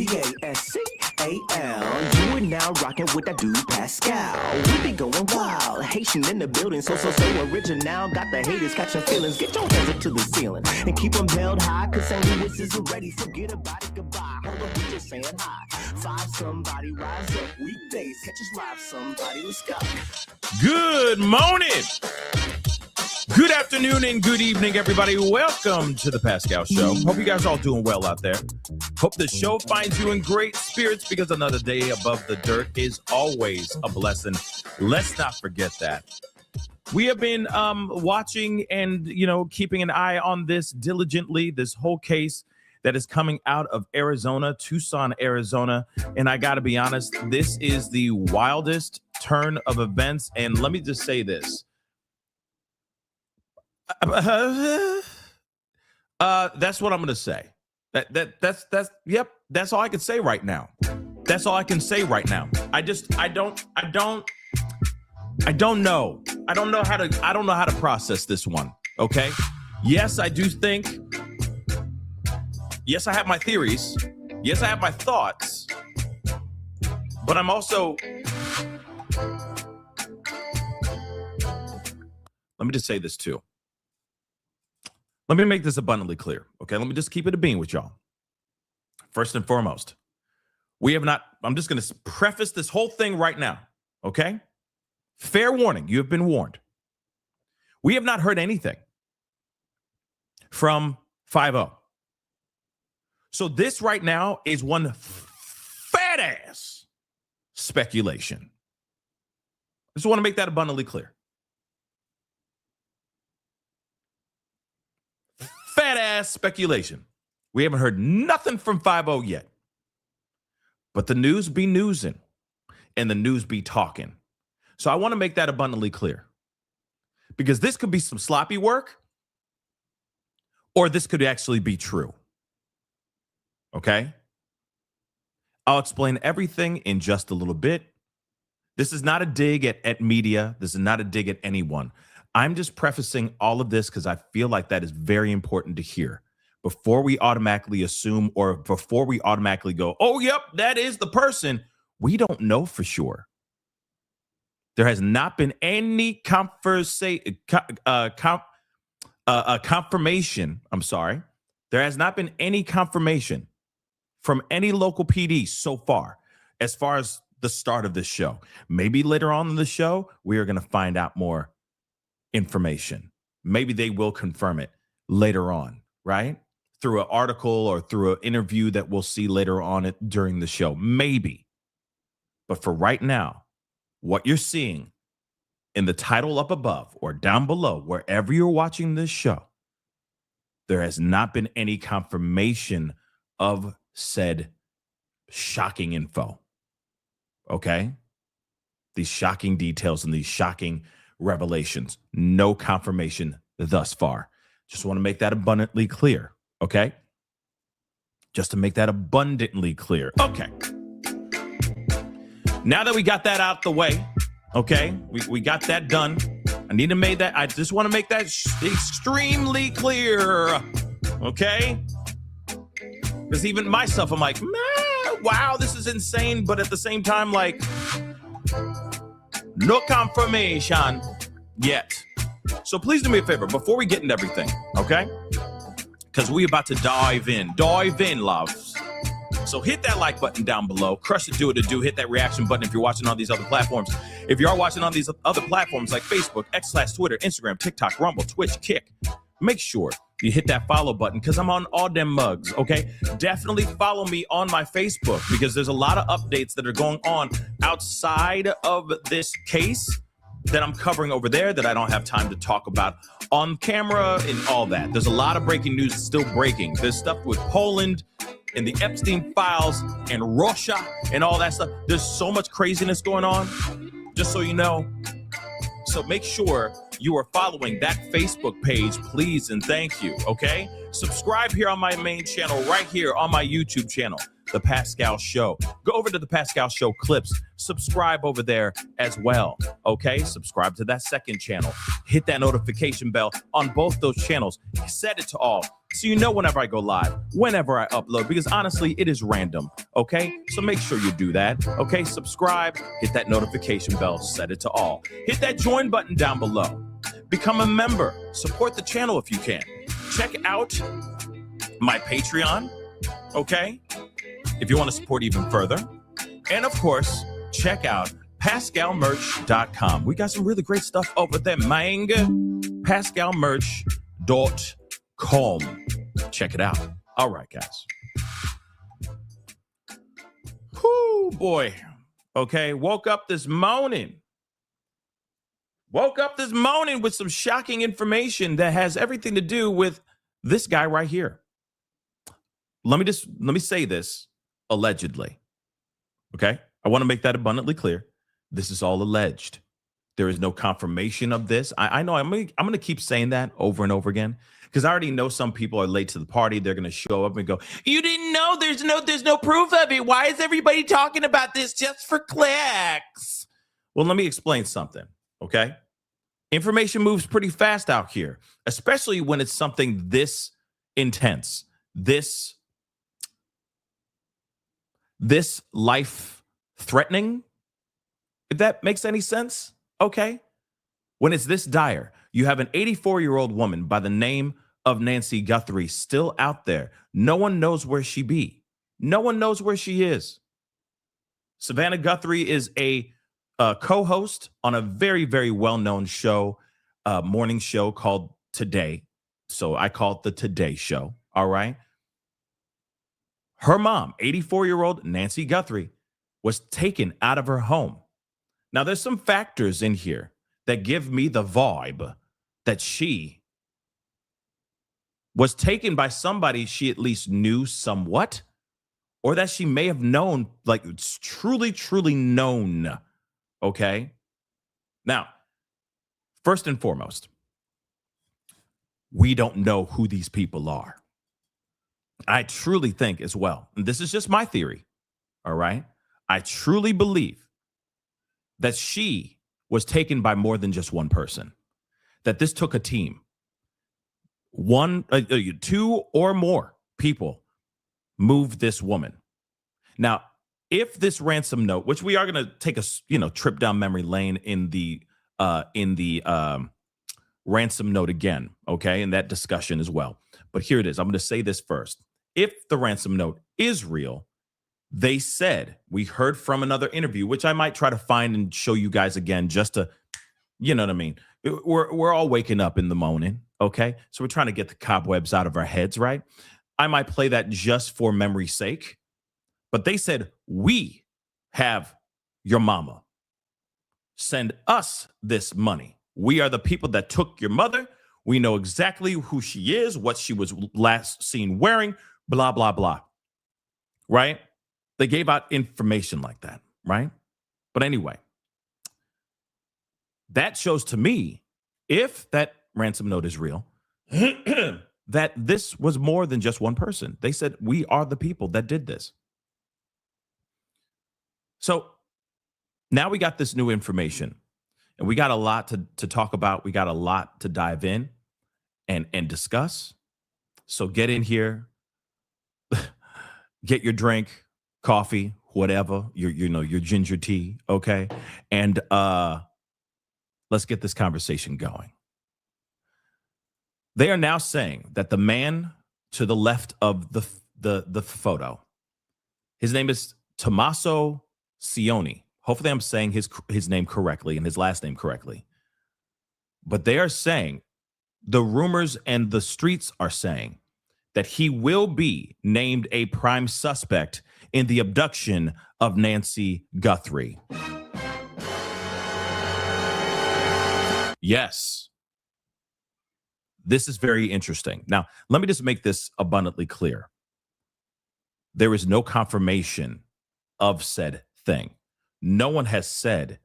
Pascal. You are now rocking with that dude Pascal. We be going wild, Haitian in the building, so original. Got the haters catching feelings. Get your hands up to the ceiling and keep them held high, cause St. Louis is ready. Forget about it, goodbye. Hold on, we just saying hi. Five somebody, rise up. Weekdays, catch us live, somebody. Let's go. Good morning. Good afternoon and good evening, everybody. Welcome to the Pascal Show. Hope you guys are all doing well out there. Hope the show finds you in great spirits because another day above the dirt is always a blessing. Let's not forget that. We have been watching and, keeping an eye on this diligently, this whole case that is coming out of Arizona, Tucson, Arizona. And I got to be honest, this is the wildest turn of events. And let me just say this. That's what I'm going to say. That's all I can say right now. That's all I can say right now. I don't know. I don't know how to process this one. Okay. Yes, I do think. Yes, I have my theories. Yes, I have my thoughts. But I'm also. Let me just say this too. Let me make this abundantly clear, okay? Let me just keep it a bean with y'all. First and foremost, I'm just going to preface this whole thing right now, okay? Fair warning, you have been warned. We have not heard anything from 5-0. So this right now is one fat-ass speculation. I just want to make that abundantly clear. Fat ass speculation. We haven't heard nothing from 5-0 yet. But the news be newsing and the news be talking. So I want to make that abundantly clear. Because this could be some sloppy work or this could actually be true. Okay? I'll explain everything in just a little bit. This is not a dig at media. This is not a dig at anyone. I'm just prefacing all of this because I feel like that is very important to hear before we automatically assume or before we automatically go, oh, yep, that is the person. We don't know for sure. There has not been any confirmation. I'm sorry. There has not been any confirmation from any local PD so far as the start of this show. Maybe later on in the show, we are going to find out more information. Maybe they will confirm it later on, right? Through an article or through an interview that we'll see later on during the show. Maybe. But for right now, what you're seeing in the title up above or down below, wherever you're watching this show, there has not been any confirmation of said shocking info. Okay? These shocking details and these shocking revelations. No confirmation thus far. Just want to make that abundantly clear. Okay? Just to make that abundantly clear. Okay. Now that we got that out the way, okay? We got that done. I just want to make that extremely clear. Okay? Because even myself, I'm like, man, wow, this is insane. But at the same time, like, no confirmation yet. So please do me a favor before we get into everything, okay? Because we're about to dive in, loves. So hit that like button down below. Crush it, do it, hit that reaction button if you're watching on these other platforms. If you are watching on these other platforms like Facebook, X/Twitter, Instagram, TikTok, Rumble, Twitch, Kick, make sure you hit that follow button because I'm on all them mugs, okay? Definitely follow me on my Facebook because there's a lot of updates that are going on outside of this case that I'm covering over there that I don't have time to talk about on camera and all that. There's a lot of breaking news still breaking. There's stuff with Poland and the Epstein files and Russia and all that stuff. There's so much craziness going on, just so you know. So make sure you are following that Facebook page, please, and thank you, okay? Subscribe here on my main channel, right here on my YouTube channel, The Pascal Show. Go over to The Pascal Show clips. Subscribe over there as well, okay? Subscribe to that second channel. Hit that notification bell on both those channels. Set it to all. so you know whenever I go live, whenever I upload, because honestly, it is random, okay? So make sure you do that, okay? Subscribe, hit that notification bell, set it to all. Hit that join button down below. Become a member. Support the channel if you can. Check out my Patreon, okay? If you want to support even further. And of course, check out PascalMerch.com. We got some really great stuff over there, man. PascalMerch.com. Check it out. All right, guys. Whoo, boy. Okay, woke up this morning with some shocking information that has everything to do with this guy right here. Let me say this, allegedly. Okay? I want to make that abundantly clear. This is all alleged. There is no confirmation of this. I know I'm going to keep saying that over and over again because I already know some people are late to the party. They're going to show up and go, "You didn't know there's no proof of it. Why is everybody talking about this just for clicks?" Well, let me explain something, okay? Information moves pretty fast out here, especially when it's something this intense, this life threatening, if that makes any sense. Okay. When it's this dire, you have an 84-year-old woman by the name of Nancy Guthrie still out there. No one knows where she be. No one knows where she is. Savannah Guthrie is a co-host on a very, very well-known show, morning show called Today. So I call it the Today Show. All right. Her mom, 84-year-old Nancy Guthrie, was taken out of her home. Now, there's some factors in here that give me the vibe that she was taken by somebody she at least knew somewhat, or that she may have known, like it's truly, truly known. Okay. Now, first and foremost, we don't know who these people are. I truly think as well, and this is just my theory, all right? I truly believe that she was taken by more than just one person, that this took a team. Two or more people moved this woman. Now, if this ransom note, which we are going to take a trip down memory lane in the ransom note again, okay, in that discussion as well. But here it is. I'm going to say this first. If the ransom note is real, they said, we heard from another interview, which I might try to find and show you guys again, just to, you know what I mean? We're all waking up in the morning, okay? So we're trying to get the cobwebs out of our heads, right? I might play that just for memory's sake. But they said, we have your mama. Send us this money. We are the people that took your mother. We know exactly who she is, what she was last seen wearing, blah, blah, blah. Right? They gave out information like that, right? But anyway, that shows to me, if that ransom note is real, that this was more than just one person. They said, we are the people that did this. So now we got this new information, and we got a lot to talk about. We got a lot to dive in and discuss. So get in here, get your drink, coffee, whatever, your ginger tea, okay? And let's get this conversation going. They are now saying that the man to the left of the photo, his name is Tommasco Cioni. Hopefully I'm saying his name correctly and his last name correctly. But they are saying, the rumors and the streets are saying, that he will be named a prime suspect in the abduction of Nancy Guthrie. Yes. This is very interesting. Now, let me just make this abundantly clear. There is no confirmation of said thing. No one has said,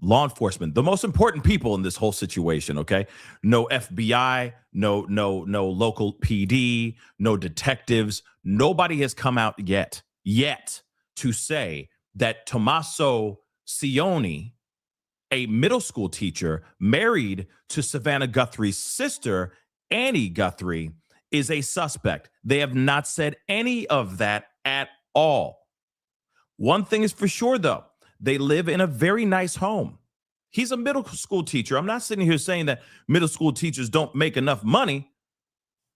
law enforcement, the most important people in this whole situation, okay? No FBI, no local PD, no detectives. Nobody has come out yet to say that Tommasco Cioni, a middle school teacher married to Savannah Guthrie's sister, Annie Guthrie is a suspect. They have not said any of that at all. One thing is for sure, though, they live in a very nice home. He's a middle school teacher. I'm not sitting here saying that middle school teachers don't make enough money,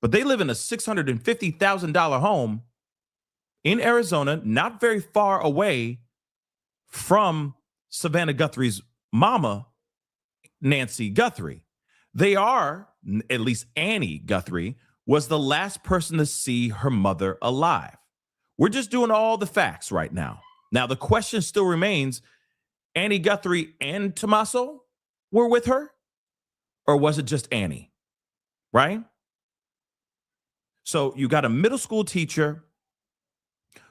but they live in a $650,000 home in Arizona, not very far away from Savannah Guthrie's mama, Nancy Guthrie. They are, at least Annie Guthrie, was the last person to see her mother alive. We're just doing all the facts right now. Now, the question still remains, Annie Guthrie and Tommasco were with her? Or was it just Annie? Right? So you got a middle school teacher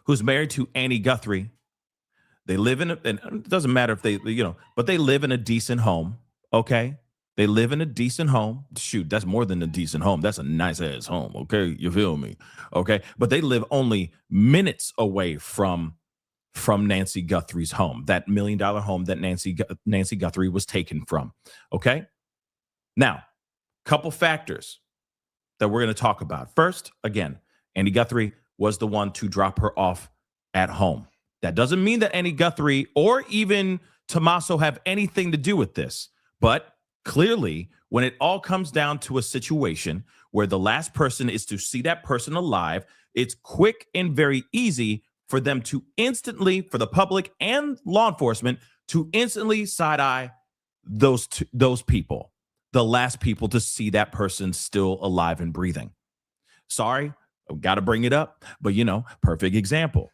who's married to Annie Guthrie. They live in, and it doesn't matter if they, but they live in a decent home, okay? They live in a decent home. Shoot, that's more than a decent home. That's a nice ass home, okay? You feel me? Okay? But they live only minutes away from Nancy Guthrie's home, that $1 million home that Nancy Guthrie was taken from, okay? Now, couple factors that we're going to talk about. First, again, Annie Guthrie was the one to drop her off at home. That doesn't mean that Annie Guthrie or even Tommasco have anything to do with this. But clearly, when it all comes down to a situation where the last person is to see that person alive, it's quick and very easy for them to instantly, for the public and law enforcement, to instantly side-eye those people, the last people to see that person still alive and breathing. Sorry, I've got to bring it up, but perfect example.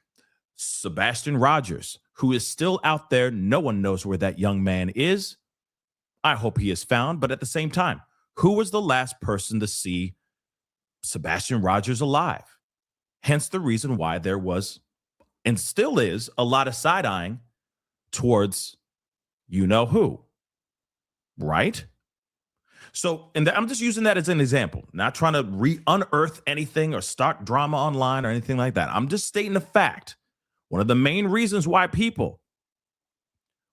Sebastian Rogers, who is still out there. No one knows where that young man is. I hope he is found. But at the same time, who was the last person to see Sebastian Rogers alive? Hence the reason why there was and still is a lot of side-eyeing towards who, right? So, and I'm just using that as an example, not trying to unearth anything or start drama online or anything like that. I'm just stating the fact. One of the main reasons why people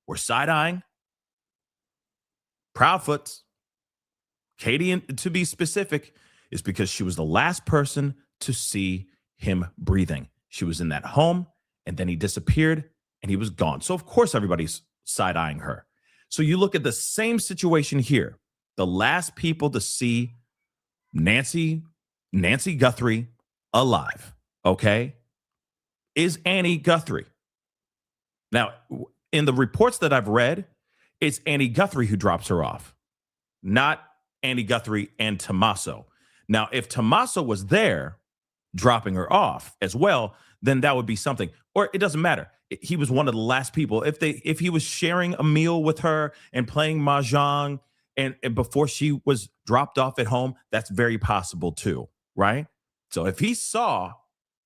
were side-eyeing Proudfoot's, Katie, to be specific, is because she was the last person to see him breathing. She was in that home, and then he disappeared, and he was gone. So, of course, everybody's side-eyeing her. So you look at the same situation here. The last people to see Nancy Guthrie alive, okay, is Annie Guthrie. Now, in the reports that I've read, it's Annie Guthrie who drops her off, not Annie Guthrie and Tommasco. Now, if Tommasco was there dropping her off as well, then that would be something. Or it doesn't matter. He was one of the last people. If he was sharing a meal with her and playing mahjong and before she was dropped off at home, that's very possible too, right? So if he saw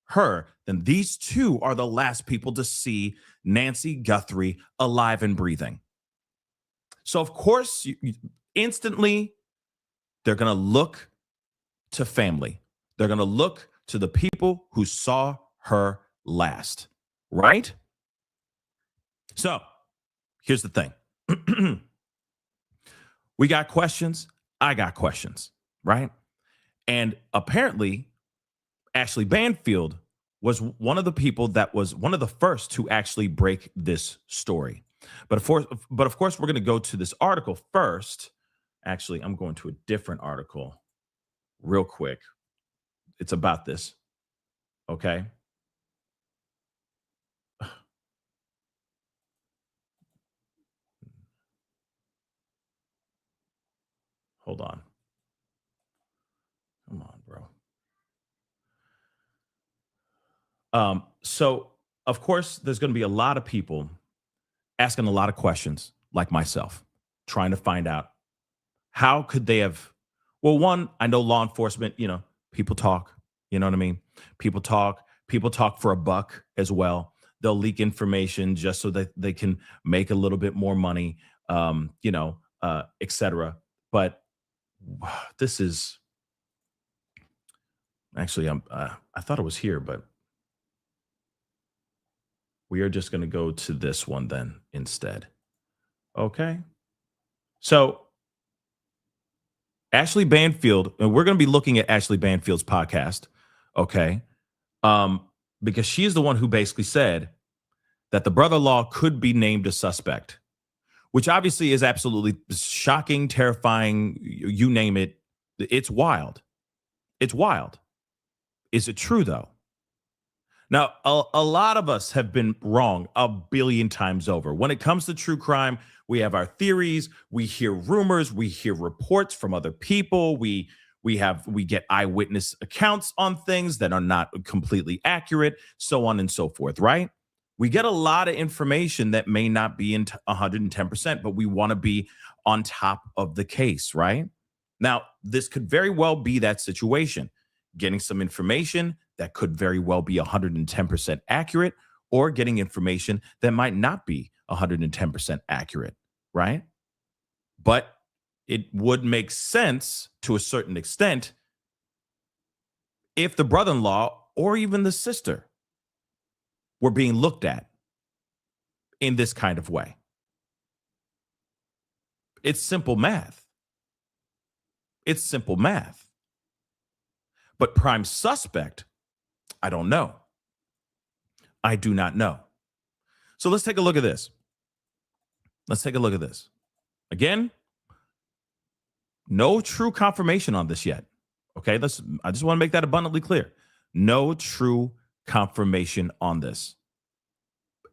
her, then these two are the last people to see Nancy Guthrie alive and breathing. So, of course, instantly, they're going to look to family. They're going to look to the people who saw her last, right? So, here's the thing. We got questions. I got questions, right? And apparently, Ashley Banfield was one of the people that was one of the first to actually break this story. But of course, we're going to go to this article first. Actually, I'm going to a different article real quick. It's about this. Okay. Hold on. Come on, bro. So, of course, there's going to be a lot of people asking a lot of questions like myself, trying to find out how could they have. Well, one, I know law enforcement, people talk, you know what I mean? People talk for a buck as well. They'll leak information just so that they can make a little bit more money, etc. But this is actually, I thought it was here, but we are just going to go to this one then instead. Okay. So Ashley Banfield, and we're going to be looking at Ashley Banfield's podcast, okay? Because she is the one who basically said that the brother-in-law could be named a suspect, which obviously is absolutely shocking, terrifying, you name it. It's wild. It's wild. Is it true, though? Now, a lot of us have been wrong a billion times over. When it comes to true crime, we have our theories, we hear rumors, we hear reports from other people, we get eyewitness accounts on things that are not completely accurate, so on and so forth, right? We get a lot of information that may not be in 110%, but we want to be on top of the case, right? Now, this could very well be that situation. Getting some information that could very well be 110% accurate, or getting information that might not be 110% accurate, right? But it would make sense to a certain extent if the brother-in-law or even the sister were being looked at in this kind of way. It's simple math. It's simple math. But prime suspect, I don't know. I do not know. So let's take a look at this. Let's take a look at this. Again, no true confirmation on this yet. Okay, I just want to make that abundantly clear. No true confirmation on this.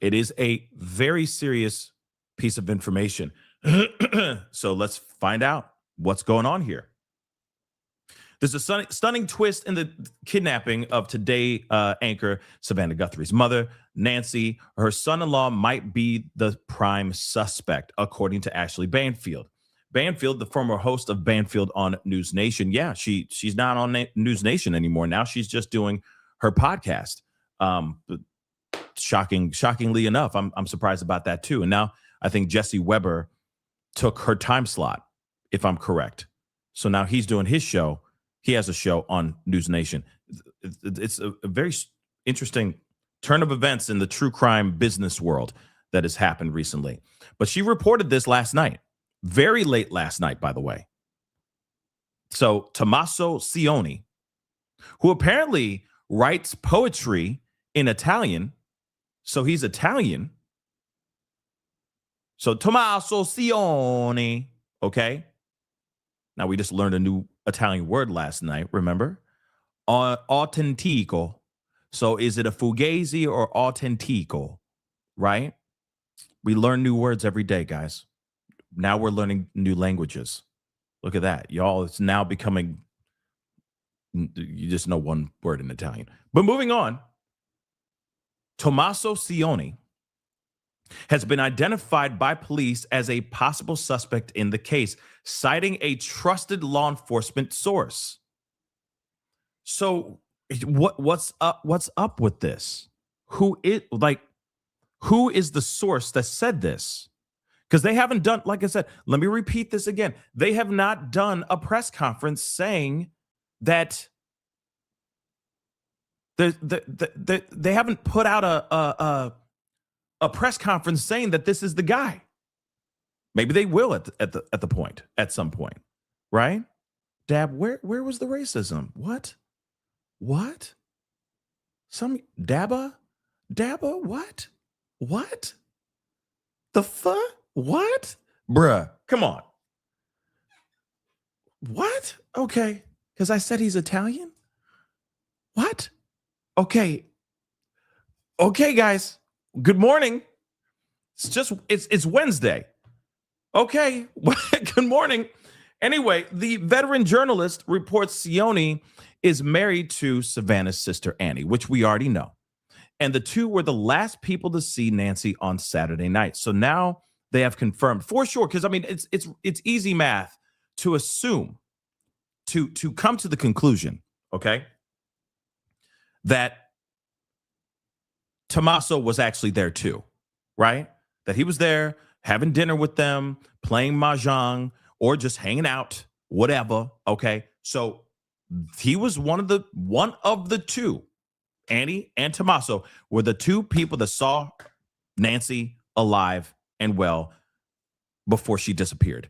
It is a very serious piece of information. So let's find out what's going on here. There's a stunning twist in the kidnapping of Today anchor Savannah Guthrie's mother, Nancy. Her son-in-law might be the prime suspect, according to Ashley Banfield. Banfield, the former host of Banfield on News Nation. Yeah, she's not on News Nation anymore. Now she's just doing her podcast. Shockingly enough, I'm surprised about that too. And now I think Jesse Weber took her time slot, if I'm correct. So now he's doing his show. He has a show on News Nation. It's a very interesting turn of events in the true crime business world that has happened recently. But she reported this last night, very late last night, by the way. So Tommasco Cioni, who apparently writes poetry in Italian, so he's Italian. So Tommasco Cioni, okay? Now we just learned a new Italian word last night, remember? Autentico. So is it a fugazi or autentico, right? We learn new words every day, guys. Now we're learning new languages. Look at that. Y'all, it's now becoming, you just know one word in Italian. But moving on, Tommasco Cioni has been identified by police as a possible suspect in the case, citing a trusted law enforcement source. So what's up with this? Who is the source that said this? Because they haven't done, like I said, let me repeat this again. They have not done a press conference saying that they haven't put out a press conference saying that this is the guy. Maybe they will at some point, right? Dab, where was the racism? What? Some Dabba, what? The fuck? What? Bruh, come on. What? Okay, because I said he's Italian? What? Okay, guys. Good morning. It's Wednesday. Okay. Good morning. Anyway, the veteran journalist reports Cioni is married to Savannah's sister Annie, which we already know. And the two were the last people to see Nancy on Saturday night. So now they have confirmed for sure. Because I mean, it's easy math to assume, to come to the conclusion, okay, that Tommasco was actually there too, right? That he was there having dinner with them, playing mahjong, or just hanging out, whatever. Okay, so he was one of the two. Annie and Tommasco were the two people that saw Nancy alive and well before she disappeared.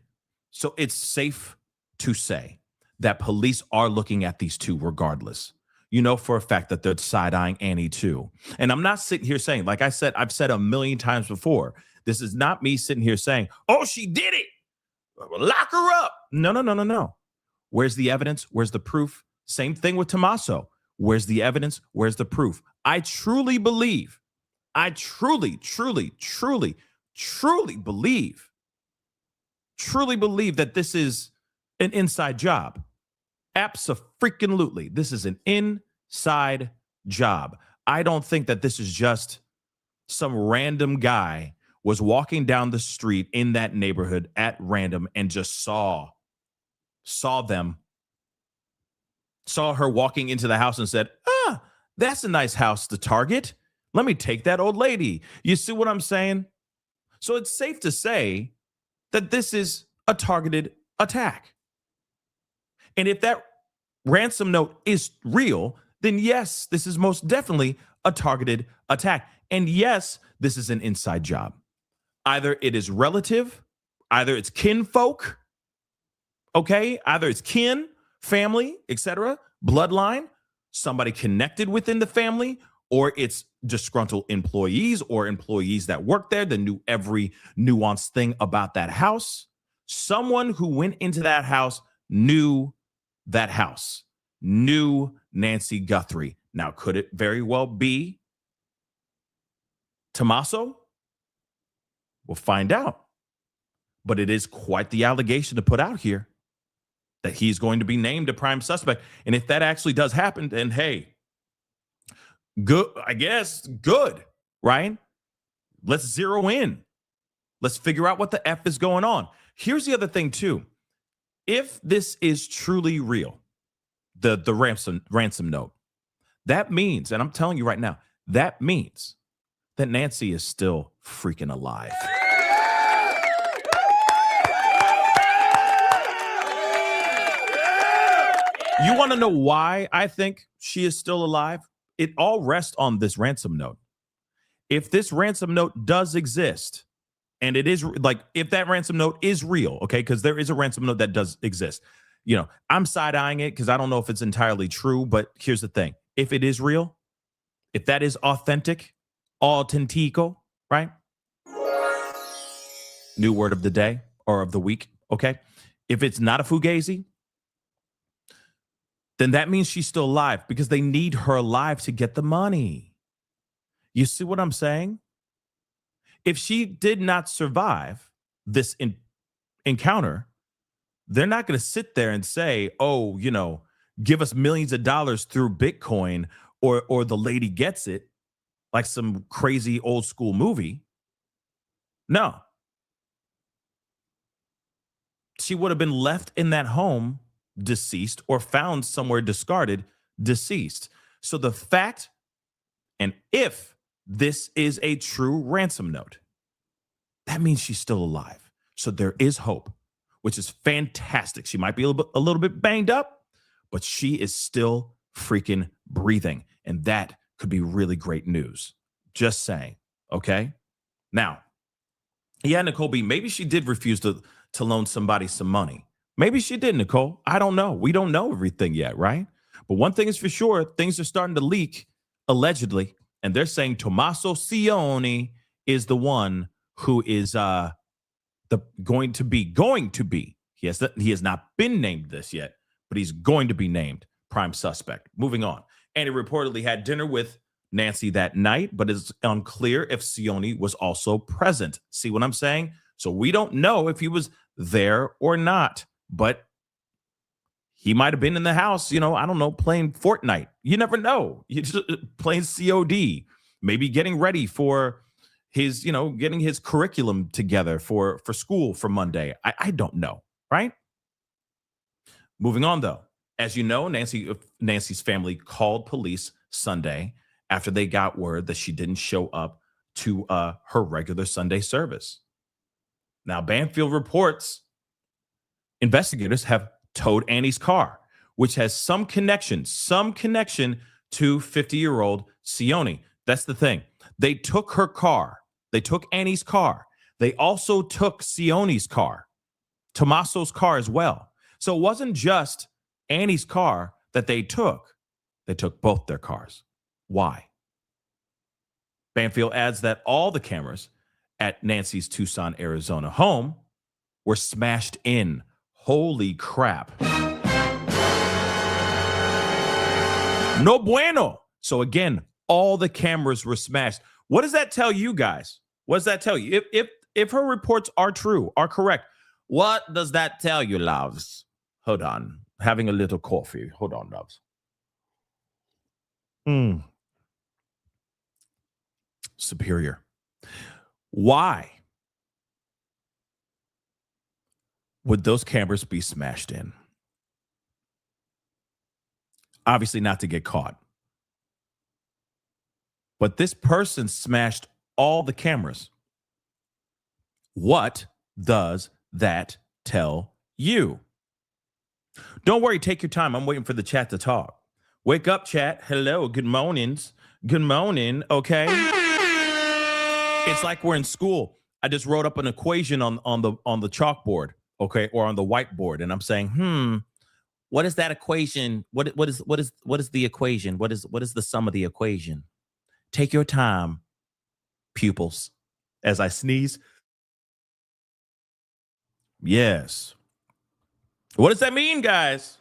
So it's safe to say that police are looking at these two regardless. You know for a fact that they're side-eyeing Annie too. And I'm not sitting here saying, like I said, I've said a million times before, this is not me sitting here saying, oh, she did it. Lock her up. No. Where's the evidence? Where's the proof? Same thing with Tommasco. Where's the evidence? Where's the proof? I truly believe believe that this is an inside job. Abso-freaking-lutely. This is an inside job. I don't think that this is just some random guy was walking down the street in that neighborhood at random and just saw her walking into the house and said, that's a nice house to target. Let me take that old lady. You see what I'm saying? So it's safe to say that this is a targeted attack. And if that ransom note is real, then yes, this is most definitely a targeted attack. And yes, this is an inside job. Either it is relative, either it's kinfolk, okay? Either it's kin, family, etc., bloodline, somebody connected within the family, or it's disgruntled employees or employees that work there that knew every nuanced thing about that house. Someone who went into that house knew that house, knew Nancy Guthrie. Now, could it very well be Tommasco? We'll find out. But it is quite the allegation to put out here that he's going to be named a prime suspect. And if that actually does happen, then hey, good, I guess, good, right? Let's zero in. Let's figure out what the F is going on. Here's the other thing, too. If this is truly real, the ransom note, that means, and I'm telling you right now, that means that Nancy is still freaking alive. You want to know why I think she is still alive? It all rests on this ransom note. If this ransom note does exist, and it is like, if that ransom note is real, okay, because there is a ransom note that does exist. You know, I'm side-eyeing it because I don't know if it's entirely true, but here's the thing. If it is real, if that is authentic, autentico, right? New word of the day or of the week, okay? If it's not a fugazi, then that means she's still alive because they need her alive to get the money. You see what I'm saying? If she did not survive this encounter, they're not going to sit there and say, oh, you know, give us millions of dollars through Bitcoin or the lady gets it like some crazy old school movie. No. She would have been left in that home deceased or found somewhere discarded deceased. So the fact, and if this is a true ransom note, that means she's still alive. So there is hope, which is fantastic. She might be a little bit banged up, but she is still freaking breathing. And that could be really great news. Just saying. Okay. Now, yeah, Nicole B, maybe she did refuse to loan somebody some money. Maybe she did, Nicole. I don't know. We don't know everything yet, right? But one thing is for sure, things are starting to leak, allegedly, and they're saying Tommasco Cioni is the one who is going to be. He has not been named this yet, but he's going to be named prime suspect. Moving on. And he reportedly had dinner with Nancy that night, but it's unclear if Cioni was also present. See what I'm saying? So we don't know if he was there or not. But he might have been in the house, you know, I don't know, playing Fortnite. You never know. You just playing COD, maybe getting ready for his, you know, getting his curriculum together for school for Monday. I don't know, right? Moving on, though. As you know, Nancy's family called police Sunday after they got word that she didn't show up to her regular Sunday service. Now, Banfield reports investigators have towed Annie's car, which has some connection to 50-year-old Cioni. That's the thing. They took her car. They took Annie's car. They also took Cioni's car, Tommasco's car as well. So it wasn't just Annie's car that they took both their cars. Why? Banfield adds that all the cameras at Nancy's Tucson, Arizona home were smashed in. Holy crap. No bueno. So again, all the cameras were smashed. What does that tell you guys? What does that tell you? If her reports are true, are correct, what does that tell you, loves? Hold on. Having a little coffee. Hold on, loves. Superior. Why would those cameras be smashed in? Obviously not to get caught. But this person smashed all the cameras. What does that tell you? Don't worry, take your time. I'm waiting for the chat to talk. Wake up, chat. Hello, good mornings. Good morning, okay? It's like we're in school. I just wrote up an equation on the chalkboard, okay, or on the whiteboard, and I'm saying, what is that equation? What is the equation? What is the sum of the equation? Take your time, pupils. As I sneeze. Yes. What does that mean, guys?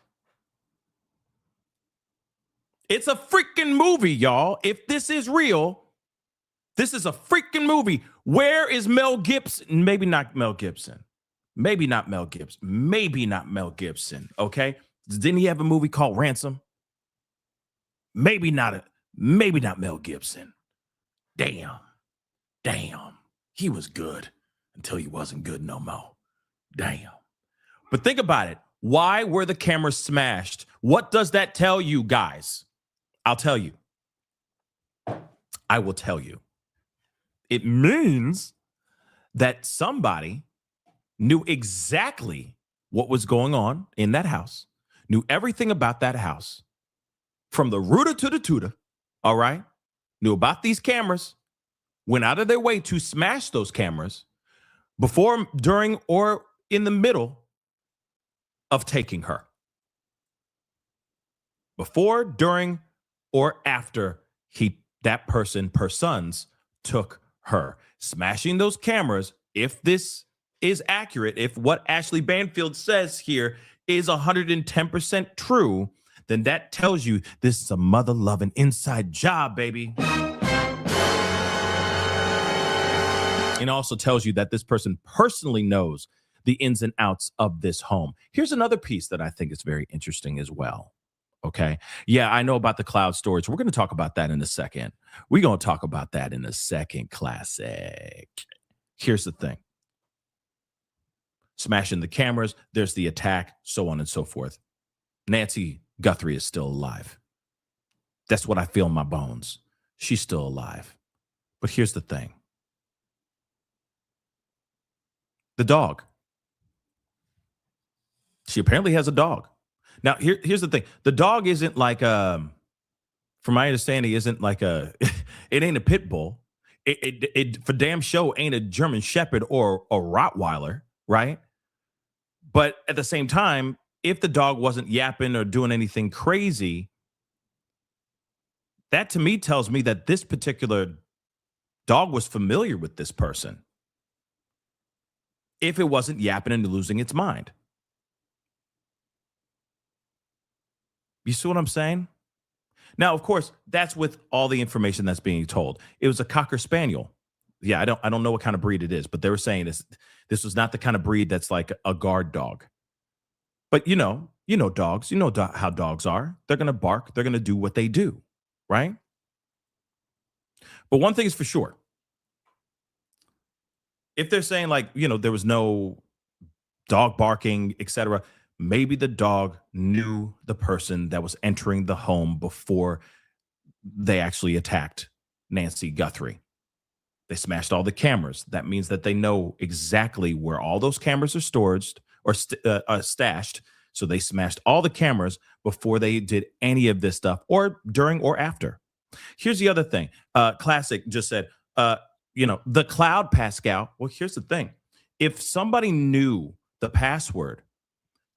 It's a freaking movie, y'all. If this is real, this is a freaking movie. Where is Mel Gibson? Maybe not Mel Gibson. Maybe not Mel Gibson. Maybe not Mel Gibson. Okay. Didn't he have a movie called Ransom? Maybe not Mel Gibson. Damn. He was good until he wasn't good no more. Damn. But think about it. Why were the cameras smashed? What does that tell you, guys? I'll tell you. I will tell you. It means that somebody knew exactly what was going on in that house, knew everything about that house, from the rooter to the tutor, all right? Knew about these cameras, went out of their way to smash those cameras before, during, or in the middle of taking her. Before, during, or after that persons took her. Smashing those cameras, if this is accurate, if what Ashley Banfield says here is 110% true, then that tells you this is a mother-loving inside job, baby. It also tells you that this person personally knows the ins and outs of this home. Here's another piece that I think is very interesting as well. Okay. Yeah, I know about the cloud storage. We're going to talk about that in a second. We're going to talk about that in a second, classic. Here's the thing. Smashing the cameras, there's the attack, so on and so forth. Nancy Guthrie is still alive. That's what I feel in my bones. She's still alive. But here's the thing. The dog. She apparently has a dog. Now, here's the thing. The dog isn't like, from my understanding, isn't like it ain't a pit bull. It for damn show ain't a German Shepherd or a Rottweiler, right? But at the same time, if the dog wasn't yapping or doing anything crazy, that to me tells me that this particular dog was familiar with this person. If it wasn't yapping and losing its mind. You see what I'm saying? Now, of course, that's with all the information that's being told. It was a Cocker Spaniel. Yeah, I don't know what kind of breed it is, but they were saying this was not the kind of breed that's like a guard dog. But you know dogs. You know how dogs are. They're going to bark. They're going to do what they do, right? But one thing is for sure. If they're saying like, there was no dog barking, etc., maybe the dog knew the person that was entering the home before they actually attacked Nancy Guthrie. They smashed all the cameras. That means that they know exactly where all those cameras are stored or stashed. So they smashed all the cameras before they did any of this stuff, or during or after. Here's the other thing. Classic just said, the cloud, Pascal. Well, here's the thing. If somebody knew the password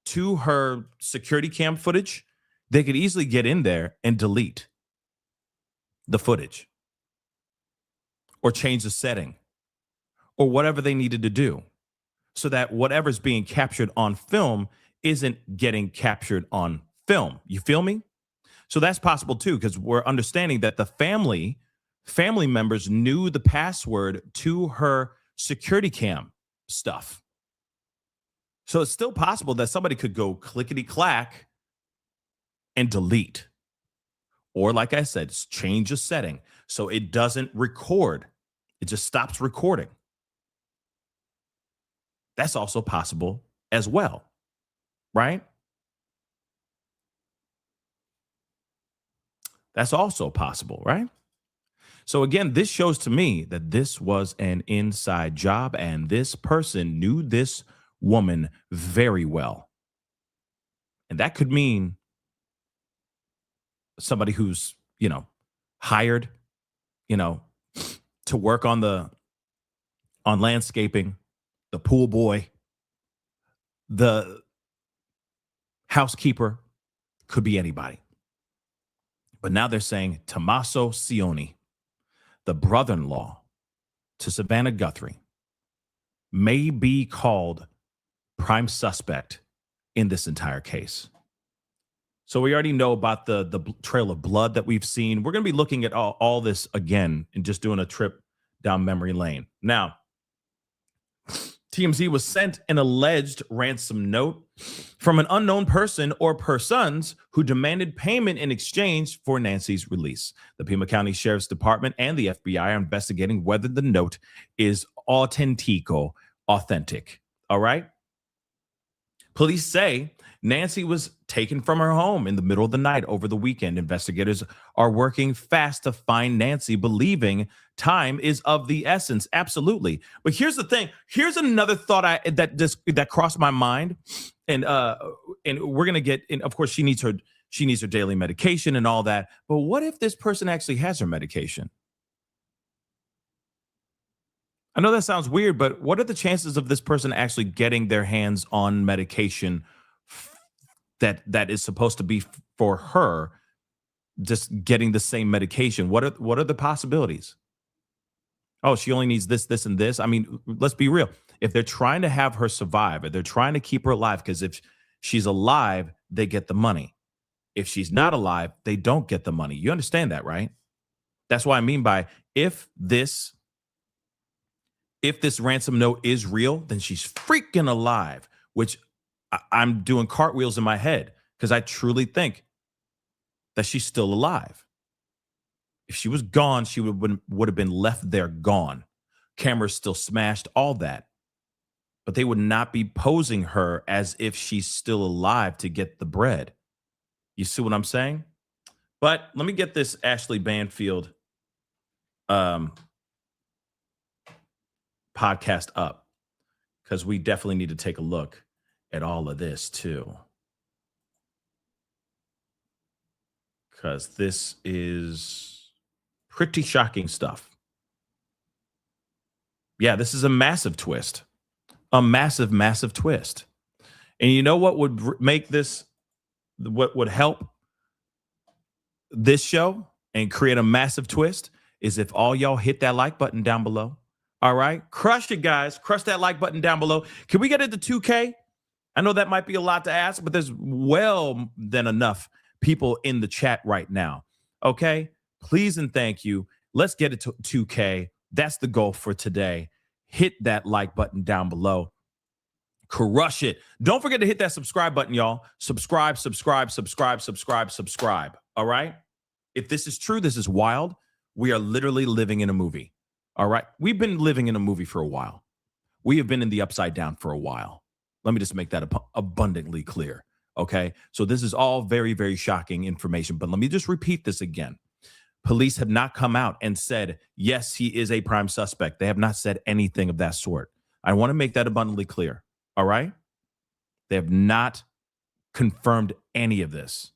to her security cam footage, they could easily get in there and delete the footage or change the setting or whatever they needed to do so that whatever's being captured on film isn't getting captured on film. You feel me? So that's possible too, because we're understanding that the family members knew the password to her security cam stuff. So it's still possible that somebody could go clickety clack and delete. Or like I said, change a setting so it doesn't record. It just stops recording. That's also possible as well, right? That's also possible, right? So again, this shows to me that this was an inside job and this person knew this woman very well. And that could mean somebody who's, hired, to work on landscaping, the pool boy, the housekeeper, could be anybody. But now they're saying Tommasco Cioni, the brother-in-law to Savannah Guthrie, may be called prime suspect in this entire case. So we already know about the trail of blood that we've seen. We're going to be looking at all this again and just doing a trip down memory lane. Now, TMZ was sent an alleged ransom note from an unknown person or persons who demanded payment in exchange for Nancy's release. The Pima County Sheriff's Department and the FBI are investigating whether the note is authentic. All right? Police say Nancy was taken from her home in the middle of the night over the weekend. Investigators are working fast to find Nancy, believing time is of the essence. Absolutely. But here's the thing. Here's another thought that crossed my mind. And we're going to get in. Of course, she needs her daily medication and all that. But what if this person actually has her medication? I know that sounds weird, but what are the chances of this person actually getting their hands on medication that is supposed to be for her, just getting the same medication? What are the possibilities? Oh, she only needs this, this, and this. I mean, let's be real. If they're trying to have her survive, if they're trying to keep her alive, because if she's alive, they get the money. If she's not alive, they don't get the money. You understand that, right? That's what I mean by if this ransom note is real, then she's freaking alive, which I'm doing cartwheels in my head because I truly think that she's still alive. If she was gone, she would have been left there gone. Cameras still smashed, all that. But they would not be posing her as if she's still alive to get the bread. You see what I'm saying? But let me get this Ashley Banfield podcast up, because we definitely need to take a look at all of this too, because this is pretty shocking stuff. Yeah, this is a massive twist, a massive twist. And you know what would make this, what would help this show and create a massive twist is if all y'all hit that like button down below. All right. Crush it, guys. Crush that like button down below. Can we get it to 2K? I know that might be a lot to ask, but there's well than enough people in the chat right now. Okay. Please and thank you. Let's get it to 2K. That's the goal for today. Hit that like button down below. Crush it. Don't forget to hit that subscribe button, y'all. Subscribe. All right. If this is true, this is wild. We are literally living in a movie. All right. We've been living in a movie for a while. We have been in the upside down for a while. Let me just make that abundantly clear. Okay. So this is all very, very shocking information. But let me just repeat this again. Police have not come out and said, yes, he is a prime suspect. They have not said anything of that sort. I want to make that abundantly clear. All right. They have not confirmed any of this.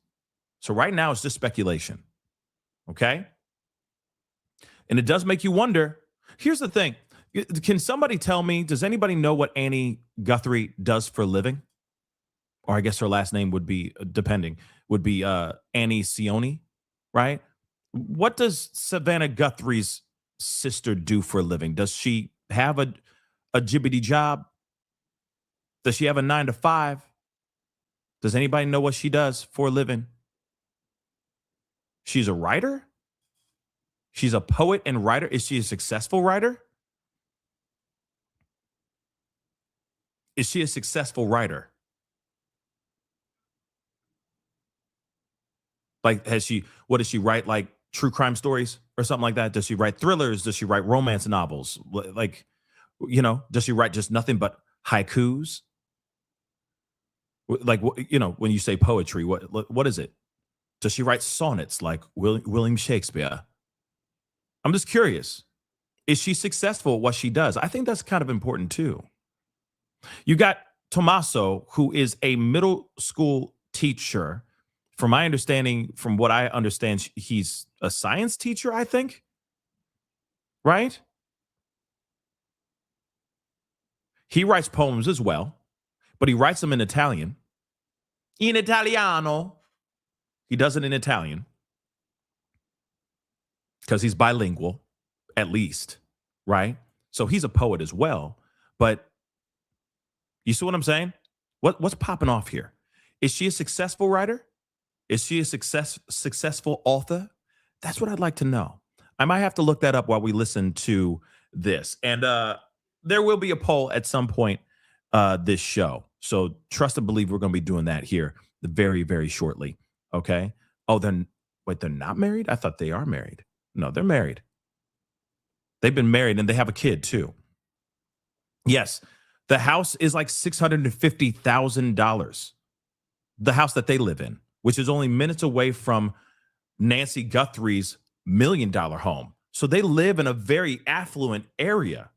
So right now it's just speculation. Okay. And it does make you wonder. Here's the thing. Can somebody tell me, does anybody know what Annie Guthrie does for a living? or I guess her last name would be, would be Annie Cioni, right? What does Savannah Guthrie's sister do for a living? Does she have a jibbity job? Does she have a 9 to 5? Does anybody know what she does for a living? She's a writer? She's a poet and writer. Is she a successful writer? Is she a successful writer? Like, what does she write? Like true crime stories or something like that? Does she write thrillers? Does she write romance novels? Like, does she write just nothing but haikus? Like, when you say poetry, what is it? Does she write sonnets like William Shakespeare? I'm just curious. Is she successful at what she does? I think that's kind of important too. You got Tommasco, who is a middle school teacher. From my understanding, from what I understand, he's a science teacher, I think. Right? He writes poems as well, but he writes them in Italian. In Italiano. He does it in Italian because he's bilingual, at least, right? So he's a poet as well. But you see what I'm saying? What's popping off here? Is she a successful writer? Is she a successful author? That's what I'd like to know. I might have to look that up while we listen to this. And there will be a poll at some point this show. So trust and believe we're going to be doing that here very, very shortly. Okay. Oh, then wait, they're not married? I thought they are married. No, they're married. They've been married and they have a kid too. Yes. The house is like $650,000. The house that they live in, which is only minutes away from Nancy Guthrie's $1 million home. So they live in a very affluent area.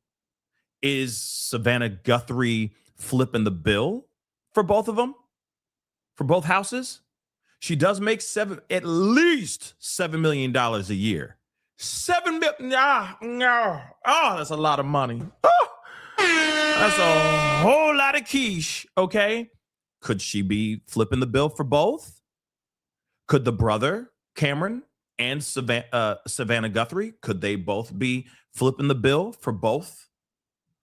Is Savannah Guthrie flipping the bill for both of them? For both houses? She does make at least $7 million a year. $7 million. Oh, that's a lot of money. Oh, that's a whole lot of quiche. Okay. Could she be flipping the bill for both? Could the brother, Cameron, and Savannah Guthrie, could they both be flipping the bill for both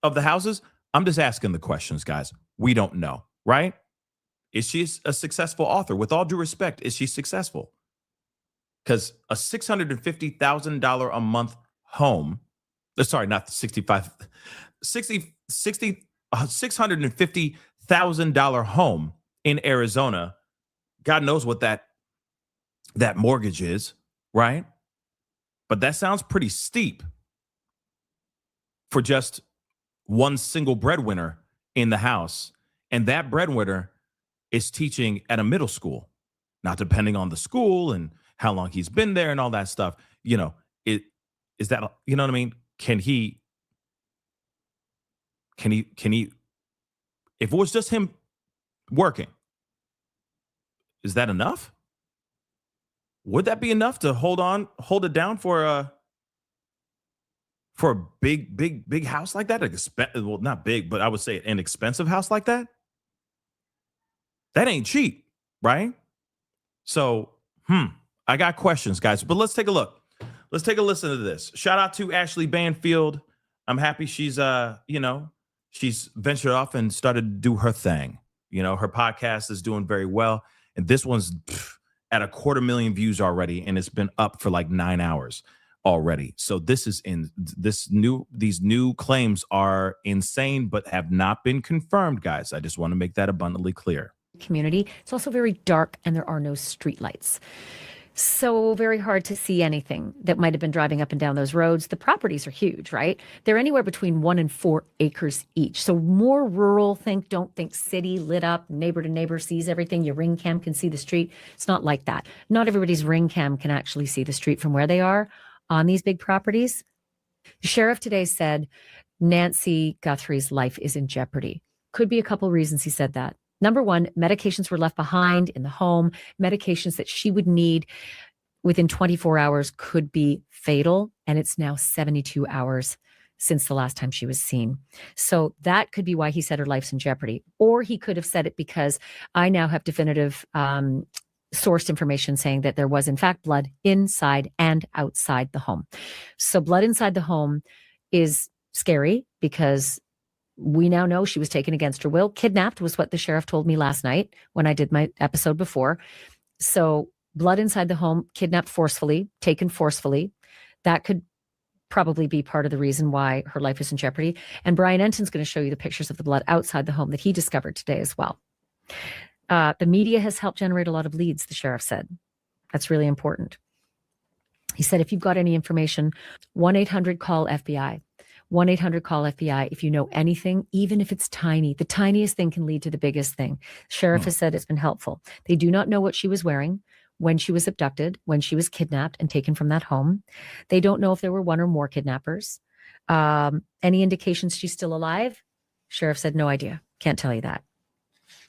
of the houses? I'm just asking the questions, guys. We don't know, right? Is she a successful author? With all due respect, is she successful? Because a $650,000 a month home, sorry, not 65, $650,000 home in Arizona, God knows what that mortgage is, right? But that sounds pretty steep for just one single breadwinner in the house. And that breadwinner is teaching at a middle school. Now, depending on the school and how long he's been there and all that stuff, is that, you know what I mean? Can he, if it was just him working, is that enough? Would that be enough to hold it down for a big house like that? Well, not big, but I would say an expensive house like that. That ain't cheap, right? So, I got questions, guys, but let's take a look. Let's take a listen to this. Shout out to Ashley Banfield. I'm happy she's, she's ventured off and started to do her thing. Her podcast is doing very well. And this one's at 250,000 views already. And it's been up for like 9 hours already. So these new claims are insane, but have not been confirmed, guys. I just want to make that abundantly clear. Community. It's also very dark and there are no streetlights. So very hard to see anything that might have been driving up and down those roads. The properties are huge, right? They're anywhere between 1 and 4 acres each. So more rural, don't think city, lit up, neighbor to neighbor sees everything. Your ring cam can see the street. It's not like that. Not everybody's ring cam can actually see the street from where they are on these big properties. The sheriff today said Nancy Guthrie's life is in jeopardy. Could be a couple reasons he said that. Number one, medications were left behind in the home. Medications that she would need within 24 hours could be fatal. And it's now 72 hours since the last time she was seen. So that could be why he said her life's in jeopardy. Or he could have said it because I now have definitive sourced information saying that there was in fact blood inside and outside the home. So blood inside the home is scary because we now know she was taken against her will. Kidnapped was what the sheriff told me last night when I did my episode before. So blood inside the home, kidnapped forcefully, taken forcefully. That could probably be part of the reason why her life is in jeopardy. And Brian Enton's going to show you the pictures of the blood outside the home that he discovered today as well. The media has helped generate a lot of leads, the sheriff said. That's really important. He said, if you've got any information, 1-800-CALL-FBI. 1-800-CALL-FBI. If you know anything, even if it's tiny, the tiniest thing can lead to the biggest thing. Sheriff has said it's been helpful. They do not know what she was wearing when she was abducted, when she was kidnapped and taken from that home. They don't know if there were one or more kidnappers. Any indications she's still alive? Sheriff said, no idea. Can't tell you that.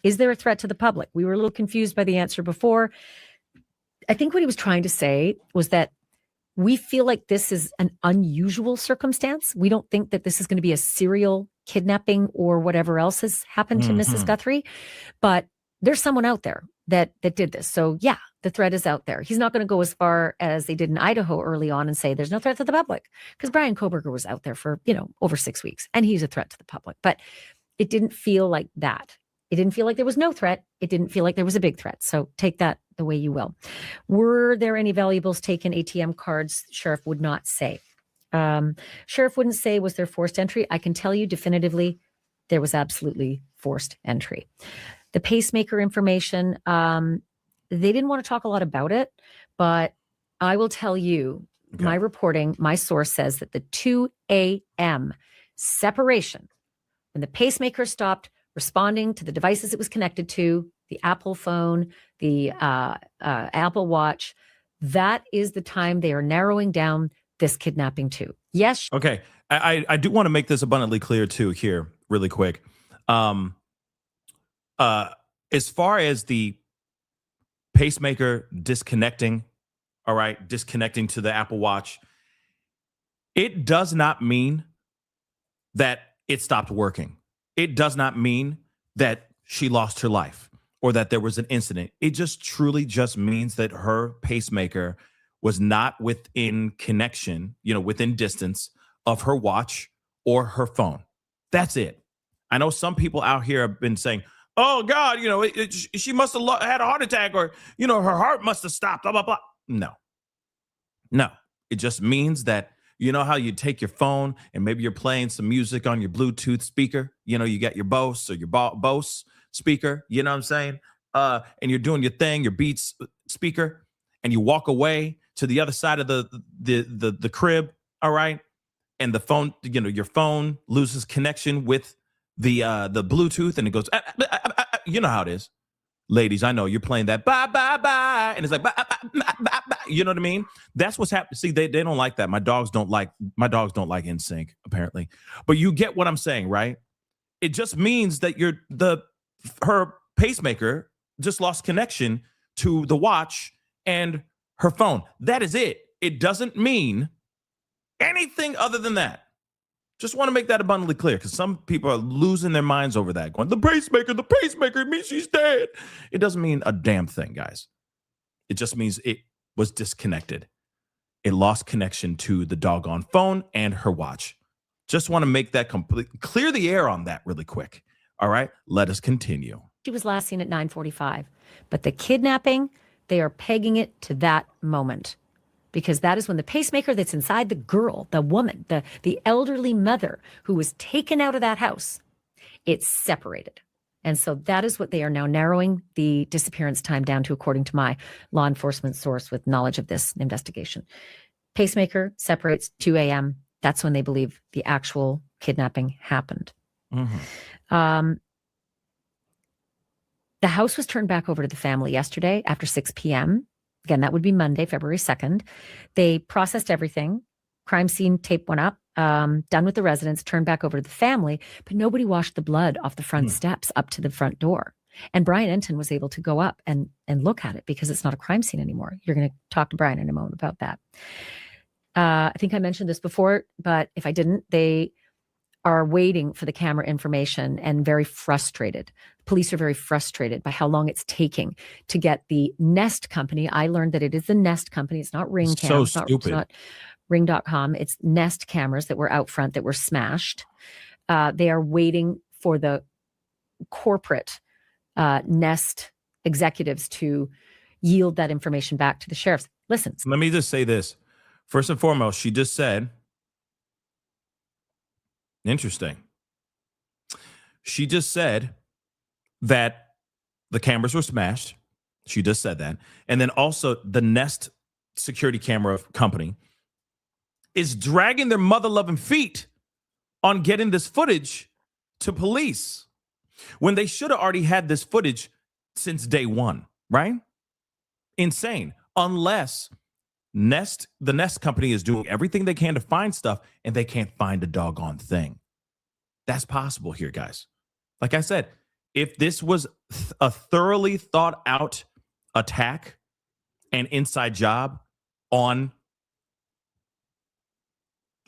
Is there a threat to the public? We were a little confused by the answer before. I think what he was trying to say was that we feel like this is an unusual circumstance. We don't think that this is going to be a serial kidnapping or whatever else has happened to Mrs. Guthrie, but there's someone out there that did this. So yeah, the threat is out there. He's not going to go as far as they did in Idaho early on and say there's no threat to the public, because Brian Koberger was out there for, over 6 weeks and he's a threat to the public, but it didn't feel like that. It didn't feel like there was no threat. It didn't feel like there was a big threat. So take that the way you will. Were there any valuables taken, ATM cards? Sheriff would not say. Sheriff wouldn't say, was there forced entry? I can tell you definitively, there was absolutely forced entry. The pacemaker information, they didn't want to talk a lot about it, but I will tell you, my reporting, my source says that the 2 a.m. separation, when the pacemaker stopped responding to the devices it was connected to, the Apple phone, the Apple Watch, that is the time they are narrowing down this kidnapping to. Yes. Okay. I do want to make this abundantly clear too here really quick. As far as the pacemaker disconnecting, disconnecting to the Apple Watch, it does not mean that it stopped working. It does not mean that she lost her life or that there was an incident. It just truly just means that her pacemaker was not within connection, within distance of her watch or her phone. That's it. I know some people out here have been saying, oh God, she must have had a heart attack, or, her heart must have stopped, blah, blah, blah. No, it just means that, how you take your phone and maybe you're playing some music on your Bluetooth speaker, you got your Bose or your Bose speaker, you know what I'm saying? And you're doing your thing, your Beats speaker, and you walk away to the other side of the crib, all right? And the phone, your phone loses connection with the Bluetooth, and it goes, you know how it is. Ladies, I know you're playing that bye, bye, bye. And it's like, bye, bye, bye, bye, bye. You know what I mean? That's what's happening. See, they don't like that. My dogs don't like NSYNC, apparently. But you get what I'm saying, right? It just means that her pacemaker just lost connection to the watch and her phone. That is it. It doesn't mean anything other than that. Just want to make that abundantly clear, because some people are losing their minds over that, going, the pacemaker, it means she's dead. It doesn't mean a damn thing, guys. It just means it was disconnected. It lost connection to the doggone phone and her watch. Just want to make that clear the air on that really quick. All right, let us continue. She was last seen at 9:45, but the kidnapping, they are pegging it to that moment, because that is when the pacemaker that's inside the girl, the woman, the elderly mother who was taken out of that house, it's separated. And so that is what they are now narrowing the disappearance time down to, according to my law enforcement source with knowledge of this investigation. Pacemaker separates 2 a.m. That's when they believe the actual kidnapping happened. Mm-hmm. The house was turned back over to the family yesterday after 6 p.m. Again, that would be Monday, February 2nd. They processed everything. Crime scene tape went up, done with the residents, turned back over to the family, but nobody washed the blood off the front steps up to the front door. And Brian Enton was able to go up and look at it because it's not a crime scene anymore. You're going to talk to Brian in a moment about that. I think I mentioned this before, but if I didn't, they are waiting for the camera information and very frustrated. Police are very frustrated by how long it's taking to get the Nest company. I learned that it is the Nest company. It's not Ring Cam. So It's stupid. not Ring.com. It's Nest cameras that were out front that were smashed. They are waiting for the corporate Nest executives to yield that information back to the sheriffs. Listen. Let me just say this. First and foremost, she just said, interesting. She just said that the cameras were smashed. She just said that. And then also the Nest security camera company is dragging their mother-loving feet on getting this footage to police when they should have already had this footage since day one, right? Insane. Unless the Nest company is doing everything they can to find stuff and they can't find a doggone thing. That's possible here, guys. Like I said, if this was a thoroughly thought out attack and inside job on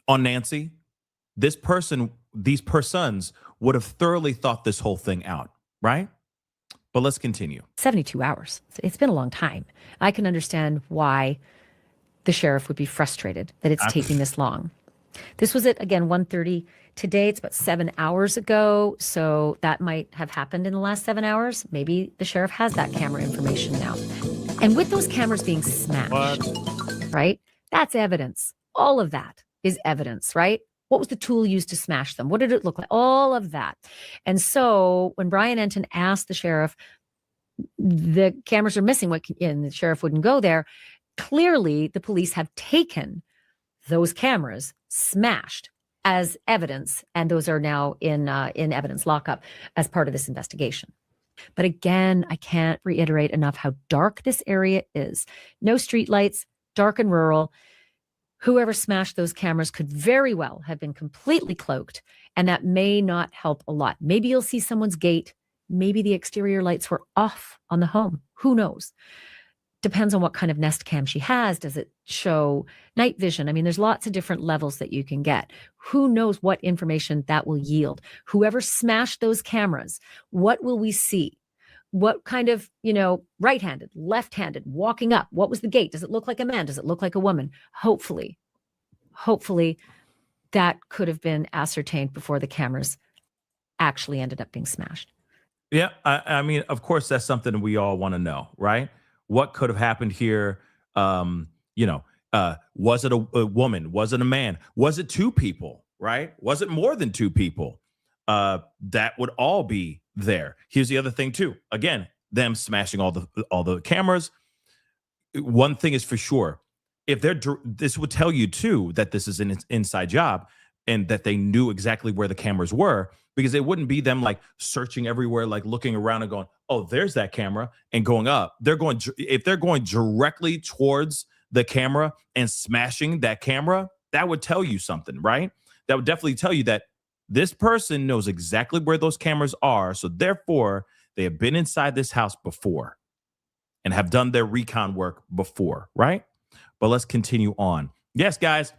Nancy, these persons would have thoroughly thought this whole thing out, right? But let's continue. 72 hours. It's been a long time. I can understand why the sheriff would be frustrated that it's taking this long. This was at, again, 1:30 today. It's about 7 hours ago. So that might have happened in the last 7 hours. Maybe the sheriff has that camera information now. And with those cameras being smashed, right? That's evidence. All of that is evidence, right? What was the tool used to smash them? What did it look like? All of that. And so when Brian Enton asked the sheriff, the cameras are missing, and the sheriff wouldn't go there, clearly the police have taken those cameras, smashed as evidence, and those are now in evidence lockup as part of this investigation. But again, I can't reiterate enough how dark this area is. No streetlights, dark and rural. Whoever smashed those cameras could very well have been completely cloaked, and that may not help a lot. Maybe you'll see someone's gate. Maybe the exterior lights were off on the home. Who knows? Depends on what kind of Nest cam she has. Does it show night vision? I mean, there's lots of different levels that you can get. Who knows what information that will yield? Whoever smashed those cameras, what will we see? What kind of, right-handed, left-handed, walking up? What was the gait? Does it look like a man? Does it look like a woman? Hopefully that could have been ascertained before the cameras actually ended up being smashed. Yeah, I mean, of course, that's something we all want to know, right? What could have happened here? Was it a woman? Was it a man? Was it two people, right? Was it more than two people? That would all be there. Here's the other thing too. Again, them smashing all the cameras. One thing is for sure. If this would tell you too that this is an inside job and that they knew exactly where the cameras were, because it wouldn't be them like searching everywhere, like looking around and going, oh, there's that camera, and going up. If they're going directly towards the camera and smashing that camera, that would tell you something, right? That would definitely tell you that this person knows exactly where those cameras are. So therefore, they have been inside this house before and have done their recon work before, right? But let's continue on. Yes, guys.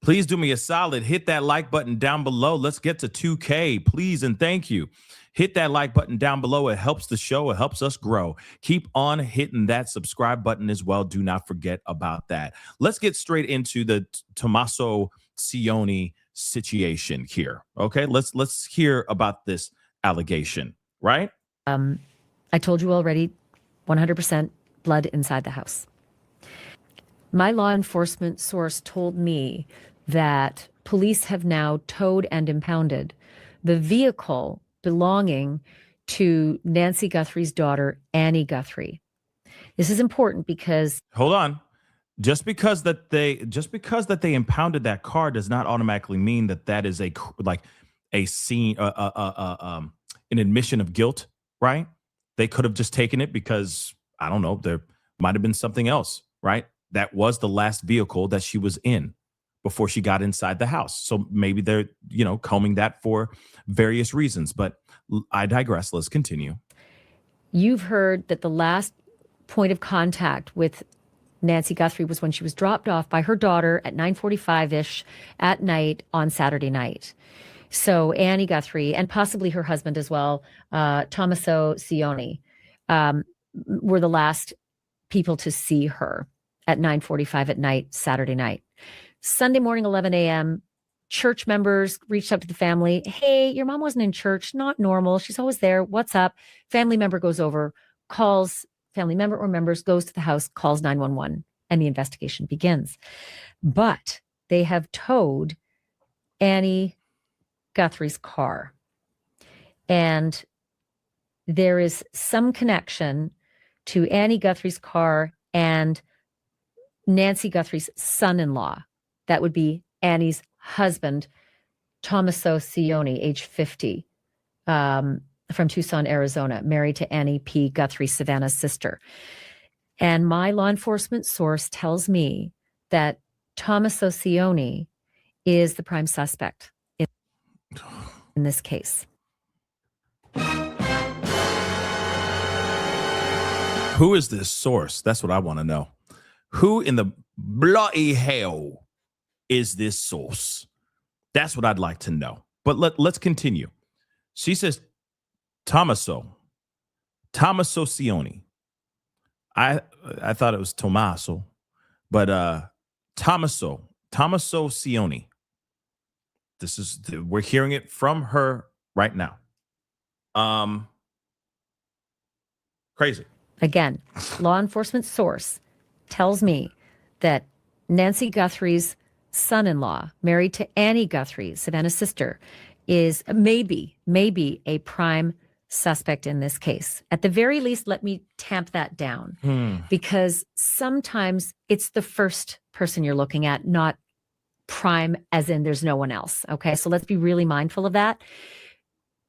Please do me a solid. Hit that like button down below. Let's get to 2K, please, and thank you. Hit that like button down below. It helps the show. It helps us grow. Keep on hitting that subscribe button as well. Do not forget about that. Let's get straight into the Tommasco Cioni situation here. Okay, let's hear about this allegation, right? I told you already, 100% blood inside the house. My law enforcement source told me that police have now towed and impounded the vehicle belonging to Nancy Guthrie's daughter, Annie Guthrie. This is important because... Hold on. Just because that they impounded that car does not automatically mean that is a scene, an admission of guilt, right? They could have just taken it because, I don't know, there might have been something else, right? That was the last vehicle that she was in before she got inside the house. So maybe they're, combing that for various reasons. But I digress. Let's continue. You've heard that the last point of contact with Nancy Guthrie was when she was dropped off by her daughter at 9:45-ish at night on Saturday night. So Annie Guthrie and possibly her husband as well, Tommasco Cioni, were the last people to see her at 9:45 at night, Saturday night. Sunday morning, 11 a.m., church members reached out to the family. Hey, your mom wasn't in church. Not normal. She's always there. What's up? Family member goes over, calls family member or members, goes to the house, calls 911, and the investigation begins. But they have towed Annie Guthrie's car. And there is some connection to Annie Guthrie's car and Nancy Guthrie's son-in-law. That would be Annie's husband, Tommasco Cioni, age 50, from Tucson, Arizona, married to Annie P. Guthrie, Savannah's sister. And my law enforcement source tells me that Tommasco Cioni is the prime suspect in this case. Who is this source? That's what I want to know. Who in the bloody hell is this source? That's what I'd like to know. But let's continue. She says, Tommasco Cioni. I thought it was Tommaso, but Tommasco Cioni. We're hearing it from her right now. Crazy. Again, law enforcement source tells me that Nancy Guthrie's son-in-law, married to Annie Guthrie, Savannah's sister, is maybe a prime suspect in this case. At the very least, let me tamp that down, because sometimes it's the first person you're looking at, not prime as in there's no one else. Okay, so let's be really mindful of that.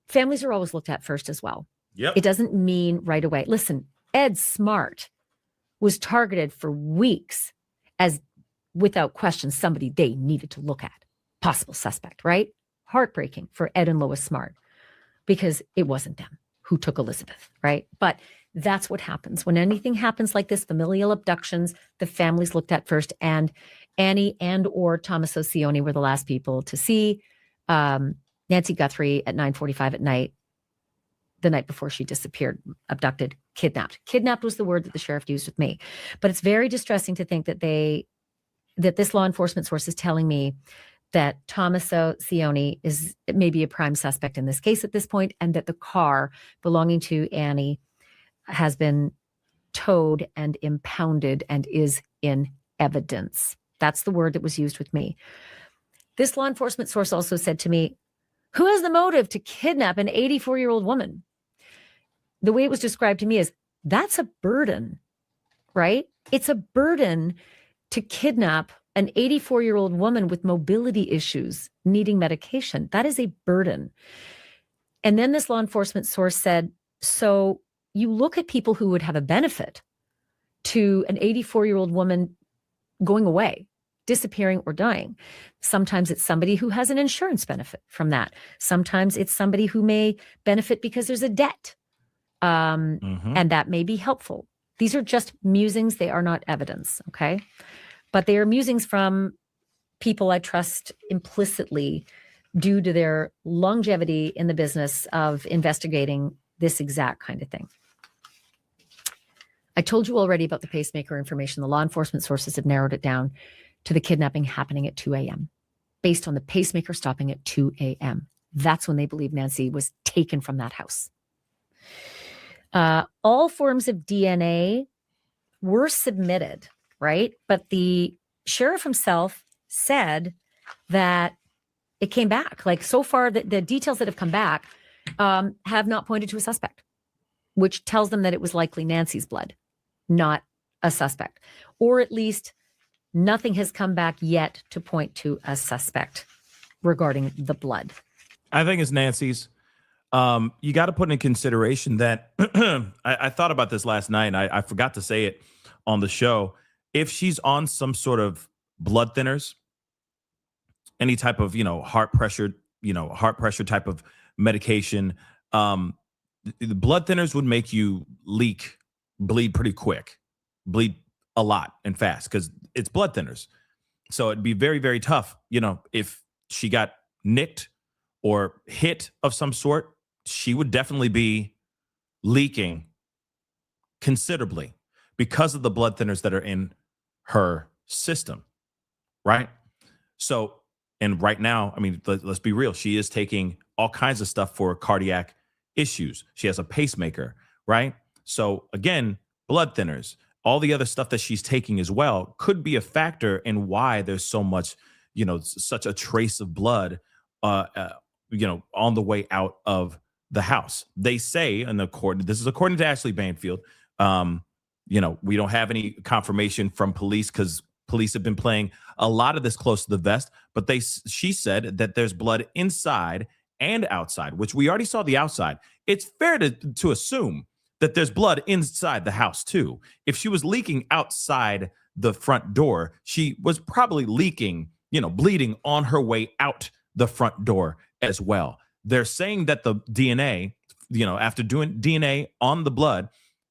Families are always looked at first as well. Yep. It doesn't mean right away. Listen, Ed Smart was targeted for weeks as, without question, somebody they needed to look at. Possible suspect, right? Heartbreaking for Ed and Lois Smart, because it wasn't them who took Elizabeth, right? But that's what happens. When anything happens like this, familial abductions, the family's looked at first, and Annie and or Tommasco Cioni were the last people to see Nancy Guthrie at 9:45 at night, the night before she disappeared, abducted, kidnapped. Kidnapped was the word that the sheriff used with me. But it's very distressing to think that this law enforcement source is telling me that Tommasco Cioni is maybe a prime suspect in this case at this point, and that the car belonging to Annie has been towed and impounded and is in evidence. That's the word that was used with me. This law enforcement source also said to me, who has the motive to kidnap an 84-year-old woman? The way it was described to me is, that's a burden, right? It's a burden to kidnap an 84-year-old woman with mobility issues needing medication. That is a burden. And then this law enforcement source said, so you look at people who would have a benefit to an 84-year-old woman going away, disappearing or dying. Sometimes it's somebody who has an insurance benefit from that. Sometimes it's somebody who may benefit because there's a debt. And that may be helpful. These are just musings. They are not evidence. Okay. But they are musings from people I trust implicitly due to their longevity in the business of investigating this exact kind of thing. I told you already about the pacemaker information. The law enforcement sources have narrowed it down to the kidnapping happening at 2 a.m. based on the pacemaker stopping at 2 a.m. That's when they believe Nancy was taken from that house. All forms of DNA were submitted, right? But the sheriff himself said that it came back. Like, so far, the details that have come back have not pointed to a suspect, which tells them that it was likely Nancy's blood, not a suspect. Or at least nothing has come back yet to point to a suspect regarding the blood. I think it's Nancy's. You got to put in consideration that I thought about this last night, and I forgot to say it on the show. If she's on some sort of blood thinners, any type of, heart pressure type of medication, the blood thinners would make you bleed pretty quick, bleed a lot and fast because it's blood thinners. So it'd be very, very tough, if she got nicked or hit of some sort, she would definitely be leaking considerably because of the blood thinners that are in her system, right? So, and right now, I mean, let's be real. She is taking all kinds of stuff for cardiac issues. She has a pacemaker, right? So again, blood thinners, all the other stuff that she's taking as well could be a factor in why there's so much, such a trace of blood, on the way out of the house. They say, this is according to Ashley Banfield, we don't have any confirmation from police because police have been playing a lot of this close to the vest, but she said that there's blood inside and outside, which we already saw the outside. It's fair to assume that there's blood inside the house too. If she was leaking outside the front door, she was probably leaking, bleeding on her way out the front door as well. They're saying that the DNA, after doing DNA on the blood,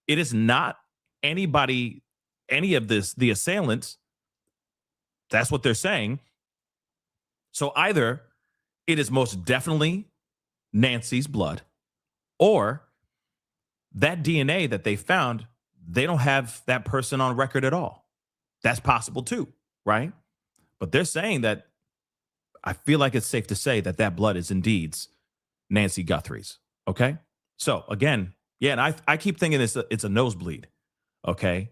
it is not any of the assailants. That's what they're saying. So either it is most definitely Nancy's blood, or that DNA that they found, they don't have that person on record at all. That's possible too, right? But they're saying that I feel like it's safe to say that blood is indeed Nancy Guthrie's. Okay. So again, yeah, and I keep thinking it's a nosebleed. Okay.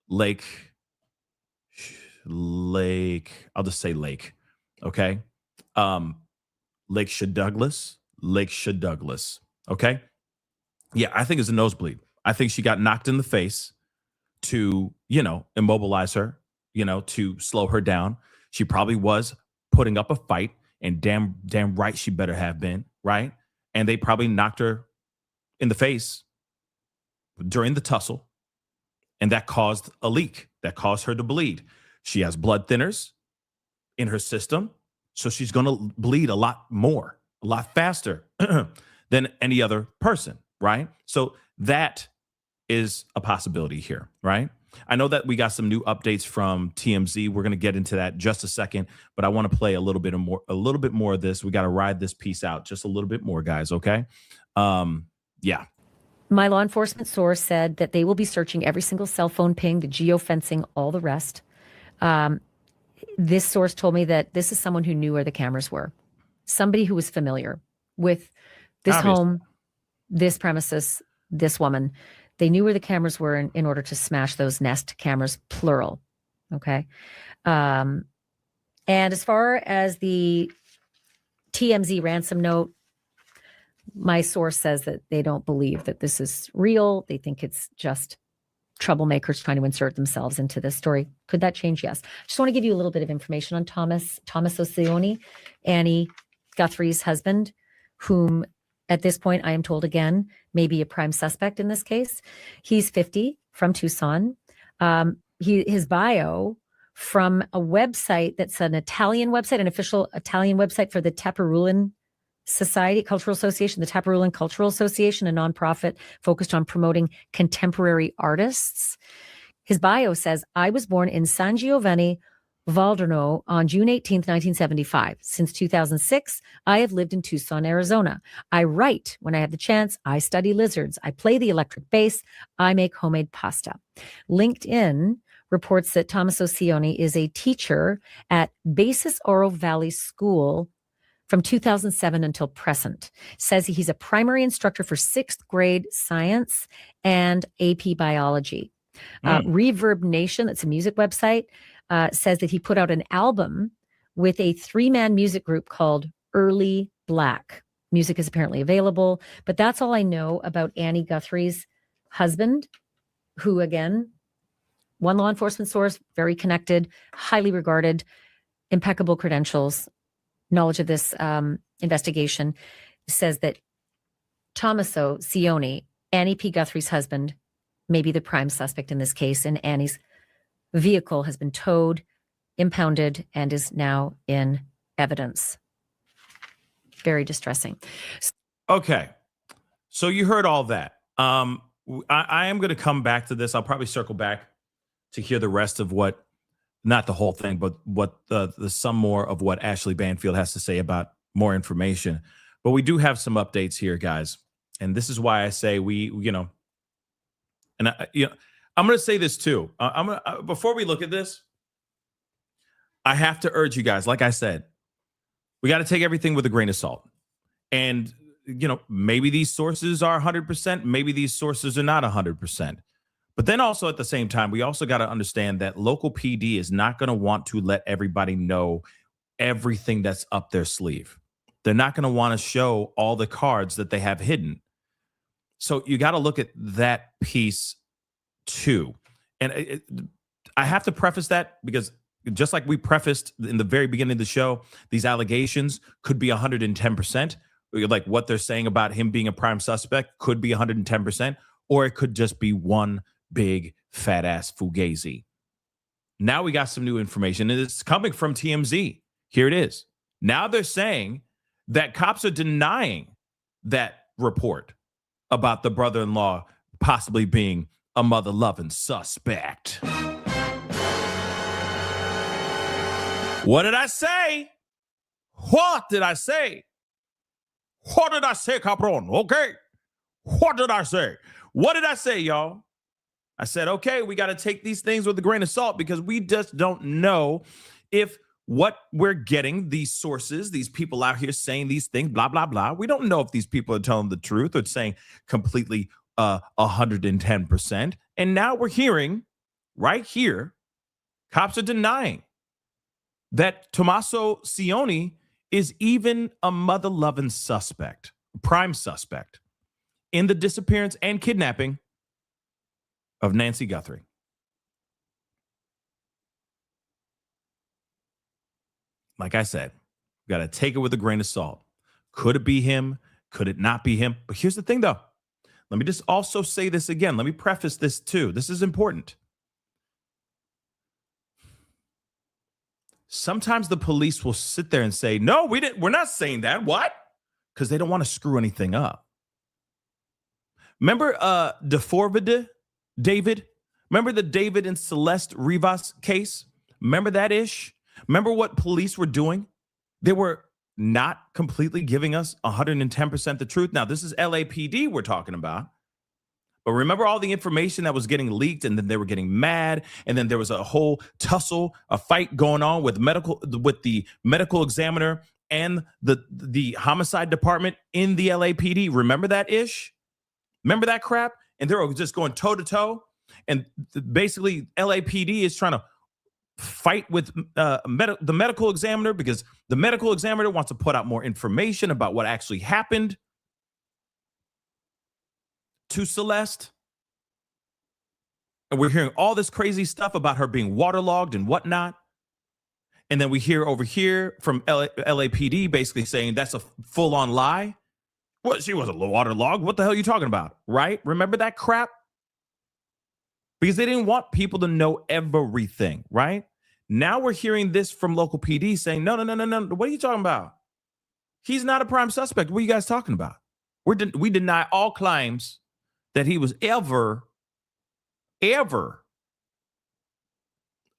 Lake, I'll just say Lake. Okay. Lakeshore Douglas. Okay. Yeah, I think it's a nosebleed. I think she got knocked in the face to, immobilize her, to slow her down. She probably was putting up a fight, and damn right she better have been, right? And they probably knocked her in the face during the tussle, and that caused a leak. That caused her to bleed. She has blood thinners in her system, so she's going to bleed a lot more, a lot faster than any other person, right? So that is a possibility here, right? I know that we got some new updates from TMZ. We're going to get into that in just a second, but I want to play a little bit more of this. We got to ride this piece out just a little bit more, guys. Okay. Yeah. My law enforcement source said that they will be searching every single cell phone ping, the geofencing, all the rest. This source told me that this is someone who knew where the cameras were, somebody who was familiar with this home, this premises, this woman. They knew where the cameras were in order to smash those Nest cameras, plural. Okay. And as far as the TMZ ransom note, my source says that they don't believe that this is real. They think it's just troublemakers trying to insert themselves into this story. Could that change? Yes. Just want to give you a little bit of information on Tommasco Cioni, Annie Guthrie's husband, whom at this point, I am told again, may be a prime suspect in this case. He's 50, from Tucson. His bio from a website that's an Italian website, an official Italian website for the Taparulan Society, Cultural Association, the Taparulan Cultural Association, a nonprofit focused on promoting contemporary artists. His bio says, I was born in San Giovanni, Valderno on June 18th, 1975. Since 2006, I have lived in Tucson, Arizona. I write when I have the chance. I study lizards. I play the electric bass. I make homemade pasta. LinkedIn reports that Tommasco Cioni is a teacher at Basis Oro Valley School from 2007 until present. Says he's a primary instructor for 6th grade science and AP biology. Reverb Nation, that's a music website, says that he put out an album with a 3-man music group called Early Black. Music is apparently available, but that's all I know about Annie Guthrie's husband, who, again, one law enforcement source, very connected, highly regarded, impeccable credentials, knowledge of this investigation, says that Tommasco Cioni, Annie P. Guthrie's husband, may be the prime suspect in this case, and Annie's vehicle has been towed, impounded, and is now in evidence. Very distressing. Okay. So you heard all that. I am going to come back to this. I'll probably circle back to hear the rest of what, not the whole thing, but what the some more of what Ashley Banfield has to say about more information. But we do have some updates here, guys. And this is why I say I'm going to say this too. Before we look at this, I have to urge you guys, like I said, we got to take everything with a grain of salt. And, maybe these sources are 100%, maybe these sources are not 100%. But then also at the same time, we also got to understand that local PD is not going to want to let everybody know everything that's up their sleeve. They're not going to want to show all the cards that they have hidden. So you got to look at that piece too. And I have to preface that because just like we prefaced in the very beginning of the show, these allegations could be 110%. Like what they're saying about him being a prime suspect could be 110%, or it could just be one big fat ass fugazi. Now we got some new information, and it's coming from TMZ. Here it is. Now they're saying that cops are denying that report about the brother-in-law possibly being a mother-loving suspect. What did I say? What did I say? What did I say, cabron? Okay. What did I say? What did I say, y'all? I said, okay, we got to take these things with a grain of salt because we just don't know if what we're getting, these sources, these people out here saying these things, blah, blah, blah. We don't know if these people are telling the truth or saying completely 110%. And now we're hearing right here, cops are denying that Tommasco Cioni is even a mother-loving suspect, prime suspect, in the disappearance and kidnapping of Nancy Guthrie. Like I said, we got to take it with a grain of salt. Could it be him? Could it not be him? But here's the thing, though. Let me just also say this again. Let me preface this, too. This is important. Sometimes the police will sit there and say, no, we're not saying that. What? Because they don't want to screw anything up. Remember David? Remember the David and Celeste Rivas case? Remember that ish? Remember what police were doing? They were not completely giving us 110% the truth. Now, this is LAPD we're talking about. But remember all the information that was getting leaked, and then they were getting mad, and then there was a whole tussle, a fight going on with the medical examiner and the homicide department in the LAPD. Remember that ish? Remember that crap? And they were just going toe to toe. And basically, LAPD is trying to fight with the medical examiner because the medical examiner wants to put out more information about what actually happened to Celeste. And we're hearing all this crazy stuff about her being waterlogged and whatnot. And then we hear over here from LAPD basically saying that's a full-on lie. What? She wasn't waterlogged. What the hell are you talking about? Right? Remember that crap? Because they didn't want people to know everything, right? Now we're hearing this from local PD saying, no. What are you talking about? He's not a prime suspect. What are you guys talking about? We deny all claims that he was ever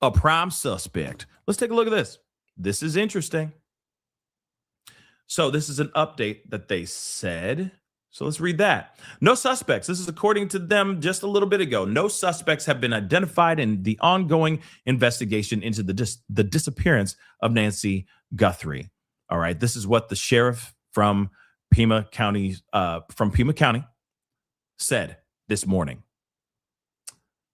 a prime suspect. Let's take a look at this. This is interesting. So this is an update that they said. So let's read that. No suspects. This is according to them just a little bit ago. No suspects have been identified in the ongoing investigation into the disappearance of Nancy Guthrie. All right. This is what the sheriff from Pima County said this morning.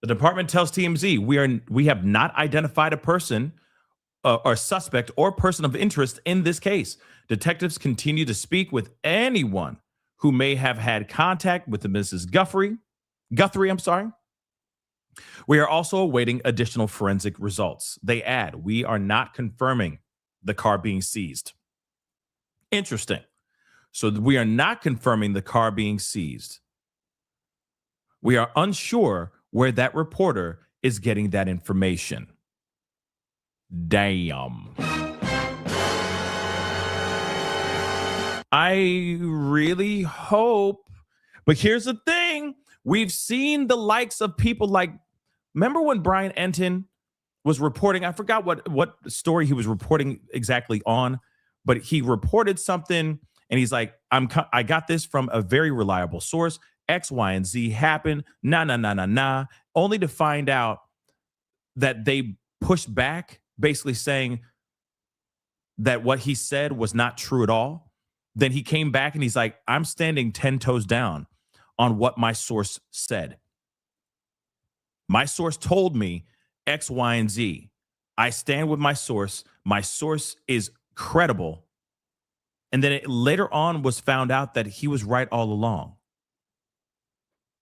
The department tells TMZ we have not identified a person or suspect or person of interest in this case. Detectives continue to speak with anyone who may have had contact with the Mrs. Guthrie. We are also awaiting additional forensic results. They add, we are not confirming the car being seized. Interesting. So we are not confirming the car being seized. We are unsure where that reporter is getting that information. Damn. I really hope, but here's the thing. We've seen the likes of people like Remember when Brian Enton was reporting? I forgot what story he was reporting exactly on, but he reported something, and he's like, I got this from a very reliable source. X, Y, and Z happened. Nah. Only to find out that they pushed back, basically saying that what he said was not true at all. Then he came back and he's like, I'm standing 10 toes down on what my source said. My source told me X, Y, and Z. I stand with my source. My source is credible. And then it later on was found out that he was right all along,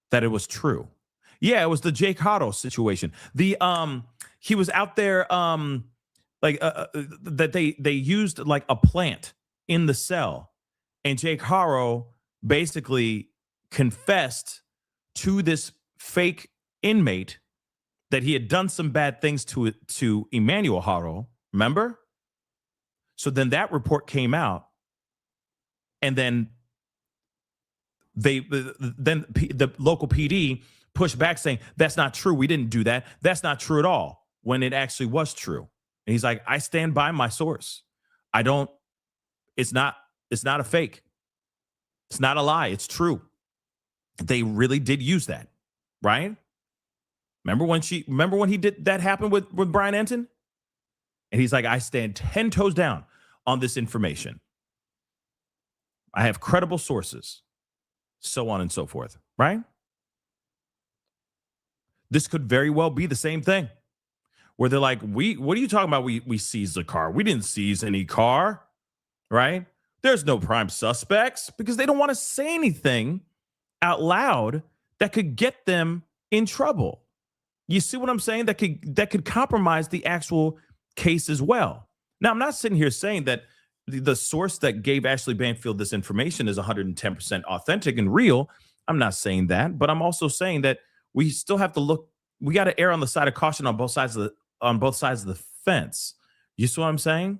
that it was true. Yeah, it was the Jake Hotto situation. He was out there that they used like a plant in the cell, and Jake Hotto basically confessed to this fake inmate that he had done some bad things to Emmanuel Hotto. Remember? So then that report came out, and then the local PD pushed back saying, that's not true. We didn't do that. That's not true at all, when it actually was true. And he's like, I stand by my source. It's not a fake. It's not a lie. It's true. They really did use that, right? Remember when he did that happen with Brian Enton? And he's like, I stand 10 toes down on this information. I have credible sources, so on and so forth, right? This could very well be the same thing, where they're like, what are you talking about? We seized the car. We didn't seize any car, right? There's no prime suspects, because they don't want to say anything out loud that could get them in trouble. You see what I'm saying? That could compromise the actual case as well. Now, I'm not sitting here saying that the source that gave Ashley Banfield this information is 110% authentic and real. I'm not saying that, but I'm also saying that we still have to look. We got to err on the side of caution on both sides of the fence. You see what I'm saying?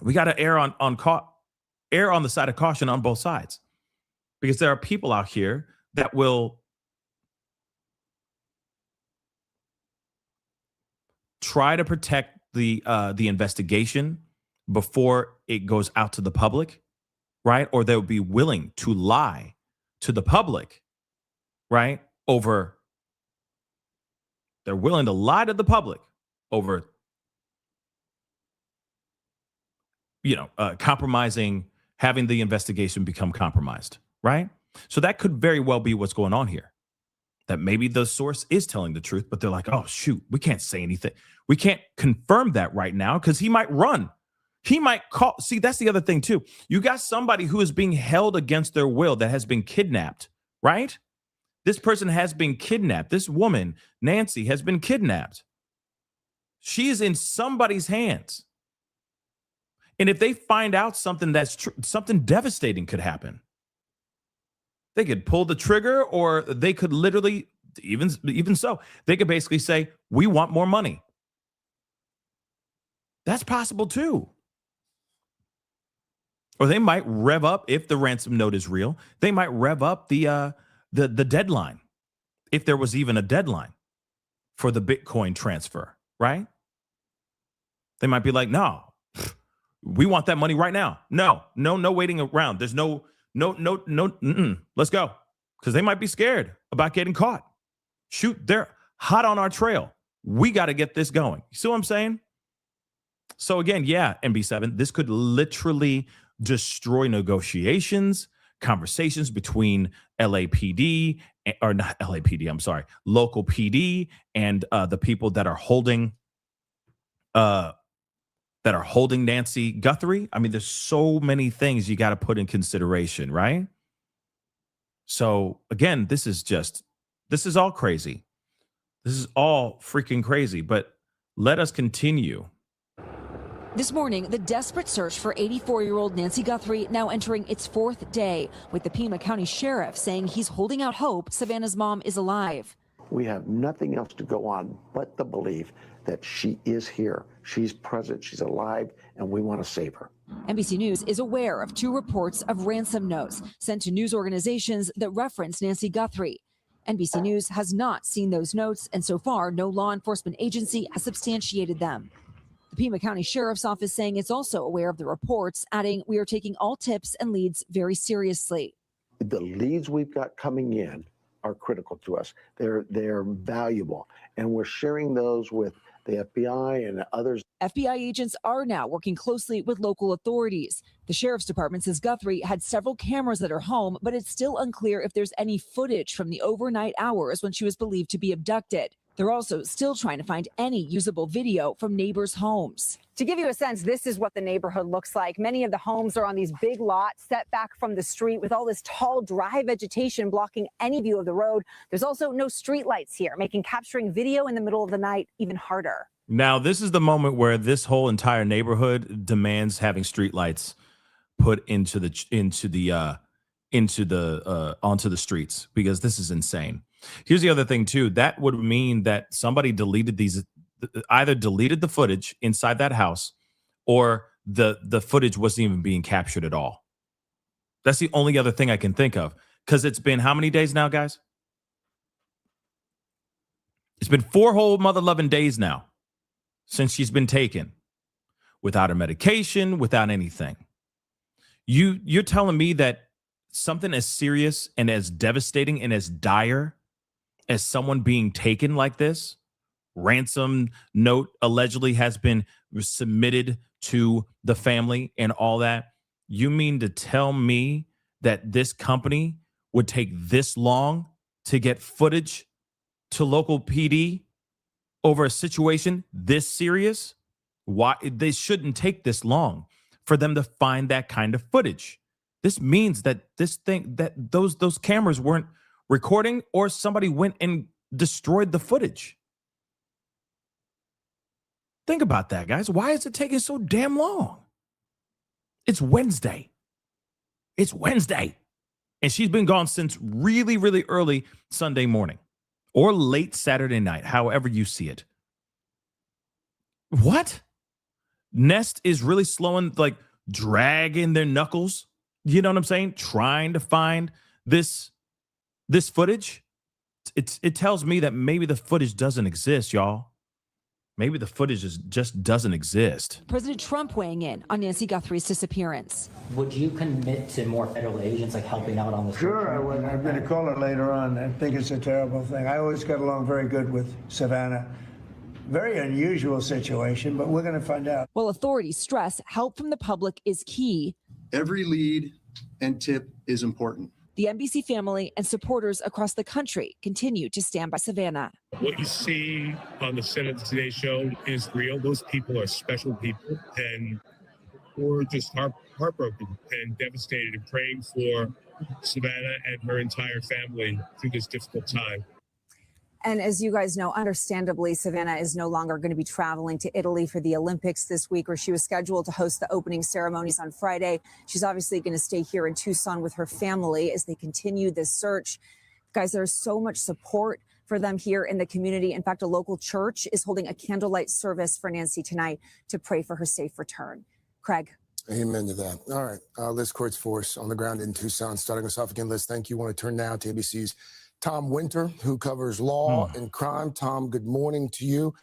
We got to err on the side of caution on both sides, because there are people out here that will try to protect the investigation before it goes out to the public, right? Or they'll be willing to lie to the public, right? They're willing to lie to the public over, compromising, having the investigation become compromised, right? So that could very well be what's going on here. That maybe the source is telling the truth, but they're like, oh, shoot, we can't say anything. We can't confirm that right now because he might run. He might call. See, that's the other thing, too. You got somebody who is being held against their will, that has been kidnapped, right? This person has been kidnapped. This woman, Nancy, has been kidnapped. She is in somebody's hands. And if they find out something that's true, something devastating could happen. They could pull the trigger, or they could literally, even so, they could basically say, we want more money. That's possible too. Or they might rev up, if the ransom note is real, they might rev up the deadline, if there was even a deadline for the Bitcoin transfer, right? They might be like, no, we want that money right now. No waiting around. There's no, let's go. Because they might be scared about getting caught. Shoot, they're hot on our trail. We got to get this going. You see what I'm saying? So again, yeah, MB7, this could literally destroy negotiations, conversations between LAPD, or not LAPD, I'm sorry, local PD and the people that are holding Nancy Guthrie. I mean, there's so many things you got to put in consideration, right? So again, this is all crazy. This is all freaking crazy, but let us continue. This morning, the desperate search for 84-year-old Nancy Guthrie now entering its fourth day, with the Pima County Sheriff saying he's holding out hope Savannah's mom is alive. We have nothing else to go on but the belief that she is here. She's present, she's alive, and we want to save her. NBC News is aware of 2 reports of ransom notes sent to news organizations that reference Nancy Guthrie. NBC News has not seen those notes, and so far, no law enforcement agency has substantiated them. The Pima County Sheriff's Office saying it's also aware of the reports, adding, "We are taking all tips and leads very seriously." The leads we've got coming in are critical to us. They're valuable, and we're sharing those with the FBI and others. FBI agents are now working closely with local authorities. The Sheriff's Department says Guthrie had several cameras at her home, but it's still unclear if there's any footage from the overnight hours when she was believed to be abducted. They're also still trying to find any usable video from neighbors' homes. To give you a sense, this is what the neighborhood looks like. Many of the homes are on these big lots set back from the street with all this tall, dry vegetation blocking any view of the road. There's also no street lights here, making capturing video in the middle of the night even harder. Now, this is the moment where this whole entire neighborhood demands having streetlights put onto the streets, because this is insane. Here's the other thing too. That would mean that somebody either deleted the footage inside that house, or the footage wasn't even being captured at all. That's the only other thing I can think of, because it's been how many days now, guys? It's been 4 whole mother-loving days now since she's been taken, without her medication, without anything. You're telling me that something as serious and as devastating and as dire as someone being taken like this, ransom note allegedly has been submitted to the family and all that, you mean to tell me that this company would take this long to get footage to local PD over a situation this serious? Why? They shouldn't take this long for them to find that kind of footage. This means that those cameras weren't recording, or somebody went and destroyed the footage. Think about that, guys. Why is it taking so damn long? It's Wednesday. It's Wednesday. And she's been gone since really, really early Sunday morning, or late Saturday night, however you see it. What? Nest is really slowing, like dragging their knuckles. You know what I'm saying? Trying to find this footage. It tells me that maybe the footage doesn't exist, y'all. Maybe the footage just doesn't exist. President Trump weighing in on Nancy Guthrie's disappearance. Would you commit to more federal agents like helping out on this? Sure, I would. I'm going to call her later on. I think it's a terrible thing. I always got along very good with Savannah. Very unusual situation, but we're going to find out. While authorities stress help from the public is key, every lead and tip is important. the NBC family and supporters across the country continue to stand by Savannah. What you see on the Senate Today show is real. Those people are special people, and we're just heartbroken and devastated and praying for Savannah and her entire family through this difficult time. And as you guys know, understandably, Savannah is no longer going to be traveling to Italy for the Olympics this week, where she was scheduled to host the opening ceremonies on Friday. She's obviously going to stay here in Tucson with her family as they continue this search. Guys, there's so much support for them here in the community. In fact, a local church is holding a candlelight service for Nancy tonight to pray for her safe return. Craig. Amen to that. All right. Liz Court's force on the ground in Tucson. Starting us off again, Liz, thank you. I want to turn now to ABC's Tom Winter, who covers law and crime. Tom, good morning to you.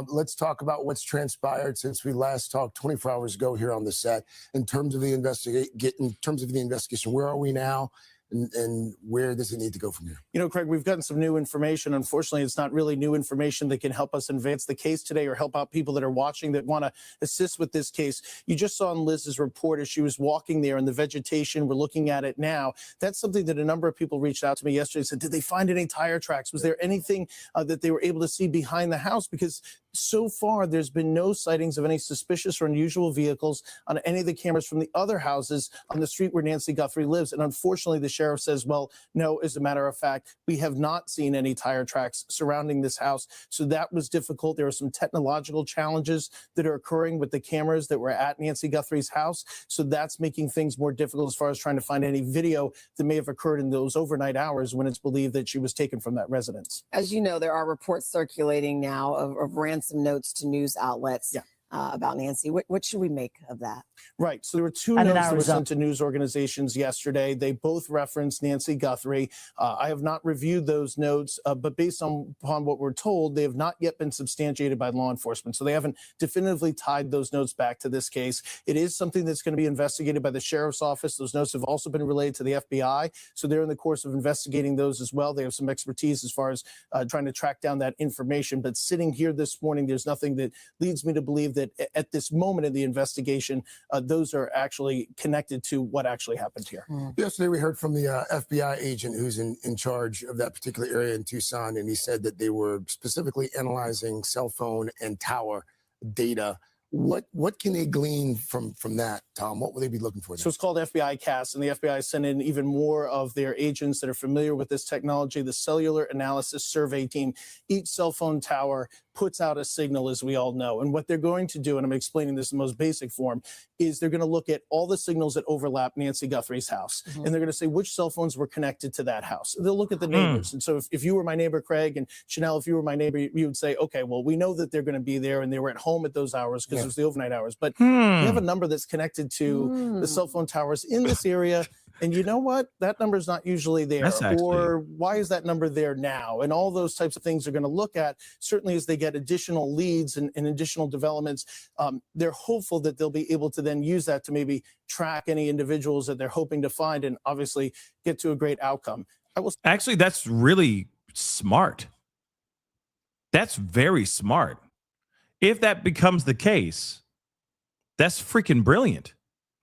Let's talk about what's transpired since we last talked 24 hours ago here on the set. In terms of the investigation, where are we now? And where does it need to go from here? You know, Craig, we've gotten some new information. Unfortunately, it's not really new information that can help us advance the case today or help out people that are watching that want to assist with this case. You just saw in Liz's report as she was walking there in the vegetation. We're looking at it now. That's something that a number of people reached out to me yesterday and said, did they find any tire tracks? Was there anything that they were able to see behind the house? Because so far, there's been no sightings of any suspicious or unusual vehicles on any of the cameras from the other houses on the street where Nancy Guthrie lives. And unfortunately, the sheriff says, well, no, as a matter of fact, we have not seen any tire tracks surrounding this house. So that was difficult. There are some technological challenges that are occurring with the cameras that were at Nancy Guthrie's house. So that's making things more difficult as far as trying to find any video that may have occurred in those overnight hours when it's believed that she was taken from that residence. As you know, there are reports circulating now of ransom notes to news outlets. Yeah. about Nancy. What should we make of that? Right. So there were two notes that were sent to news organizations yesterday. They both referenced Nancy Guthrie. I have not reviewed those notes, but based upon what we're told, they have not yet been substantiated by law enforcement. So they haven't definitively tied those notes back to this case. It is something that's going to be investigated by the sheriff's office. Those notes have also been relayed to the FBI. So they're in the course of investigating those as well. They have some expertise as far as trying to track down that information. But sitting here this morning, there's nothing that leads me to believe that at this moment in the investigation, those are actually connected to what actually happened here. Yesterday, we heard from the FBI agent who's in charge of that particular area in Tucson, and he said that they were specifically analyzing cell phone and tower data. What can they glean from that, Tom? What will they be looking for? So it's called FBI CAS, and the FBI sent in even more of their agents that are familiar with this technology, the Cellular Analysis Survey Team. Each cell phone tower puts out a signal, as we all know. And what they're going to do, and I'm explaining this in the most basic form, is they're going to look at all the signals that overlap Nancy Guthrie's house. And they're going to say which cell phones were connected to that house. They'll look at the neighbors. And so if you were my neighbor, Craig, and Chanel, if you were my neighbor, you would say, okay, well, we know that they're going to be there and they were at home at those hours because it was the overnight hours. But you have a number that's connected to the cell phone towers in this area. And you know what? That number is not usually there. Or why is that number there now? And all those types of things are going to look at, certainly as they get additional leads and additional developments. They're hopeful that they'll be able to then use that to maybe track any individuals that they're hoping to find and obviously get to a great outcome. Actually, that's really smart. That's very smart. If that becomes the case, that's freaking brilliant.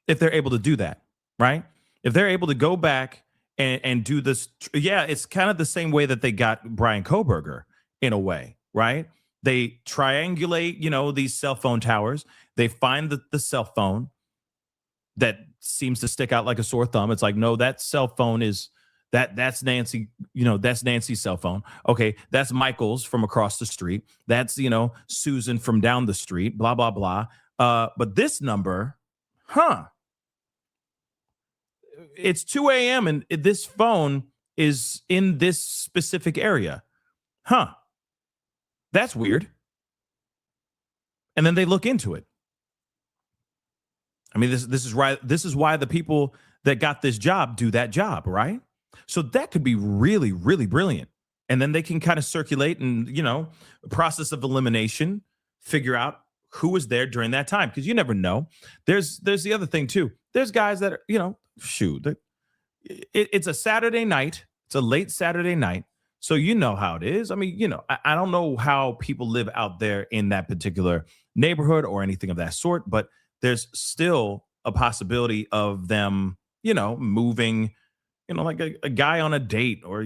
If they're able to do that, right? If they're able to go back and do this, it's kind of the same way that they got Brian Kohberger in a way, right? They triangulate, these cell phone towers. They find the cell phone that seems to stick out like a sore thumb. It's like, no, that cell phone is that's Nancy, that's Nancy's cell phone. Okay, that's Michael's from across the street. That's, Susan from down the street, blah, blah, blah. But this number, it's 2 a.m. and this phone is in this specific area. That's weird. And then they look into it. I mean, this is right. This is why the people that got this job do that job, right? So that could be really, really brilliant. And then they can kind of circulate and, process of elimination, figure out who was there during that time. Because you never know. There's the other thing, too. There's guys that are, it's a Saturday night. It's a late Saturday night. So you know how it is. I mean, I don't know how people live out there in that particular neighborhood or anything of that sort, but there's still a possibility of them, moving, like a guy on a date or,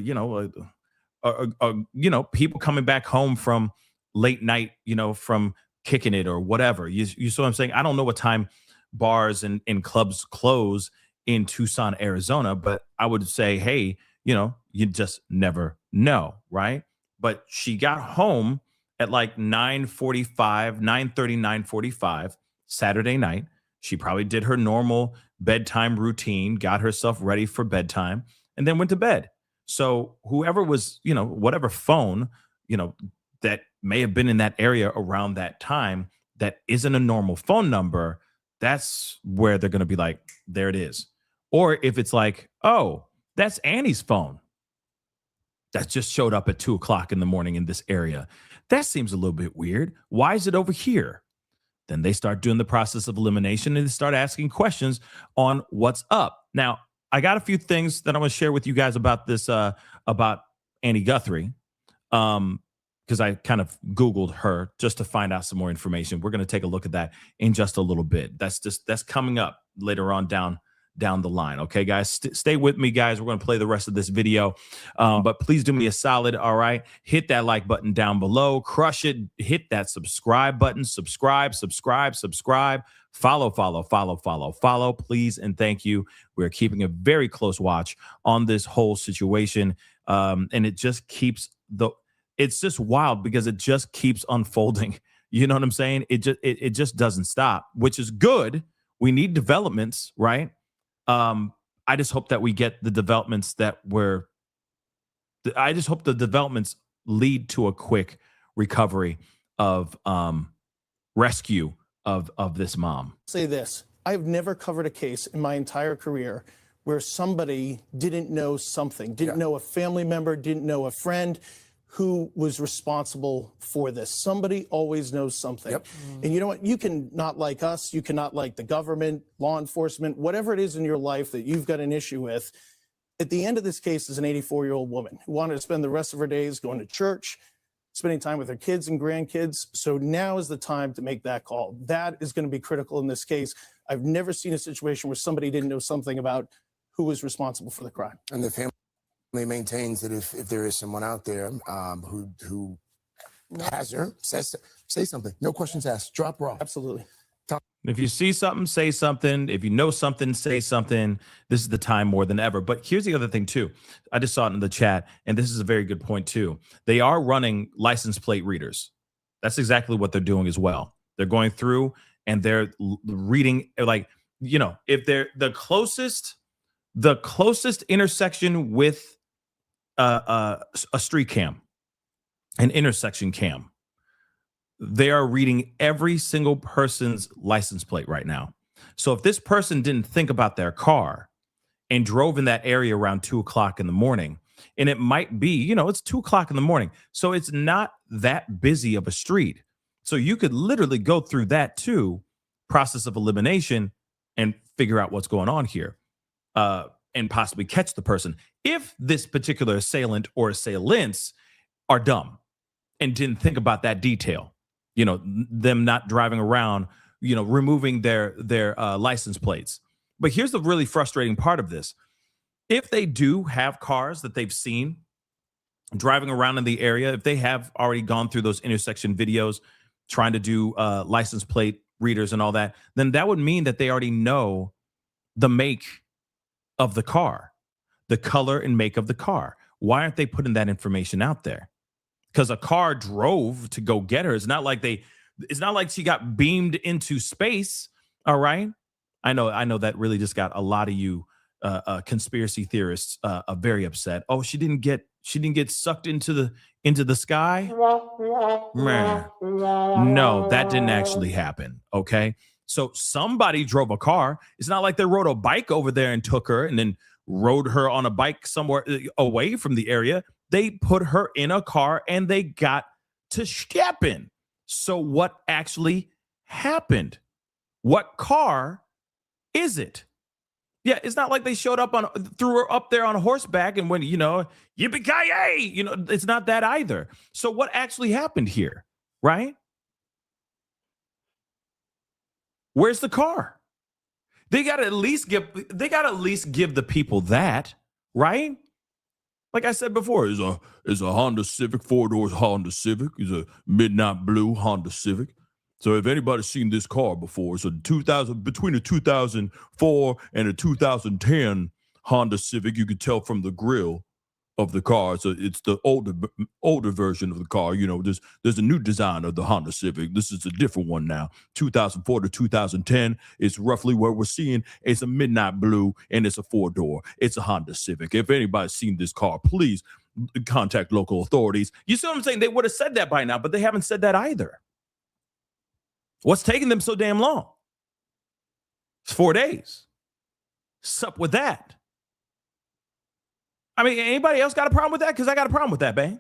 people coming back home from late night, from kicking it or whatever. You see what I'm saying? I don't know what time bars and clubs close in Tucson, Arizona, but I would say, hey, you just never know, right? But she got home at like 9:45, 9:30, 9:45 Saturday night. She probably did her normal bedtime routine, got herself ready for bedtime, and then went to bed. So whoever was, whatever phone, that may have been in that area around that time that isn't a normal phone number, that's where they're going to be like, there it is. Or if it's like, oh, that's Annie's phone that just showed up at 2:00 in the morning in this area. That seems a little bit weird. Why is it over here? Then they start doing the process of elimination and they start asking questions on what's up. Now, I got a few things that I'm going to share with you guys about this, about Annie Guthrie, because I kind of Googled her just to find out some more information. We're going to take a look at that in just a little bit. That's coming up later on down the line. Okay, guys, stay with me, guys. We're going to play the rest of this video, but please do me a solid. All right, hit that like button down below, crush it, hit that subscribe button, subscribe, follow, please and thank you. We're keeping a very close watch on this whole situation, and it just keeps it's just wild because it just keeps unfolding. You know what I'm saying? It just doesn't stop, which is good. We need developments, right? I just hope that we get the developments I just hope the developments lead to a quick recovery of rescue of this mom. Say this. I've never covered a case in my entire career where somebody didn't know something, didn't know a family member, didn't know a friend who was responsible for this. Somebody always knows something. And you know what? You can not like us, you cannot like the government, law enforcement, whatever it is in your life that you've got an issue with. At the end of this case is an 84-year-old woman who wanted to spend the rest of her days going to church, spending time with her kids and grandkids. So now is the time to make that call. That is going to be critical in this case. I've never seen a situation where somebody didn't know something about who was responsible for the crime. And the family maintains that if there is someone out there who has her, say something. No questions asked. Drop raw. Absolutely. If you see something, say something. If you know something, say something. This is the time more than ever. But here's the other thing, too. I just saw it in the chat, and this is a very good point, too. They are running license plate readers. That's exactly what they're doing as well. They're going through, and they're reading, like, you know, if they're the closest intersection with a street cam, an intersection cam, they are reading every single person's license plate right now. So if this person didn't think about their car and drove in that area around 2 o'clock in the morning, and it might be, you know, it's 2 o'clock in the morning, so it's not that busy of a street. So you could literally go through that too, process of elimination, and figure out what's going on here, and possibly catch the person. If this particular assailant or assailants are dumb and didn't think about that detail, you know, them not driving around, you know, removing their license plates. But here's the really frustrating part of this. If they do have cars that they've seen driving around in the area, if they have already gone through those intersection videos, trying to do license plate readers and all that, then that would mean that they already know the make of the car, the color and make of the car. Why aren't they putting that information out there? Because a car drove to go get her. It's not like she got beamed into space. All right. I know that really just got a lot of you conspiracy theorists very upset. Oh, she didn't get sucked into the sky. No, that didn't actually happen. Okay. So somebody drove a car. It's not like they rode a bike over there and took her and then rode her on a bike somewhere away from the area. They put her in a car and they got to stepping. So what actually happened? What car is it? Yeah, it's not like they showed up threw her up there on a horseback and went, you know, yippee-ki-yay! You know, it's not that either. So what actually happened here, right? Where's the car? They got to at least give the people that, right? Like I said before, is a Honda Civic, 4-door Honda Civic. It's a midnight blue Honda Civic. So if anybody's seen this car before, it's between a 2004 and a 2010 Honda Civic. You could tell from the grill of the car. So it's the older version of the car. You know, there's a new design of the Honda Civic. This is a different one now. 2004 to 2010 is roughly what we're seeing. It's a midnight blue and it's a 4-door. It's a Honda Civic. If anybody's seen this car, please contact local authorities. You see what I'm saying? They would have said that by now, but they haven't said that either. What's taking them so damn long? It's 4 days. Sup with that? I mean, anybody else got a problem with that? Because I got a problem with that, man.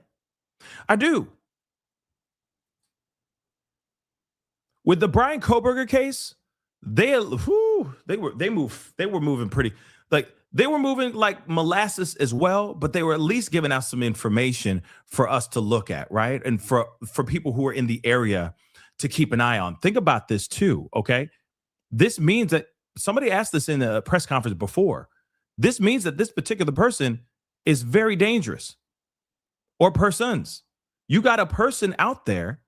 I do. With the Brian Kohberger case, they were moving pretty, like they were moving like molasses as well, but they were at least giving out some information for us to look at, right? And for people who are in the area to keep an eye on. Think about this too, okay? This means that somebody asked this in a press conference before. This means that this particular person is very dangerous, or persons. You got a person out there,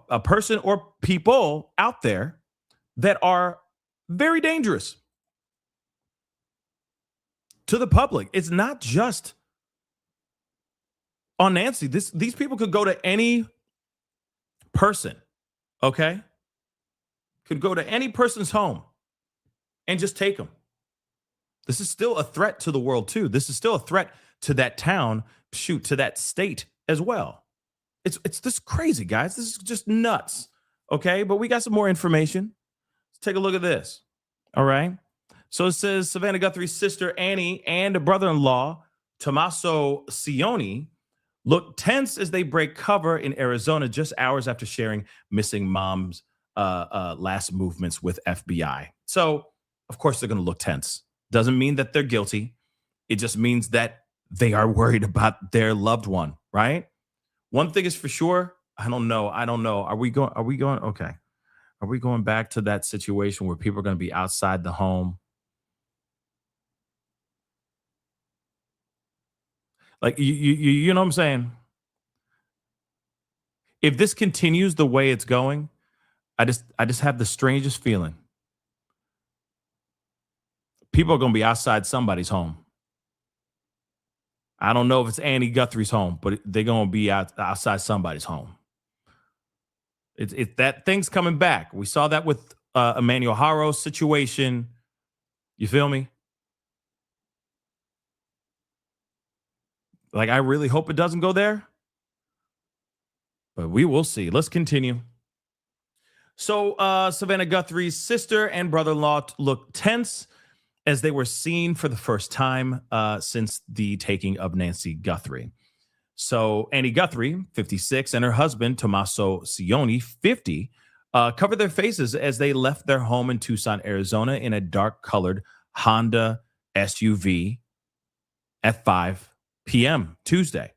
a person or people out there that are very dangerous to the public. It's not just on Nancy. These people could go to any person, okay? Could go to any person's home and just take them. This is still a threat to the world, too. This is still a threat to that town, to that state as well. It's this crazy, guys. This is just nuts. Okay, but we got some more information. Let's take a look at this. All right. So it says Savannah Guthrie's sister Annie and brother-in-law Tommasco Cioni look tense as they break cover in Arizona just hours after sharing missing mom's last movements with FBI. So, of course, they're going to look tense. Doesn't mean that they're guilty. It just means that they are worried about their loved one, right? One thing is for sure. I don't know. Are we going? Okay. Are we going back to that situation where people are going to be outside the home? Like you know what I'm saying? If this continues the way it's going, I just have the strangest feeling. People are going to be outside somebody's home. I don't know if it's Annie Guthrie's home, but they're going to be outside somebody's home. It's that thing's coming back. We saw that with Emmanuel Haro's situation. You feel me? Like, I really hope it doesn't go there. But we will see. Let's continue. So Savannah Guthrie's sister and brother-in-law looked tense as they were seen for the first time since the taking of Nancy Guthrie. So Annie Guthrie, 56, and her husband, Tommasco Cioni, 50, covered their faces as they left their home in Tucson, Arizona in a dark-colored Honda SUV at 5 p.m. Tuesday.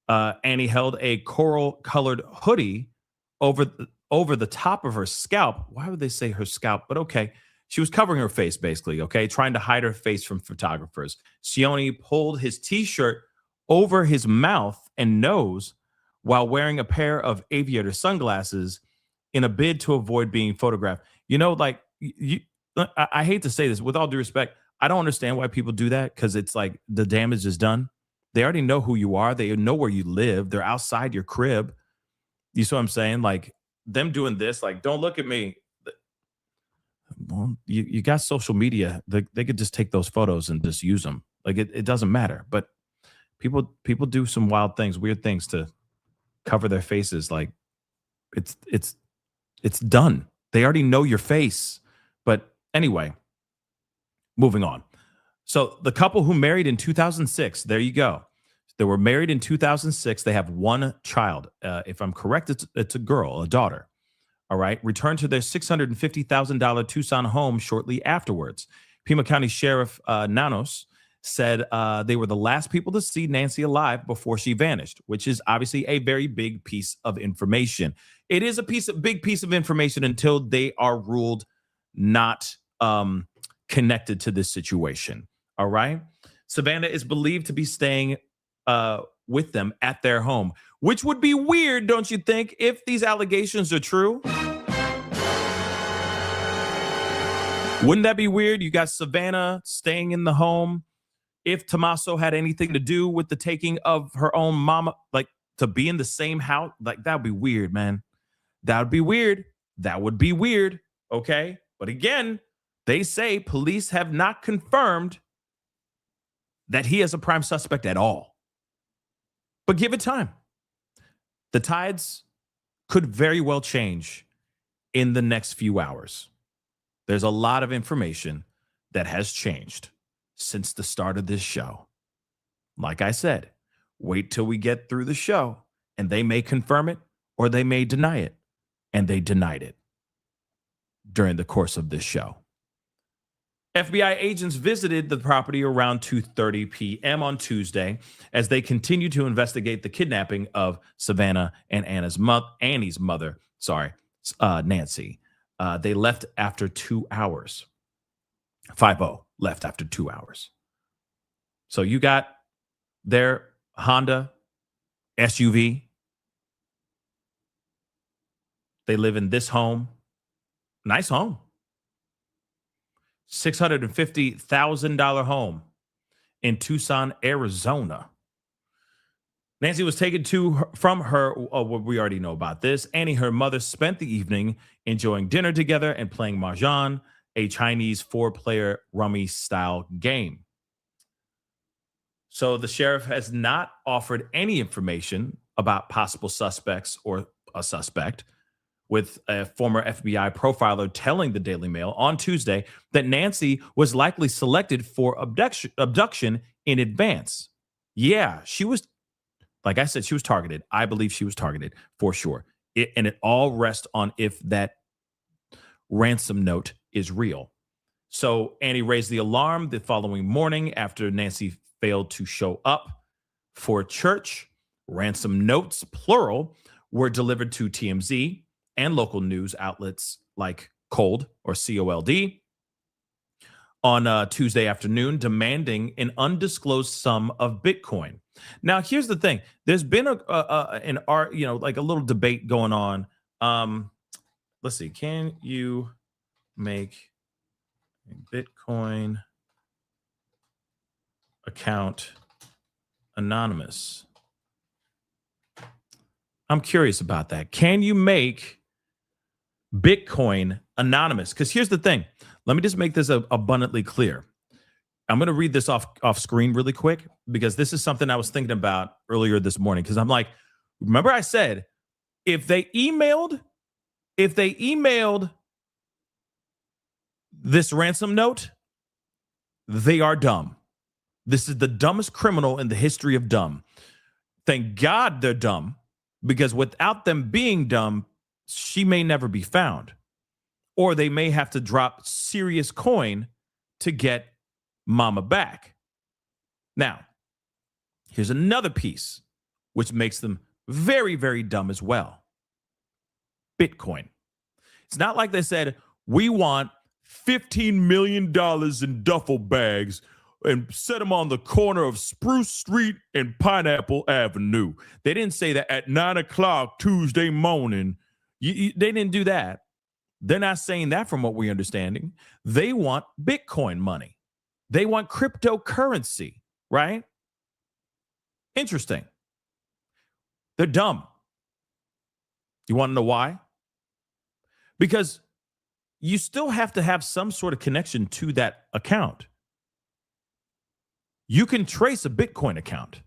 Annie held a coral-colored hoodie over the top of her scalp. Why would they say her scalp? But okay. She was covering her face, basically, okay, trying to hide her face from photographers. Cioni pulled his T-shirt over his mouth and nose while wearing a pair of aviator sunglasses in a bid to avoid being photographed. You know, like, I hate to say this, with all due respect, I don't understand why people do that, because it's like the damage is done. They already know who you are. They know where you live. They're outside your crib. You see what I'm saying? Like, them doing this, like, don't look at me. Well, you got social media. They could just take those photos and just use them. Like, it doesn't matter. But people do some wild things, weird things to cover their faces. Like, it's done. They already know your face. But anyway, moving on. So the couple who married in 2006, there you go. They were married in 2006. They have one child. If I'm correct, it's a girl, a daughter. All right. Returned to their $650,000 Tucson home shortly afterwards. Pima County Sheriff Nanos said they were the last people to see Nancy alive before she vanished, which is obviously a very big piece of information. It is a big piece of information until they are ruled not connected to this situation. All right. Savannah is believed to be staying with them at their home, which would be weird, don't you think, if these allegations are true? Wouldn't that be weird? You got Savannah staying in the home. If Tommasco had anything to do with the taking of her own mama, like, to be in the same house, like, that would be weird, man. That would be weird. That would be weird. Okay. But again, they say police have not confirmed that he is a prime suspect at all. But give it time. The tides could very well change in the next few hours. There's a lot of information that has changed since the start of this show. Like I said, wait till we get through the show, and they may confirm it or they may deny it. And they denied it during the course of this show. FBI agents visited the property around 2:30 p.m. on Tuesday as they continue to investigate the kidnapping of Savannah and Annie's mother, Nancy. They left after 2 hours. 5-0 left after 2 hours. So you got their Honda SUV. They live in this home. Nice home. $650,000 home in Tucson, Arizona. Nancy was taken from her. We already know about this. Annie, her mother, spent the evening enjoying dinner together and playing Mahjong, a Chinese 4-player rummy-style game. So the sheriff has not offered any information about possible suspects or a suspect with a former FBI profiler telling the Daily Mail on Tuesday that Nancy was likely selected for abduction in advance. Yeah, she was, like I said, she was targeted. I believe she was targeted for sure. And it all rests on if that ransom note is real. So Annie raised the alarm the following morning after Nancy failed to show up for church. Ransom notes, plural, were delivered to TMZ and local news outlets like Cold or COLD on Tuesday afternoon, demanding an undisclosed sum of Bitcoin. Now, here's the thing: there's been an art, like a little debate going on. Let's see, can you make a Bitcoin account anonymous? I'm curious about that. Can you make Bitcoin anonymous? Because here's the thing. Let me just make this abundantly clear. I'm going to read this off screen really quick because this is something I was thinking about earlier this morning. Because I'm like, remember I said, if they emailed this ransom note, they are dumb. This is the dumbest criminal in the history of dumb. Thank God they're dumb, because without them being dumb, she may never be found. Or they may have to drop serious coin to get mama back. Now, here's another piece which makes them very, very dumb as well. Bitcoin. It's not like they said, we want $15 million in duffel bags and set them on the corner of Spruce Street and Pineapple Avenue. They didn't say that at 9 o'clock Tuesday morning. They didn't do that. They're not saying that from what we're understanding. They want Bitcoin money. They want cryptocurrency, right? Interesting. They're dumb. You want to know why? Because you still have to have some sort of connection to that account. You can trace a Bitcoin account.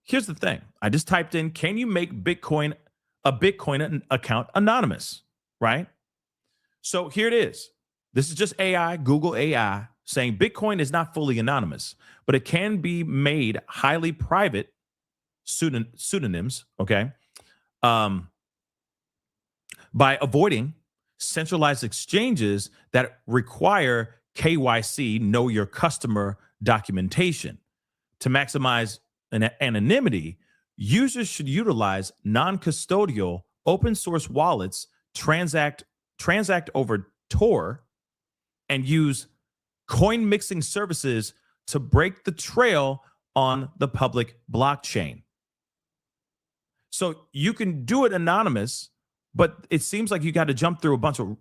Here's the thing. I just typed in, can you make a Bitcoin account anonymous, right? So here it is. This is just AI, Google AI, saying Bitcoin is not fully anonymous, but it can be made highly private pseudonyms, okay, by avoiding centralized exchanges that require KYC, know your customer documentation. To maximize anonymity, users should utilize non-custodial open source wallets, transact over Tor, and use coin mixing services to break the trail on the public blockchain. So you can do it anonymous, but it seems like you got to jump through a bunch of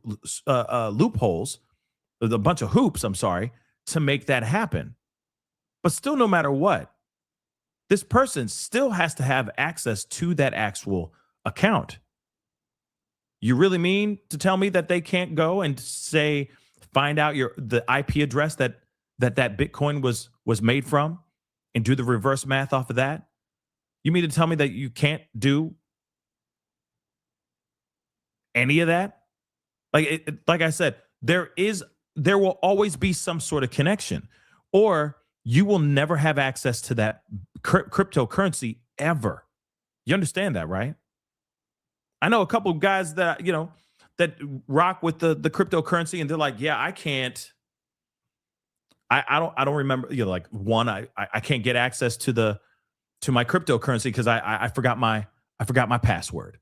loopholes, a bunch of hoops, to make that happen. But still, no matter what, this person still has to have access to that actual account. You really mean to tell me that they can't go and say, find out the IP address that Bitcoin was made from and do the reverse math off of that? You mean to tell me that you can't do any of that? Like I said, there will always be some sort of connection, or you will never have access to that cryptocurrency ever. You understand that, right? I know a couple of guys that, that rock with the cryptocurrency, and they're like, yeah, I can't. I don't remember, I can't get access to my cryptocurrency because I forgot my password,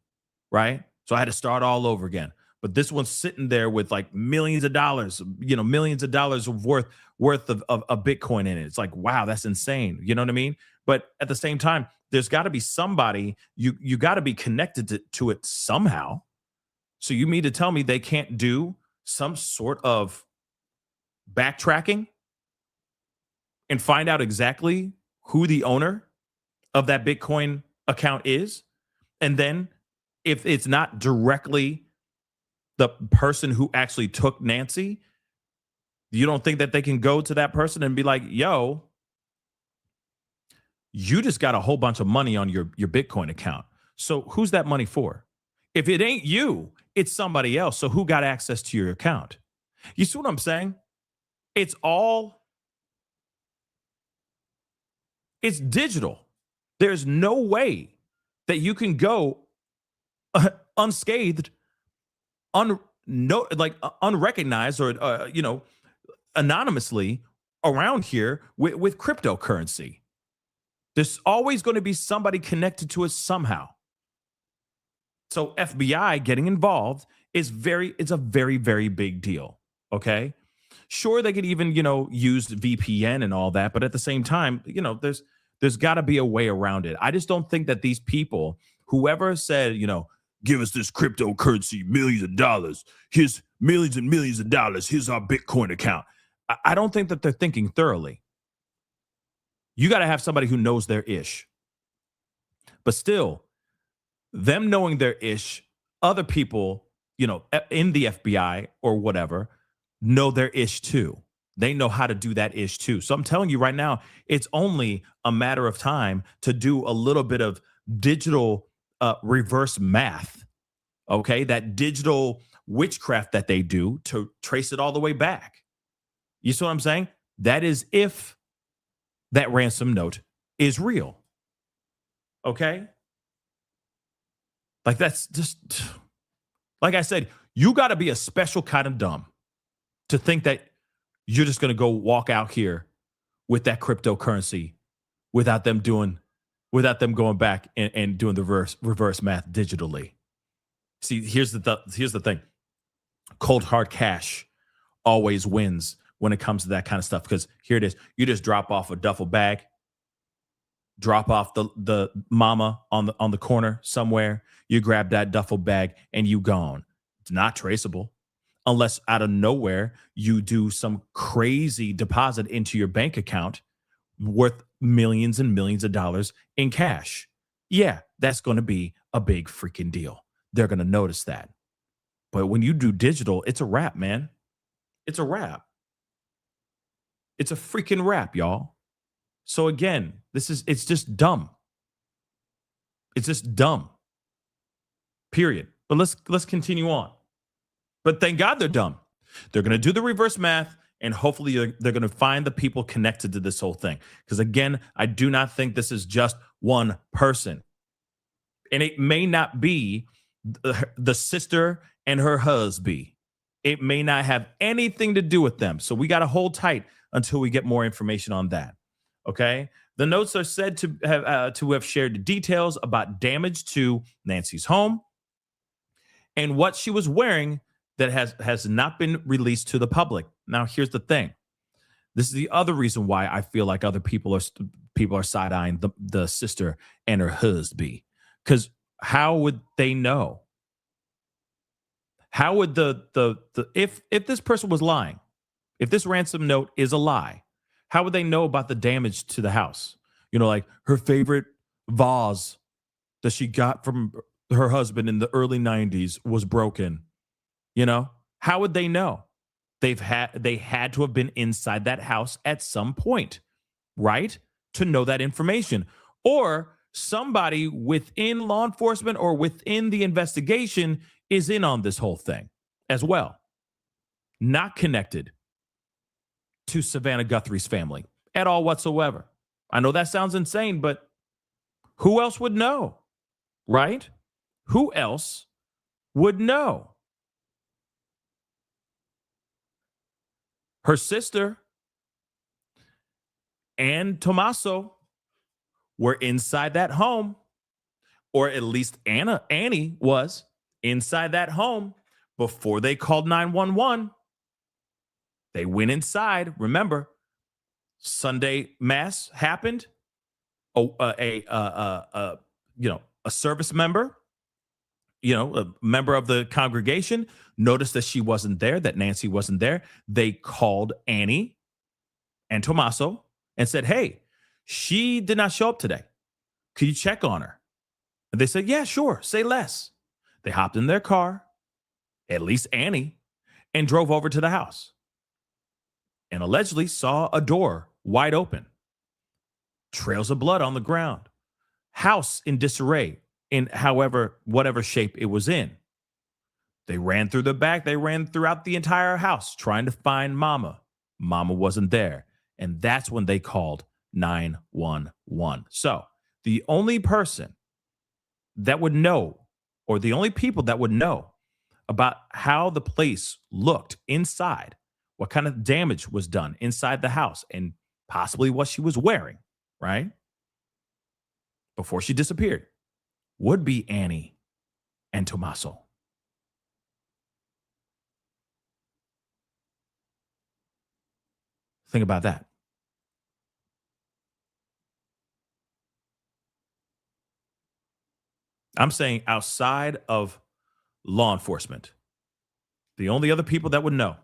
right? So I had to start all over again. But this one's sitting there with like millions of dollars worth of Bitcoin in it. It's like, wow, that's insane. You know what I mean? But at the same time, there's got to be somebody, you got to be connected to it somehow. So you mean to tell me they can't do some sort of backtracking and find out exactly who the owner of that Bitcoin account is? And then if it's not directly the person who actually took Nancy, you don't think that they can go to that person and be like, yo, you just got a whole bunch of money on your Bitcoin account. So who's that money for? If it ain't you, it's somebody else. So who got access to your account? You see what I'm saying? It's digital. There's no way that you can go unscathed, unrecognized, or anonymously around here with cryptocurrency. There's always going to be somebody connected to it somehow. So FBI getting involved it's a very, very big deal. Okay. Sure, they could even, use VPN and all that, but at the same time, there's got to be a way around it. I just don't think that these people, whoever said, give us this cryptocurrency, millions of dollars, here's millions and millions of dollars, here's our Bitcoin account. I don't think that they're thinking thoroughly. You got to have somebody who knows their ish. But still, them knowing their ish, other people, in the FBI or whatever, know their ish too. They know how to do that ish too. So I'm telling you right now, it's only a matter of time to do a little bit of digital reverse math. Okay. That digital witchcraft that they do to trace it all the way back. You see what I'm saying? That is if that ransom note is real. Okay. Like that's just, like I said, you got to be a special kind of dumb to think that you're just going to go walk out here with that cryptocurrency without them going back and doing the reverse math digitally. See, here's the thing. Cold hard cash always wins when it comes to that kind of stuff. Because here it is. You just drop off a duffel bag, drop off the mama on the corner somewhere. You grab that duffel bag and you gone. It's not traceable. Unless out of nowhere, you do some crazy deposit into your bank account worth millions and millions of dollars in cash. Yeah, that's going to be a big freaking deal. They're going to notice that. But when you do digital, it's a wrap, man. It's a wrap. It's a freaking wrap, y'all. So again, it's just dumb. It's just dumb. Period. But let's continue on. But thank God they're dumb. They're going to do the reverse math, and hopefully they're going to find the people connected to this whole thing. Because again, I do not think this is just one person. And it may not be the sister and her husband. It may not have anything to do with them. So we got to hold tight until we get more information on that. Okay? The notes are said to have shared details about damage to Nancy's home and what she was wearing that has not been released to the public. Now, here's the thing. This is the other reason why I feel like other people are side-eyeing the sister and her husband. Because how would they know? How would if this person was lying, if this ransom note is a lie, how would they know about the damage to the house? Like her favorite vase that she got from her husband in the early 90s was broken. How would they know? They had to have been inside that house at some point, right? To know that information. Or somebody within law enforcement or within the investigation is in on this whole thing as well. Not connected to Savannah Guthrie's family at all whatsoever. I know that sounds insane, but who else would know, right? Who else would know? Her sister and Tommasco were inside that home, or at least Annie was inside that home before they called 911. They went inside. Remember, Sunday mass happened. A service member, a member of the congregation noticed that she wasn't there, that Nancy wasn't there. They called Annie and Tommasco and said, hey, she did not show up today. Could you check on her? And they said, yeah, sure. Say less. They hopped in their car, at least Annie, and drove over to the house and allegedly saw a door wide open, trails of blood on the ground, house in disarray, in whatever shape it was in. They ran through the back. They ran throughout the entire house trying to find Mama. Mama wasn't there. And that's when they called 911. So the only person that would know, or the only people that would know about how the place looked inside, what kind of damage was done inside the house, and possibly what she was wearing, right? Before she disappeared, would be Annie and Tommasco. Think about that. I'm saying outside of law enforcement, the only other people that would know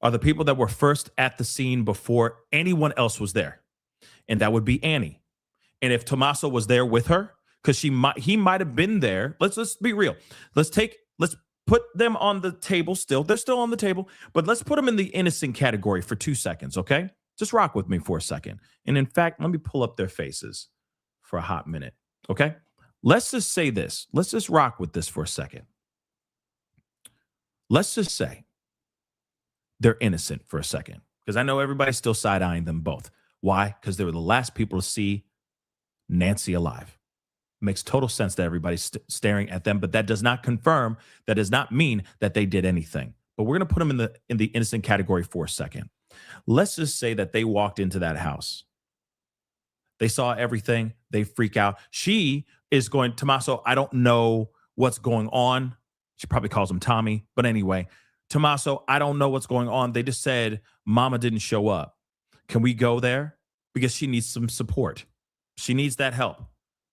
are the people that were first at the scene before anyone else was there. And that would be Annie. And if Tommasco was there with her, because he might have been there. Let's be real. Let's put them on the table still. They're still on the table, but let's put them in the innocent category for 2 seconds, okay? Just rock with me for a second. And in fact, let me pull up their faces for a hot minute, okay? Let's just say this. Let's just rock with this for a second. Let's just say they're innocent for a second, because I know everybody's still side-eyeing them both. Why? Because they were the last people to see Nancy alive. Makes total sense that everybody's staring at them, but that does not confirm, that does not mean that they did anything. But we're going to put them in the innocent category for a second. Let's just say that they walked into that house. They saw everything. They freak out. She is going, Tommasco, I don't know what's going on. She probably calls him Tommy. But anyway, Tommasco, I don't know what's going on. They just said Mama didn't show up. Can we go there? Because she needs some support. She needs that help.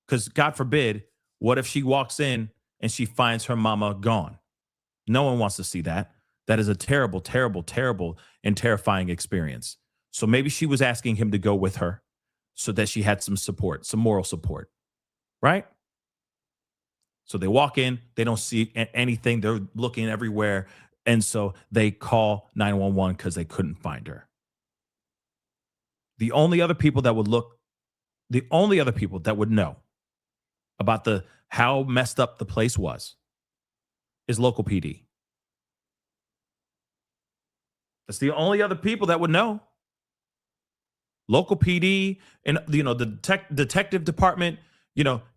Because God forbid, what if she walks in and she finds her mama gone? No one wants to see that. That is a terrible, terrible, terrible, and terrifying experience. So maybe she was asking him to go with her so that she had some support, some moral support, right? So they walk in, they don't see anything. They're looking everywhere. And so they call 911 because they couldn't find her. The only other people that would know about how messed up the place was is local PD. That's the only other people that would know. Local PD and the detective department,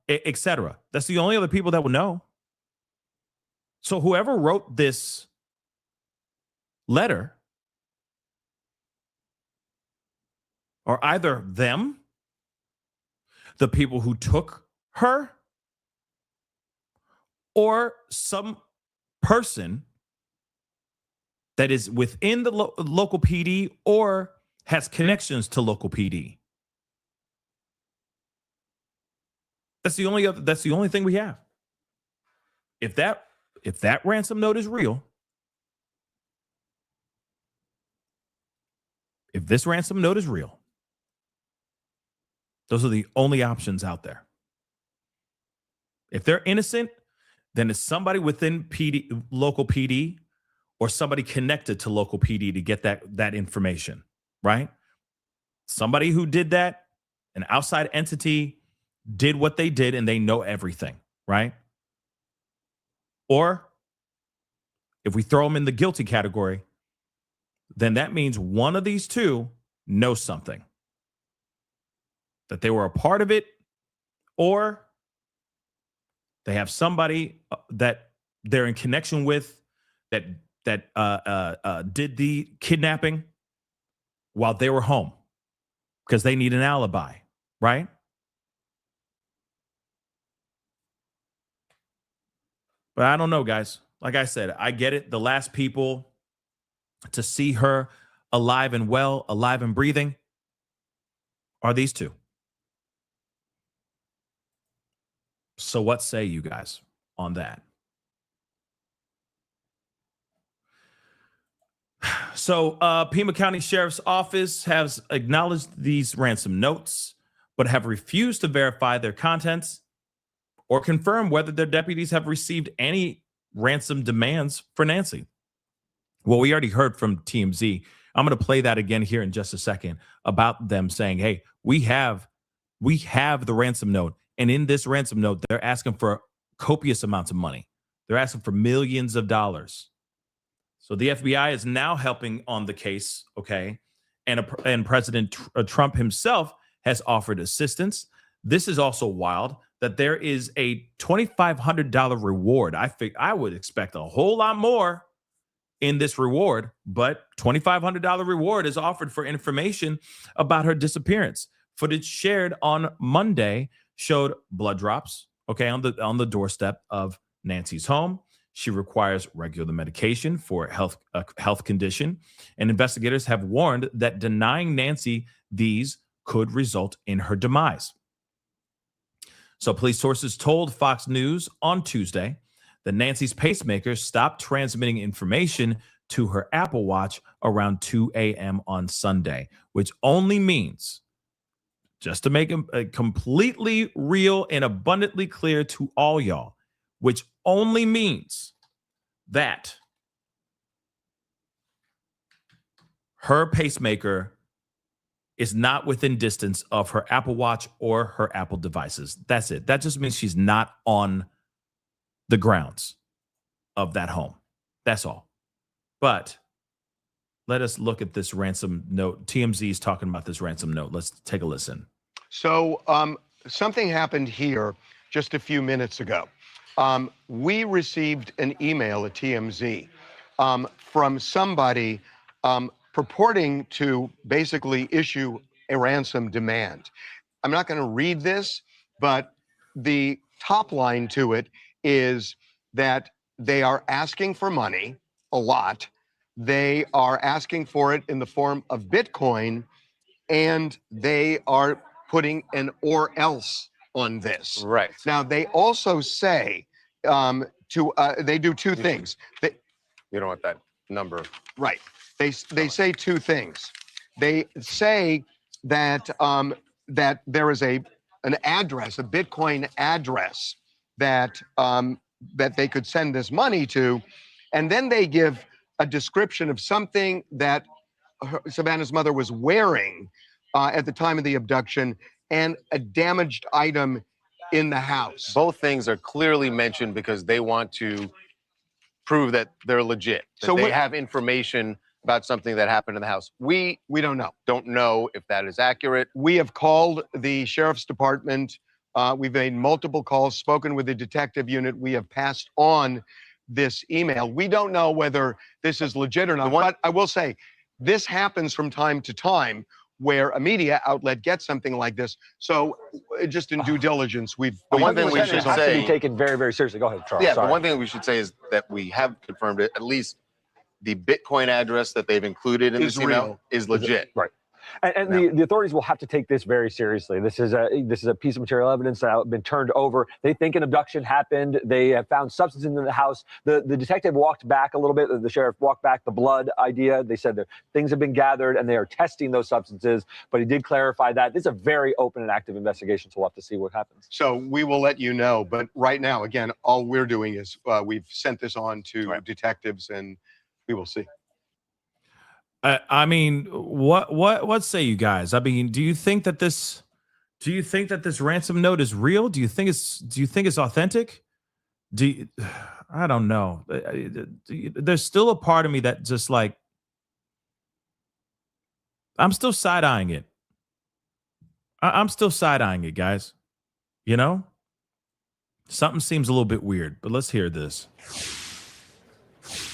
et cetera. That's the only other people that would know. So whoever wrote this letter are either them, the people who took her, or some person that is within the local PD or has connections to local PD. That's the only thing we have. If that ransom note is real, if this ransom note is real, those are the only options out there. If they're innocent, then it's somebody within local PD, or somebody connected to local PD to get that information, right? Somebody who did that, an outside entity, did what they did, and they know everything, right? Or if we throw them in the guilty category, then that means one of these two knows something, that they were a part of it, or they have somebody that they're in connection with that did the kidnapping while they were home because they need an alibi, right? But I don't know, guys. Like I said, I get it. The last people to see her alive and well, alive and breathing, are these two. So what say you guys on that? So Pima County Sheriff's Office has acknowledged these ransom notes, but have refused to verify their contents or confirm whether their deputies have received any ransom demands for Nancy. Well, we already heard from TMZ. I'm going to play that again here in just a second about them saying, hey, we have the ransom note And in this ransom note, they're asking for copious amounts of money. They're asking for millions of dollars. So the FBI is now helping on the case, okay? And President Trump himself has offered assistance. This is also wild that there is a $2,500 reward. I would expect a whole lot more in this reward, but $2,500 reward is offered for information about her disappearance. Footage shared on Monday showed blood drops, okay, on the doorstep of Nancy's home. She requires regular medication for a health condition, and investigators have warned that denying Nancy these could result in her demise. So police sources told Fox News on Tuesday that Nancy's pacemaker stopped transmitting information to her Apple Watch around 2 a.m. on Sunday, which only means, just to make it completely real and abundantly clear to all y'all, which only means that her pacemaker is not within distance of her Apple Watch or her Apple devices. That's it. That just means she's not on the grounds of that home. That's all. But let us look at this ransom note. TMZ is talking about this ransom note. Let's take a listen. So something happened here just a few minutes ago. We received an email at TMZ from somebody purporting to basically issue a ransom demand. I'm not going to read this, but the top line to it is that they are asking for money, a lot. They are asking for it in the form of Bitcoin, and they are putting an or else on this. Right. Now, they also say they do two things. You don't want that number. Right. They say two things. They say that that there is an address, a Bitcoin address that that they could send this money to, and then they give a description of something that Savannah's mother was wearing at the time of the abduction and a damaged item in the house. Both things are clearly mentioned because they want to prove that they're legit. That they have information about something that happened in the house. We don't know. Don't know if that is accurate. We have called the sheriff's department. We've made multiple calls, spoken with the detective unit. We have passed on this email. We don't know whether this is legit or not. But I will say, this happens from time to time where a media outlet gets something like this. So just in due diligence, we've... The one thing we should has say... to be taken very, very seriously. Go ahead, Charles. Yeah, Sorry. but one thing we should say is that we have confirmed it, at least the Bitcoin address that they've included in this email is legit. Right. And the authorities will have to take this very seriously. This is a piece of material evidence that has been turned over. They think an abduction happened. They have found substance in the house. The detective walked back a little bit. The sheriff walked back the blood idea. They said that things have been gathered and they are testing those substances. But he did clarify that this is a very open and active investigation. So we'll have to see what happens. So we will let you know. But right now, again, all we're doing is we've sent this on to detectives, and we will see. I mean, what say you guys? I mean, do you think that this ransom note is real? Do you think it's authentic? I don't know. There's still a part of me that just like, I'm still side-eyeing it. I'm still side-eyeing it, guys. You know? Something seems a little bit weird, but let's hear this.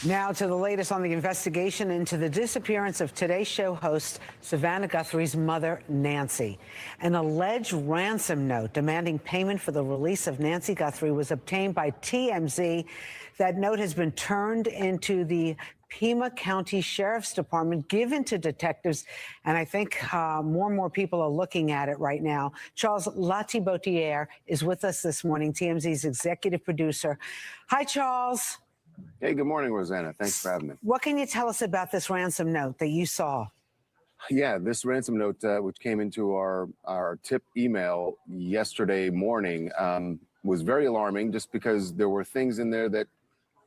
Now to the latest on the investigation into the disappearance of Today's Show host Savannah Guthrie's mother, Nancy. An alleged ransom note demanding payment for the release of Nancy Guthrie was obtained by TMZ. That note has been turned into the Pima County Sheriff's Department, given to detectives, and I think more and more people are looking at it right now. Charles Latibotiere is with us this morning, TMZ's executive producer. Hi, Charles. Hey, good morning, Rosanna. Thanks for having me. What can you tell us about this ransom note that you saw? Yeah, this ransom note, which came into our tip email yesterday morning, was very alarming just because there were things in there that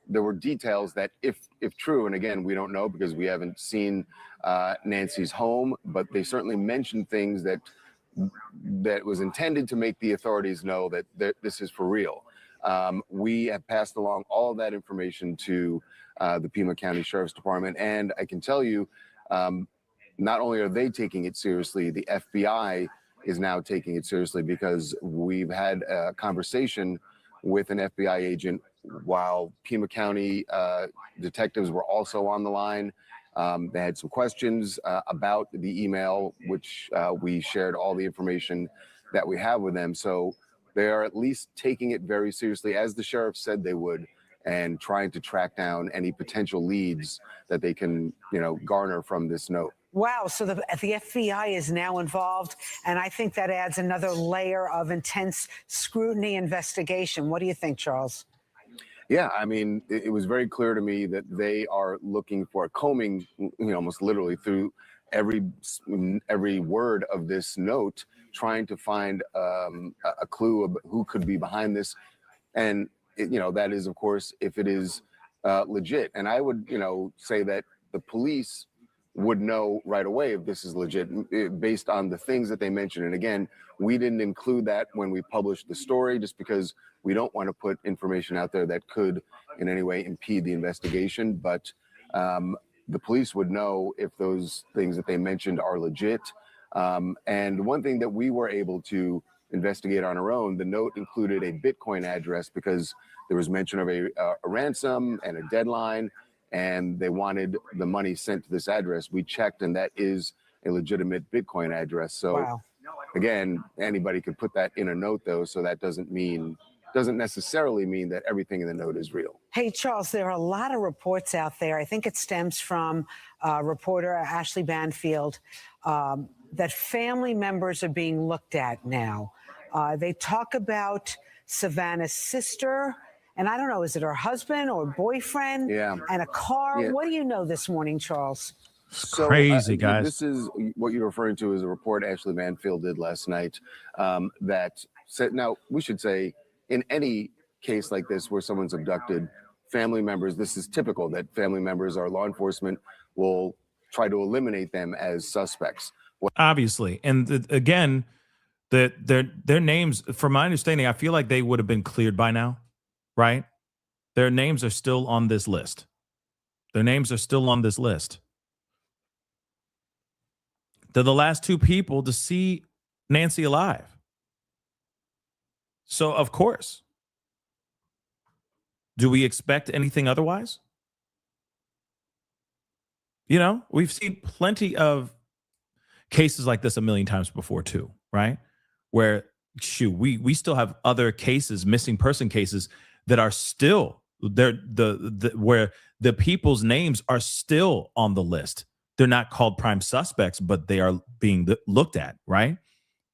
there were details that if true, and again, we don't know because we haven't seen Nancy's home, but they certainly mentioned things that that was intended to make the authorities know that this is for real. We have passed along all of that information to the Pima County Sheriff's Department, and I can tell you, not only are they taking it seriously, the FBI is now taking it seriously, because we've had a conversation with an FBI agent while Pima County detectives were also on the line. They had some questions about the email, which we shared all the information that we have with them. So they are at least taking it very seriously, as the sheriff said they would, and trying to track down any potential leads that they can, garner from this note. Wow. So the FBI is now involved, and I think that adds another layer of intense scrutiny investigation. What do you think, Charles? Yeah, I mean, it was very clear to me that they are looking for combing, almost literally through every word of this note, trying to find a clue of who could be behind this. And, that is, of course, if it is legit. And I would, say that the police would know right away if this is legit based on the things that they mentioned. And again, we didn't include that when we published the story, just because we don't want to put information out there that could in any way impede the investigation. But the police would know if those things that they mentioned are legit. And one thing that we were able to investigate on our own, the note included a Bitcoin address, because there was mention of a ransom and a deadline, and they wanted the money sent to this address. We checked, and that is a legitimate Bitcoin address. So wow. Again, anybody could put that in a note, though, so that doesn't necessarily mean that everything in the note is real. Hey, Charles, there are a lot of reports out there. I think it stems from reporter Ashley Banfield, that family members are being looked at now. They talk about Savannah's sister, and I don't know, is it her husband or boyfriend? Yeah. And a car? Yeah. What do you know this morning, Charles? So, crazy, guys. This is what you're referring to as a report Ashley Banfield did last night that said, now we should say, in any case like this where someone's abducted, family members, this is typical that family members or law enforcement will try to eliminate them as suspects. Obviously. And again, their names, from my understanding, I feel like they would have been cleared by now, right? Their names are still on this list. Their names are still on this list. They're the last two people to see Nancy alive. So, of course, do we expect anything otherwise? We've seen plenty of cases like this a million times before too, right? Where, we still have other cases, missing person cases, that are still there, where the people's names are still on the list. They're not called prime suspects, but they are being looked at, right?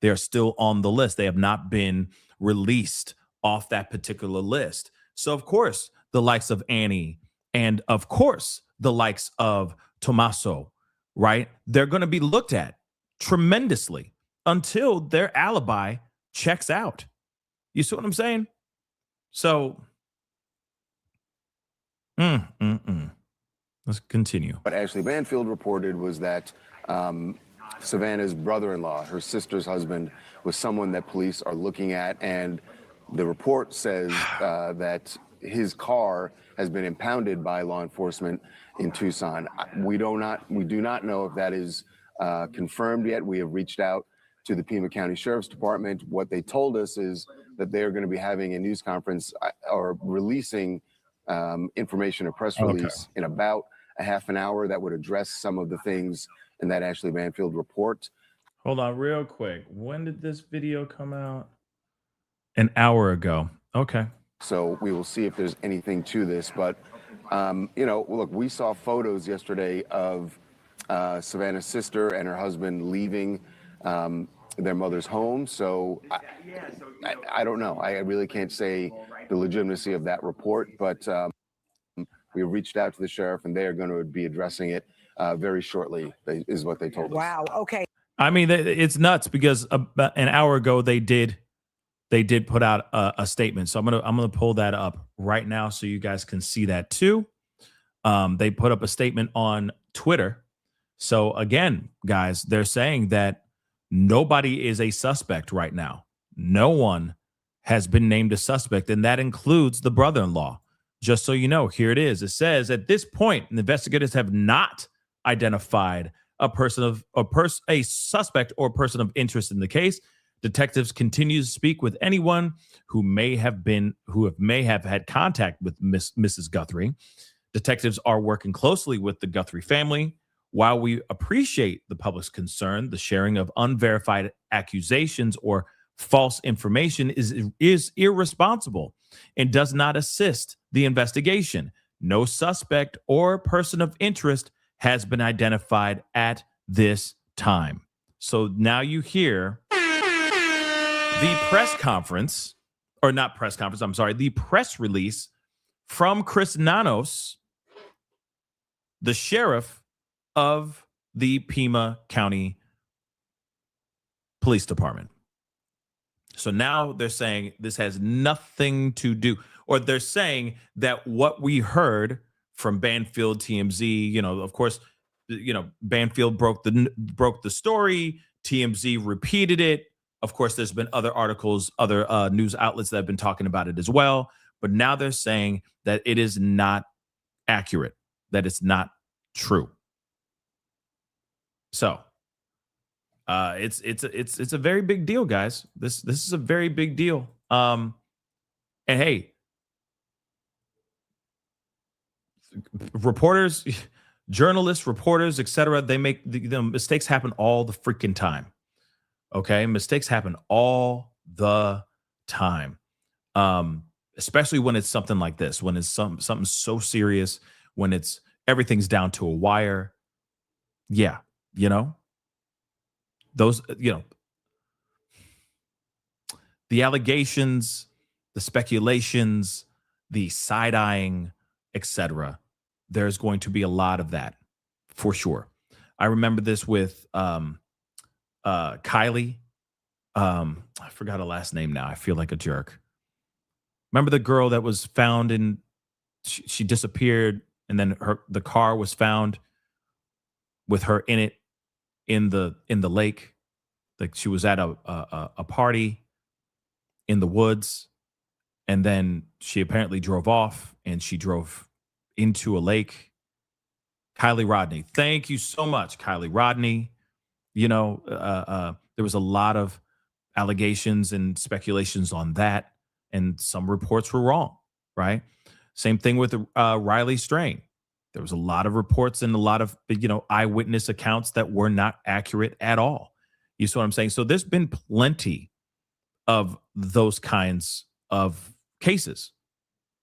They are still on the list. They have not been released off that particular list. So, of course, the likes of Annie and, of course, the likes of Tommasco, right? They're going to be looked at tremendously until their alibi checks out. You see what I'm saying? So, let's continue. What Ashley Banfield reported was that Savannah's brother-in-law, her sister's husband, was someone that police are looking at, and the report says that his car has been impounded by law enforcement in Tucson. We do not know if that is confirmed yet. We have reached out to the Pima County Sheriff's Department. What they told us is that they are going to be having a news conference or releasing information, a press release in about a half an hour that would address some of the things in that Ashley Banfield report. Hold on real quick. When did this video come out? An hour ago. Okay. So we will see if there's anything to this. But, look, we saw photos yesterday of Savannah's sister and her husband leaving their mother's home. So I don't know. I really can't say the legitimacy of that report, but we reached out to the sheriff, and they are going to be addressing it very shortly, is what they told us. Wow. Okay. I mean, it's nuts because about an hour ago they did put out a statement. So I'm gonna pull that up right now so you guys can see that too. They put up a statement on Twitter. So again, guys, they're saying that Nobody is a suspect right now. No one has been named a suspect, and that includes the brother-in-law. Just so you know, here it is. It says, at this point, investigators have not identified a suspect or person of interest in the case. Detectives continue to speak with anyone who may have had contact with Mrs. Guthrie. Detectives are working closely with the Guthrie family. While we appreciate the public's concern, the sharing of unverified accusations or false information is irresponsible and does not assist the investigation. No suspect or person of interest has been identified at this time. So now you hear the press conference, or not press conference, I'm sorry, the press release from Chris Nanos, the sheriff of the Pima County Police Department. So now they're saying this has nothing to do, or they're saying that what we heard from Banfield TMZ, of course, Banfield broke the story, TMZ repeated it. Of course, there's been other articles, other news outlets that have been talking about it as well. But now they're saying that it is not accurate, that it's not true. So it's a very big deal, guys. This is a very big deal. And hey, reporters, journalists, reporters, etc., they make the mistakes happen all the freaking time. Okay, mistakes happen all the time. Especially when it's something like this, when it's something so serious, when everything's down to a wire. Yeah, those, the allegations, the speculations, the side-eyeing, etc. There's going to be a lot of that for sure. I remember this with Kylie. I forgot her last name now. I feel like a jerk. Remember the girl that was found and she disappeared, and then the car was found with her in it in the lake. Like she was at a party in the woods, and then she apparently drove off and she drove into a lake. Kylie Rodney. Thank you so much, Kylie Rodney. There was a lot of allegations and speculations on that, and some reports were wrong, right? Same thing with Riley Strain. There was a lot of reports and a lot of, eyewitness accounts that were not accurate at all. You see what I'm saying? So there's been plenty of those kinds of cases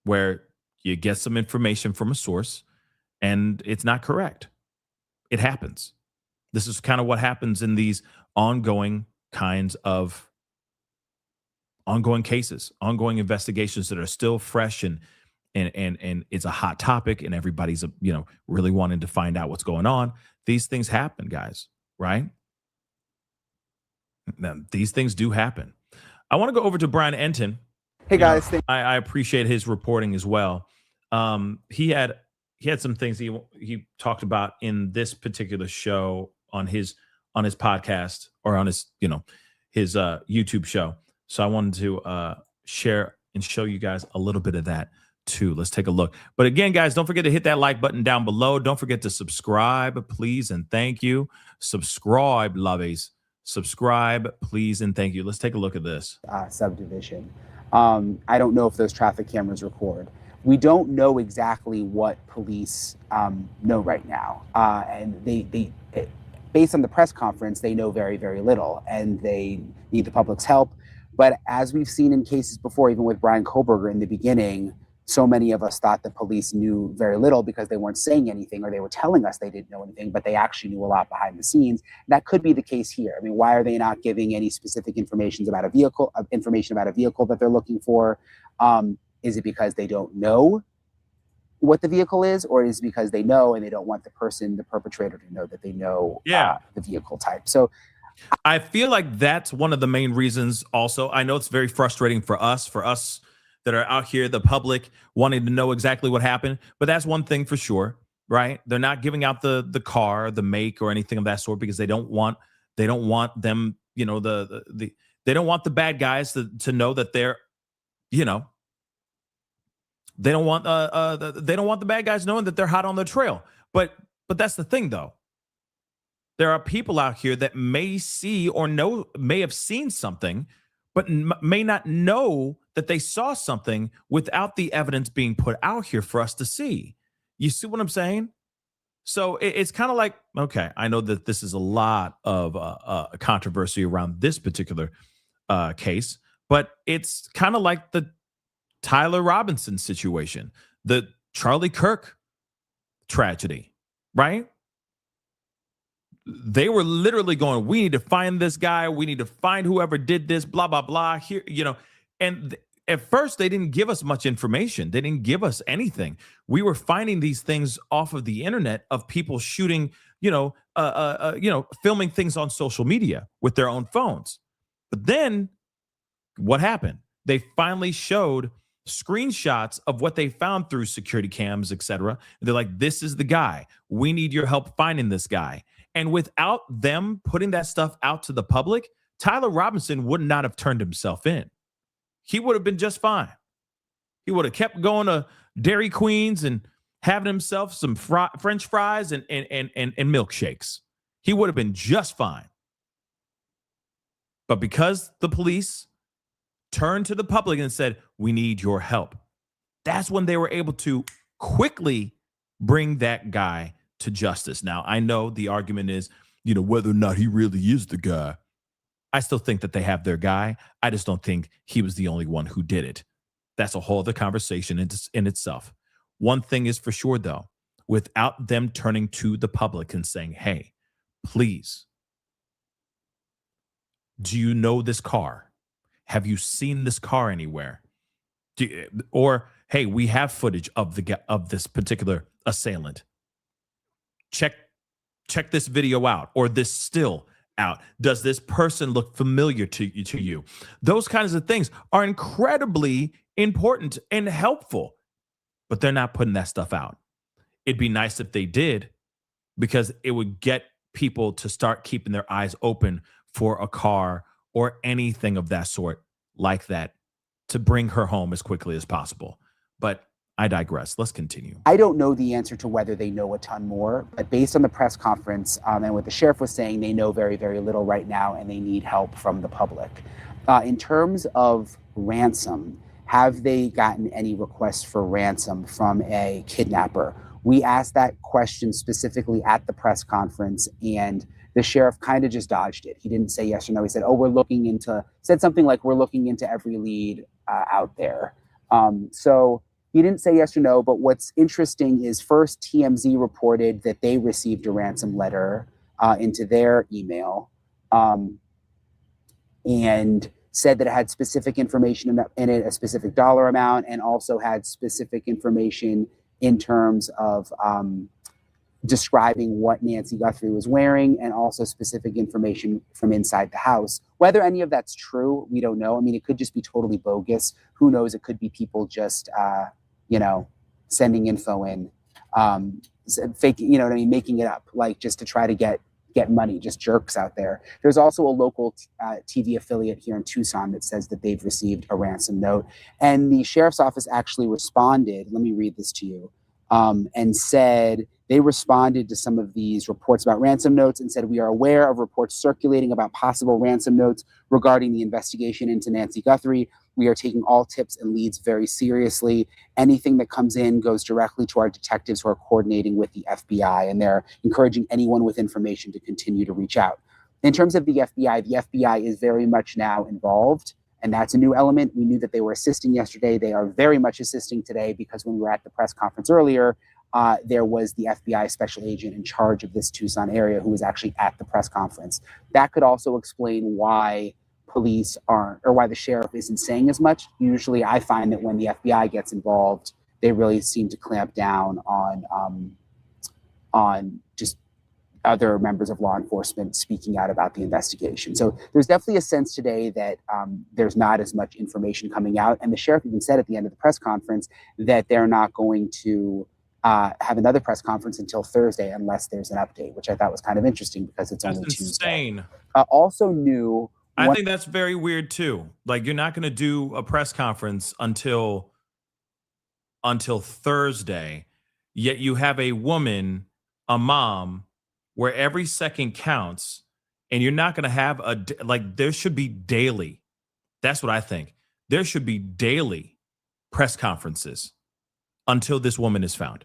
where you get some information from a source and it's not correct. It happens. This is kind of what happens in these ongoing kinds of ongoing cases, ongoing investigations that are still fresh and it's a hot topic and everybody's, really wanting to find out what's going on. These things happen, guys, right? Now, these things do happen. I want to go over to Brian Enton. Hey, guys. I appreciate his reporting as well. He had some things he talked about in this particular show on his podcast, or on his his YouTube show. So I wanted to share and show you guys a little bit of that too. Let's take a look. But again, guys, don't forget to hit that like button down below. Don't forget to subscribe, please, and thank you. Subscribe, lovies. Subscribe, please, and thank you. Let's take a look at this. Subdivision. I don't know if those traffic cameras record. We don't know exactly what police know right now. And they based on the press conference, they know very, very little, and they need the public's help. But as we've seen in cases before, even with Brian Koberger in the beginning, so many of us thought the police knew very little because they weren't saying anything, or they were telling us they didn't know anything, but they actually knew a lot behind the scenes. That could be the case here. I mean, why are they not giving any specific information about a vehicle that they're looking for? Is it because they don't know what the vehicle is, or is it because they know and they don't want the perpetrator to know that they know the vehicle type? So I feel like that's one of the main reasons also. I know it's very frustrating for us that are out here, the public, wanting to know exactly what happened. But that's one thing for sure, right? They're not giving out the car, the make, or anything of that sort because they don't want They don't want them, you know, they don't want the bad guys to know that they're, you know, they don't want the bad guys knowing that they're hot on the trail. But that's the thing, though. There are people out here that may see or may have seen something, but may not know that they saw something without the evidence being put out here for us to see. You see what I'm saying? So it's kind of like, okay, I know that this is a lot of controversy around this particular case, but it's kind of like the Tyler Robinson situation, the Charlie Kirk tragedy, right? They were literally going, we need to find this guy. We need to find whoever did this, blah, blah, blah. Here, you know, and at first they didn't give us much information. They didn't give us anything. We were finding these things off of the internet of people shooting, filming things on social media with their own phones. But then what happened? They finally showed screenshots of what they found through security cams, etc. They're like, this is the guy. We need your help finding this guy. And without them putting that stuff out to the public, Tyler Robinson would not have turned himself in. He would have been just fine. He would have kept going to Dairy Queens and having himself some French fries and milkshakes. He would have been just fine. But because the police turned to the public and said, we need your help, that's when they were able to quickly bring that guy to justice. Now, I know the argument is, you know, whether or not he really is the guy. I still think that they have their guy. I just don't think he was the only one who did it. That's a whole other conversation in itself. One thing is for sure, though, without them turning to the public and saying, hey, please, do you know this car? Have you seen this car anywhere? Or, hey, we have footage of this particular assailant. Check this video out, or this still out. Does this person look familiar to you? Those kinds of things are incredibly important and helpful, but they're not putting that stuff out. It'd be nice if they did, because it would get people to start keeping their eyes open for a car or anything of that sort like that to bring her home as quickly as possible. But I digress. Let's continue. I don't know the answer to whether they know a ton more, but based on the press conference and what the sheriff was saying, they know very, very little right now, and they need help from the public. In terms of ransom, have they gotten any requests for ransom from a kidnapper? We asked that question specifically at the press conference, and the sheriff kind of just dodged it. He didn't say yes or no. He said, said something like, we're looking into every lead out there. So he didn't say yes or no, but what's interesting is first TMZ reported that they received a ransom letter into their email and said that it had specific information in it, a specific dollar amount, and also had specific information in terms of describing what Nancy Guthrie was wearing, and also specific information from inside the house. Whether any of that's true, we don't know. I mean, it could just be totally bogus. Who knows? It could be people just, sending info in, faking, you know what I mean, making it up, like just to try to get money, just jerks out there. There's also a local TV affiliate here in Tucson that says that they've received a ransom note. And the sheriff's office actually responded, let me read this to you, and said they responded to some of these reports about ransom notes and said, we are aware of reports circulating about possible ransom notes regarding the investigation into Nancy Guthrie. We are taking all tips and leads very seriously. Anything that comes in goes directly to our detectives who are coordinating with the FBI, and they're encouraging anyone with information to continue to reach out. In terms of the FBI is very much now involved, and that's a new element. We knew that they were assisting yesterday. They are very much assisting today, because when we were at the press conference earlier, there was the FBI special agent in charge of this Tucson area who was actually at the press conference. That could also explain why police aren't, or why the sheriff isn't saying as much. Usually I find that when the FBI gets involved, they really seem to clamp down on just other members of law enforcement speaking out about the investigation. So there's definitely a sense today that there's not as much information coming out. And the sheriff even said at the end of the press conference that they're not going to have another press conference until Thursday unless there's an update, which I thought was kind of interesting because it's only Tuesday. Insane. Also new. I think that's very weird too. Like, you're not going to do a press conference until Thursday, yet you have a woman, a mom, where every second counts, and you're not going to have there should be daily. That's what I think. There should be daily press conferences until this woman is found,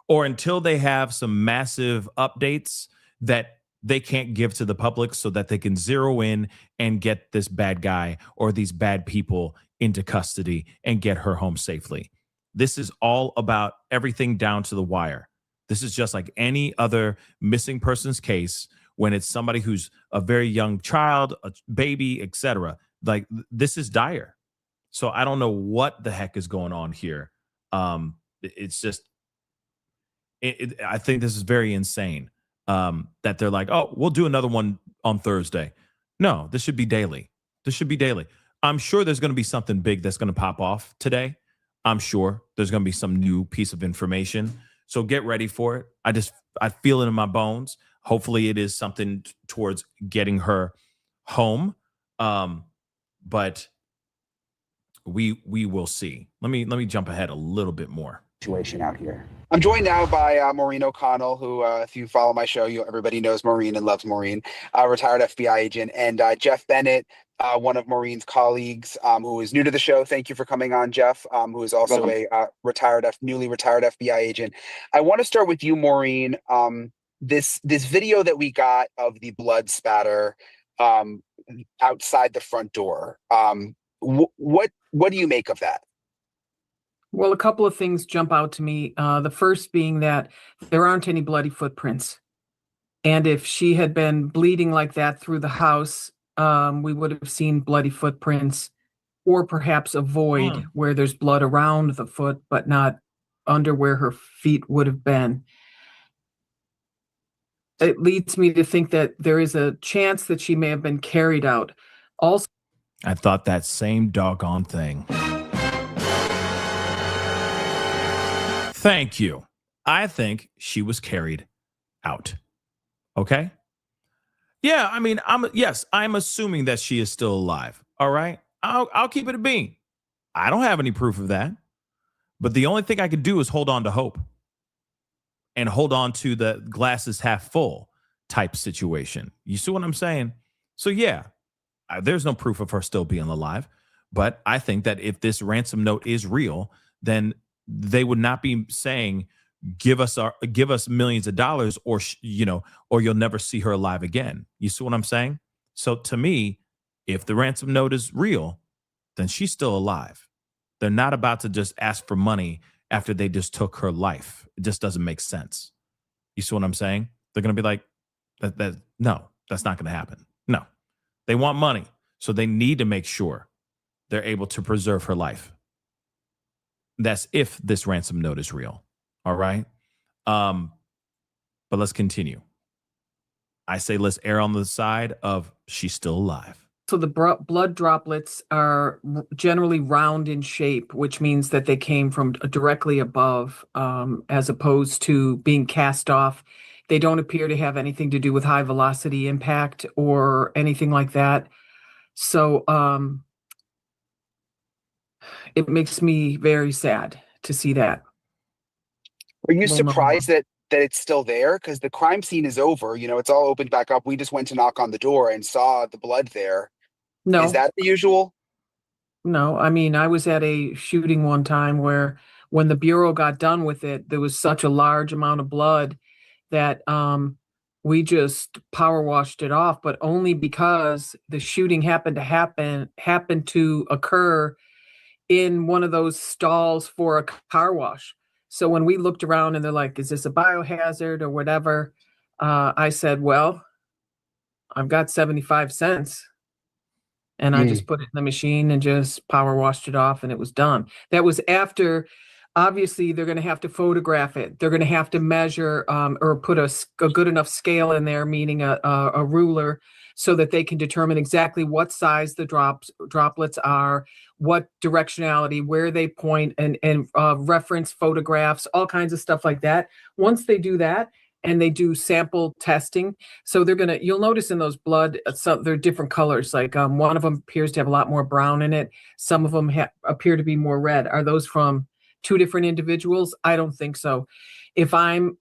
or until they have some massive updates that they can't give to the public so that they can zero in and get this bad guy or these bad people into custody and get her home safely. This is all about everything down to the wire. This is just like any other missing persons case when it's somebody who's a very young child, a baby, etc. Like, this is dire. So I don't know what the heck is going on here. It's just, I think this is very insane. That they're like, oh, we'll do another one on Thursday. No, this should be daily. This should be daily. I'm sure there's going to be something big that's going to pop off today. I'm sure there's going to be some new piece of information. So get ready for it. I feel it in my bones. Hopefully it is something towards getting her home. But we will see. Let me jump ahead a little bit more. Situation out here. I'm joined now by Maureen O'Connell, who, if you follow my show, everybody knows Maureen and loves Maureen, retired FBI agent, and Jeff Bennett, one of Maureen's colleagues, who is new to the show. Thank you for coming on, Jeff, who is also a newly retired FBI agent. I want to start with you, Maureen. This video that we got of the blood spatter outside the front door. What do you make of that? Well, a couple of things jump out to me. The first being that there aren't any bloody footprints. And if she had been bleeding like that through the house, we would have seen bloody footprints, or perhaps a void where there's blood around the foot, but not under where her feet would have been. It leads me to think that there is a chance that she may have been carried out. Also, I thought that same doggone thing. Thank you. I think she was carried out. Okay? Yeah, I mean, I'm assuming that she is still alive. All right? I'll keep it a bean. I don't have any proof of that. But the only thing I could do is hold on to hope. And hold on to the glass is half full type situation. You see what I'm saying? So yeah, there's no proof of her still being alive. But I think that if this ransom note is real, then they would not be saying, give us millions of dollars, or you'll never see her alive again. You see what I'm saying? So to me, if the ransom note is real, then she's still alive. They're not about to just ask for money after they just took her life. It just doesn't make sense. You see what I'm saying? They're going to be like, no, that's not going to happen. No, they want money. So they need to make sure they're able to preserve her life. That's if this ransom note is real. All right. But let's continue. I say let's err on the side of she's still alive. So the blood droplets are generally round in shape, which means that they came from directly above, as opposed to being cast off. They don't appear to have anything to do with high velocity impact or anything like that. So it makes me very sad to see that. Are you surprised that it's still there? Because the crime scene is over. It's all opened back up. We just went to knock on the door and saw the blood there. No. Is that the usual? No, I mean, I was at a shooting one time where when the Bureau got done with it, there was such a large amount of blood that we just power washed it off, but only because the shooting happened to occur in one of those stalls for a car wash. So when we looked around and they're like, is this a biohazard or whatever? I said, well, I've got 75 cents. And I just put it in the machine and just power washed it off, and it was done. That was after obviously they're going to have to photograph it. They're going to have to measure or put a good enough scale in there, meaning a ruler, so that they can determine exactly what size the droplets are, what directionality, where they point, and reference photographs, all kinds of stuff like that. Once they do that, and they do sample testing, so you'll notice in those blood, they're different colors. Like one of them appears to have a lot more brown in it. Some of them appear to be more red. Are those from two different individuals? I don't think so. If I'm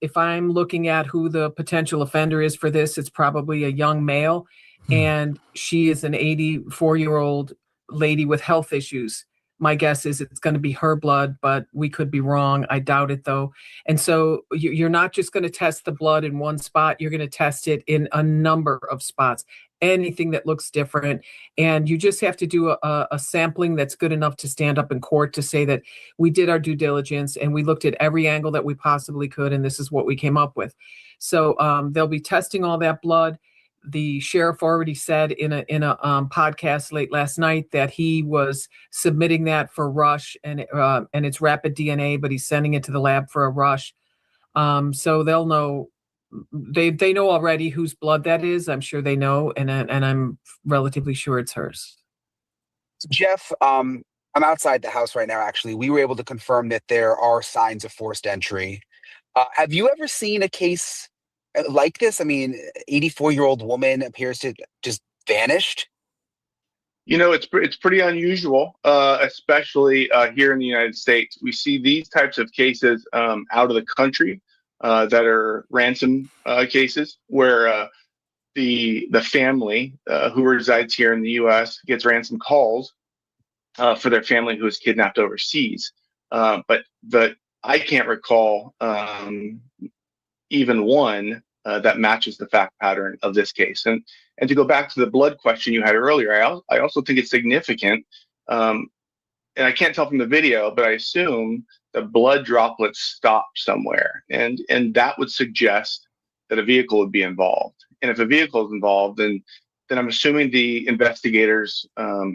looking at who the potential offender is for this, it's probably a young male, and she is an 84-year-old lady with health issues. My guess is it's going to be her blood, but we could be wrong. I doubt it, though. And so you're not just going to test the blood in one spot. You're going to test it in a number of spots, anything that looks different. And you just have to do a sampling that's good enough to stand up in court to say that we did our due diligence and we looked at every angle that we possibly could, and this is what we came up with. So they'll be testing all that blood. The sheriff already said in a podcast late last night that he was submitting that for Rush and it's rapid DNA, but he's sending it to the lab for a Rush. So they'll know. They know already whose blood that is. I'm sure they know, and I'm relatively sure it's hers. Jeff, I'm outside the house right now. Actually, we were able to confirm that there are signs of forced entry. Have you ever seen a case like this? I mean, 84-year-old woman appears to just vanished. You know, it's pretty unusual, especially here in the United States. We see these types of cases out of the country that are ransom cases, where the family who resides here in the U.S. gets ransom calls for their family who is kidnapped overseas. But I can't recall even one that matches the fact pattern of this case. And to go back to the blood question you had earlier, I also think it's significant, and I can't tell from the video, but I assume the blood droplets stopped somewhere, and that would suggest that a vehicle would be involved. And if a vehicle is involved, then I'm assuming the investigators are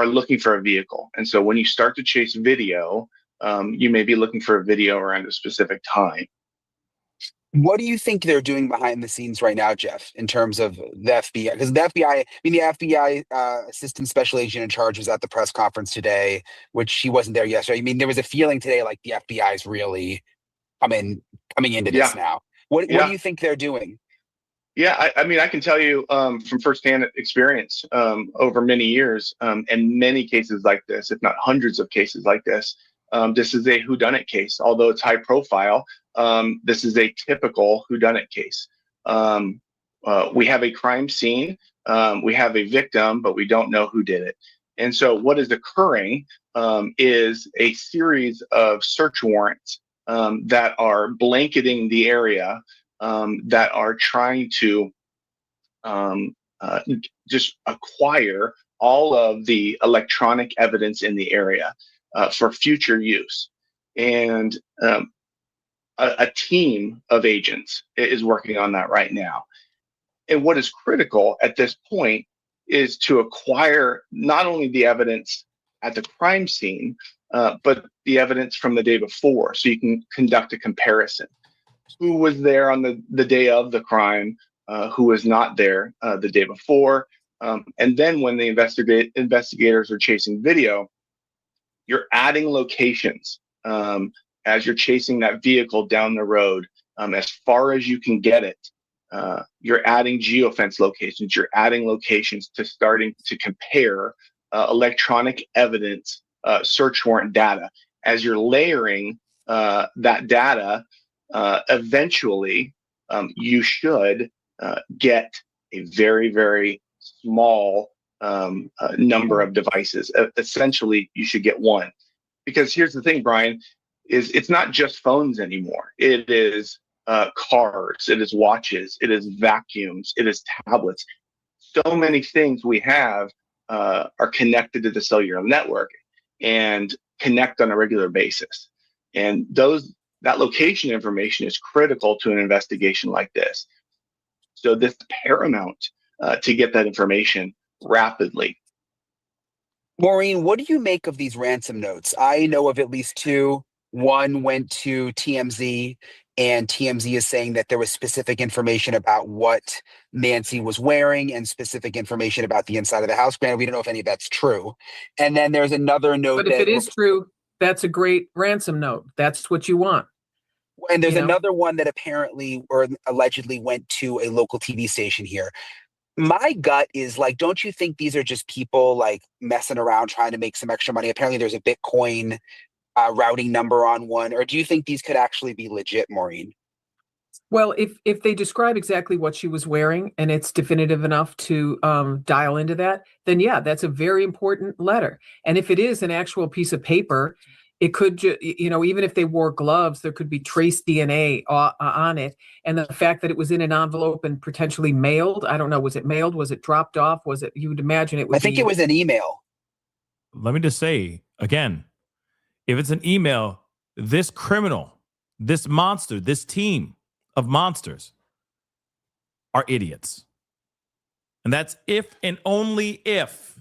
looking for a vehicle. And so when you start to chase video, you may be looking for a video around a specific time. What do you think they're doing behind the scenes right now, Jeff, in terms of the FBI? Because the FBI assistant special agent in charge was at the press conference today, which he wasn't there yesterday. I mean, there was a feeling today like the FBI is really coming into this now. What do you think they're doing? Yeah, I mean, I can tell you from firsthand experience over many years, and many cases like this, if not hundreds of cases like this. This is a whodunit case. Although it's high profile, this is a typical whodunit case. We have a crime scene, we have a victim, but we don't know who did it. And so what is occurring is a series of search warrants that are blanketing the area, that are trying to just acquire all of the electronic evidence in the area for future use. And a team of agents is working on that right now. And what is critical at this point is to acquire not only the evidence at the crime scene, but the evidence from the day before, so you can conduct a comparison. Who was there on the day of the crime, who was not there the day before. And then when the investigators are chasing video, you're adding locations as you're chasing that vehicle down the road, as far as you can get it. You're adding geofence locations, you're adding locations to starting to compare electronic evidence, search warrant data. As you're layering that data, eventually you should get a very, very small number of devices. Essentially, you should get one. Because here's the thing, Brian, is it's not just phones anymore. It is cars, it is watches, it is vacuums, it is tablets. So many things we have are connected to the cellular network and connect on a regular basis. And that location information is critical to an investigation like this. So this is paramount to get that information rapidly. Maureen, what do you make of these ransom notes? I know of at least two. One went to TMZ, and TMZ is saying that there was specific information about what Nancy was wearing and specific information about the inside of the house. Granted, we don't know if any of that's true. And then there's another note But if it is true, that's a great ransom note. That's what you want. And there's another one that apparently or allegedly went to a local TV station here. My gut is like, don't you think these are just people like messing around trying to make some extra money? Apparently there's a Bitcoin routing number on one. Or do you think these could actually be legit, Maureen? Well, if they describe exactly what she was wearing and it's definitive enough to dial into that, then yeah, that's a very important letter. And if it is an actual piece of paper, it could, even if they wore gloves, there could be trace DNA on it. And the fact that it was in an envelope and potentially mailed, I don't know, was it mailed? Was it dropped off? Was it, you would imagine it would I think it was an email. Let me just say again, if it's an email, this criminal, this monster, this team of monsters are idiots. And that's if and only if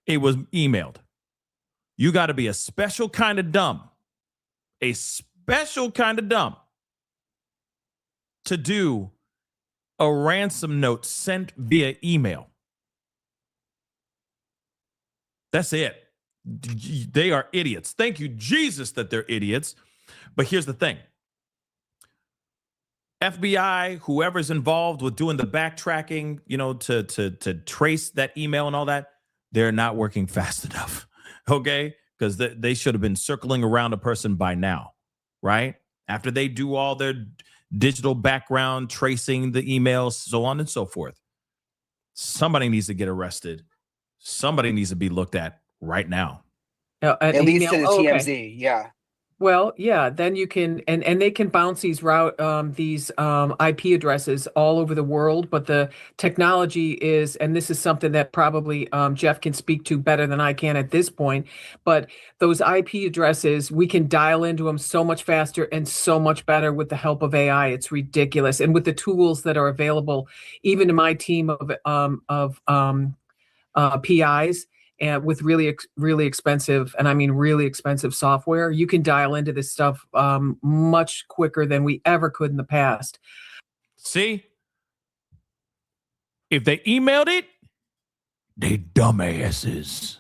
it was emailed. You got to be a special kind of dumb, to do a ransom note sent via email. That's it. They are idiots. Thank you, Jesus, that they're idiots. But here's the thing. FBI, whoever's involved with doing the backtracking, to trace that email and all that, they're not working fast enough. Okay? Because they should have been circling around a person by now, right? After they do all their digital background, tracing the emails, so on and so forth. Somebody needs to get arrested. Somebody needs to be looked at right now. At least to the TMZ, yeah. Well, yeah, then you can, and they can bounce these IP addresses all over the world, but the technology is, and this is something that probably Jeff can speak to better than I can at this point, but those IP addresses, we can dial into them so much faster and so much better with the help of AI. It's ridiculous. And with the tools that are available, even to my team of PIs, and with really expensive, and I mean really expensive software, you can dial into this stuff much quicker than we ever could in the past. See? If they emailed it, they dumbasses.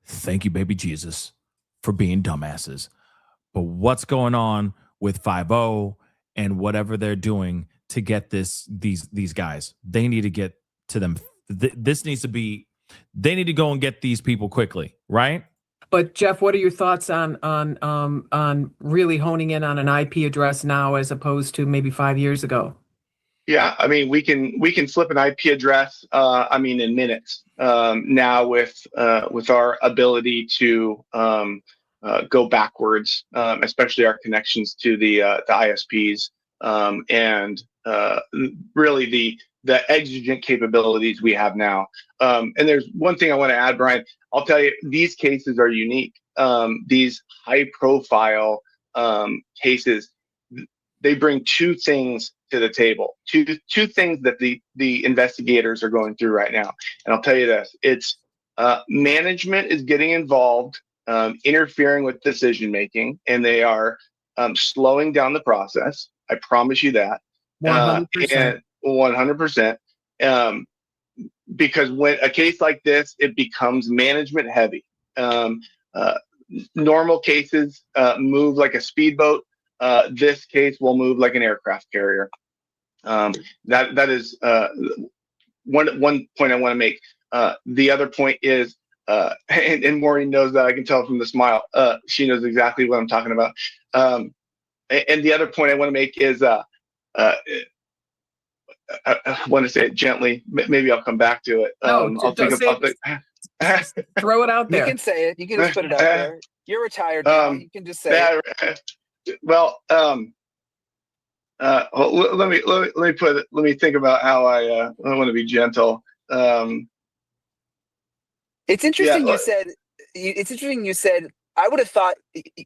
Thank you, baby Jesus, for being dumbasses. But what's going on with 5-0 and whatever they're doing to get these guys? They need to get to them. This needs to be. They need to go and get these people quickly, right? But Jeff, what are your thoughts on really honing in on an IP address now as opposed to maybe 5 years ago? Yeah, I mean, we can flip an IP address. In minutes now with our ability to go backwards, especially our connections to the ISPs and really the exigent capabilities we have now. And there's one thing I want to add, Brian. I'll tell you, these cases are unique. These high-profile cases, they bring two things to the table. Two things that the investigators are going through right now. And I'll tell you this: it's management is getting involved, interfering with decision making, and they are slowing down the process. I promise you that. 100%. 100%. Because when a case like this, it becomes management heavy. Normal cases move like a speedboat. This case will move like an aircraft carrier. That is one point I want to make. The other point is, and Maureen knows that, I can tell from the smile. She knows exactly what I'm talking about. And the other point I want to make is, I want to say it gently. Maybe I'll come back to it. I'll think about it. Throw it out there. You can say it. You can just put it out there. You're retired now. You can just say it. Well, let me think about how I want to be gentle. It's interesting you said. It's interesting you said. I would have thought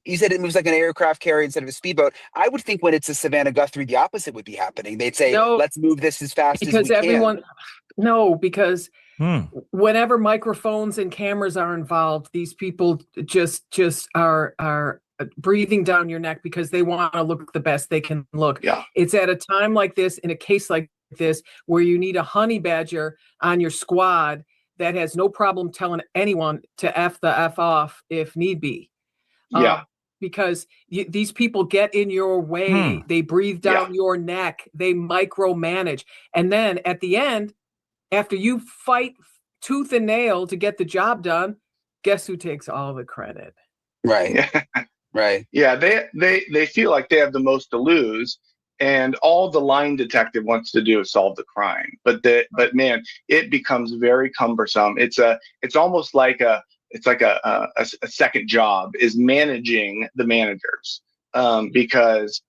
you said it moves like an aircraft carrier instead of a speedboat. I would think when it's a Savannah Guthrie, the opposite would be happening. They'd say, "Let's move this as fast as we can." No, because whenever microphones and cameras are involved, these people just are breathing down your neck because they want to look the best they can look. Yeah. It's at a time like this, in a case like this, where you need a honey badger on your squad that has no problem telling anyone to F the F off if need be. Yeah. Because these people get in your way. They breathe down your neck. They micromanage. And then at the end, after you fight tooth and nail to get the job done, guess who takes all the credit? Right. Yeah. Right. Yeah, they feel like they have the most to lose, and all the line detective wants to do is solve the crime. But man, it becomes very cumbersome. It's almost like a second job is managing the managers, because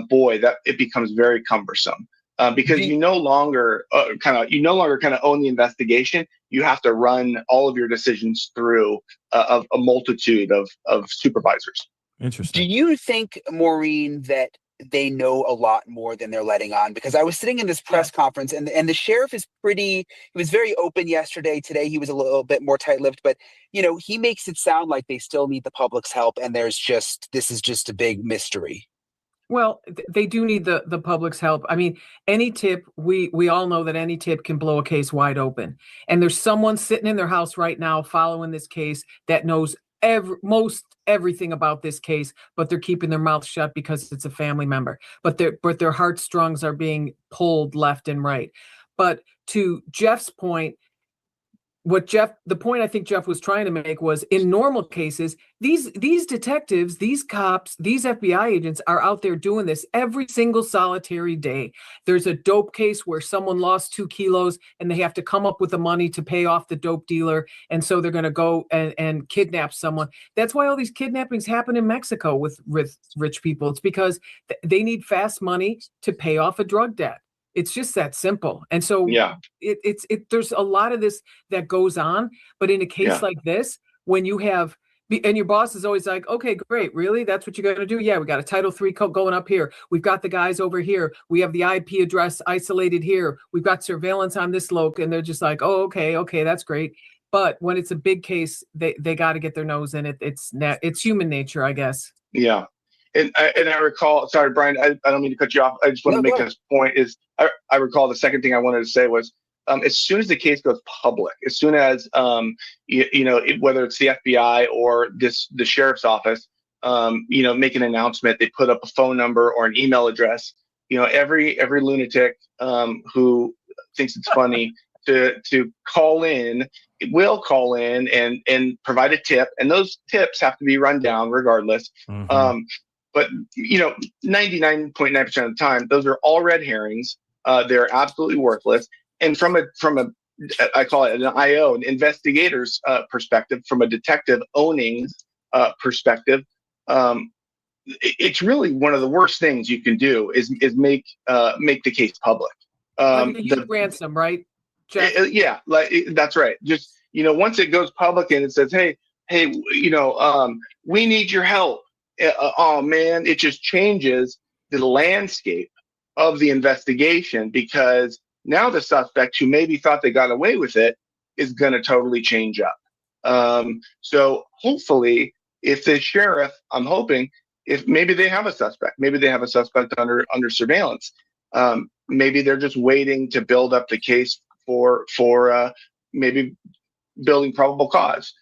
boy, that it becomes very cumbersome. Because you no longer kind of own the investigation. You have to run all of your decisions through a multitude of supervisors. Interesting. Do you think, Maureen, that they know a lot more than they're letting on? Because I was sitting in this press conference, and the sheriff is he was very open yesterday. Today he was a little bit more tight-lipped, but he makes it sound like they still need the public's help, and this is just a big mystery. Well, they do need the public's help. I mean, any tip, we all know that any tip can blow a case wide open. And there's someone sitting in their house right now following this case that knows most everything about this case, but they're keeping their mouth shut because it's a family member. But their heartstrings are being pulled left and right. But to Jeff's point, the point I think Jeff was trying to make was, in normal cases, these detectives, these cops, these FBI agents are out there doing this every single solitary day. There's a dope case where someone lost 2 kilos and they have to come up with the money to pay off the dope dealer. And so they're going to go and kidnap someone. That's why all these kidnappings happen in Mexico with rich people. It's because they need fast money to pay off a drug debt. It's just that simple. And so there's a lot of this that goes on, but in a case like this, when you have, and your boss is always like, okay, great. Really? That's what you're going to do? Yeah. We got a Title III going up here. We've got the guys over here. We have the IP address isolated here. We've got surveillance on this loc. And they're just like, oh, okay. That's great. But when it's a big case, they got to get their nose in it. It's human nature, I guess. Yeah. And I recall, sorry, Brian, I don't mean to cut you off. I just want to make this point is I recall the second thing I wanted to say was, as soon as the case goes public, as soon as, whether it's the FBI or the sheriff's office, make an announcement, they put up a phone number or an email address, every lunatic who thinks it's funny to call in, will call in and provide a tip. And those tips have to be run down regardless. Mm-hmm. But 99.9% of the time, those are all red herrings. They're absolutely worthless. And from a I call it an IO, an investigator's perspective, from a detective owning perspective, it's really one of the worst things you can do is make the case public. Like a youth ransom, right? Yeah, that's right. Just once it goes public and it says, hey, we need your help. Oh man, it just changes the landscape of the investigation, because now the suspect who maybe thought they got away with it is going to totally change up. So hopefully, if the sheriff, I'm hoping, if maybe they have a suspect, under surveillance, maybe they're just waiting to build up the case for maybe building probable cause.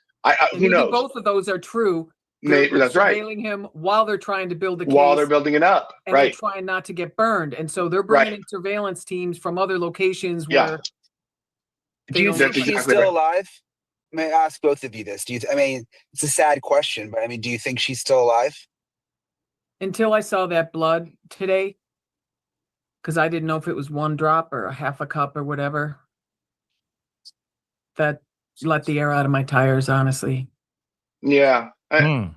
Who knows? Both of those are true. That's right. Surveilling him while they're trying to build the case. While they're building it up, and right? They're trying not to get burned, and so they're bringing in surveillance teams from other locations where. Do you think she's still alive? May I ask both of you this? I mean, it's a sad question, but I mean, do you think she's still alive? Until I saw that blood today, because I didn't know if it was 1 drop or a half a cup or whatever. That let the air out of my tires, honestly. Yeah. I mean,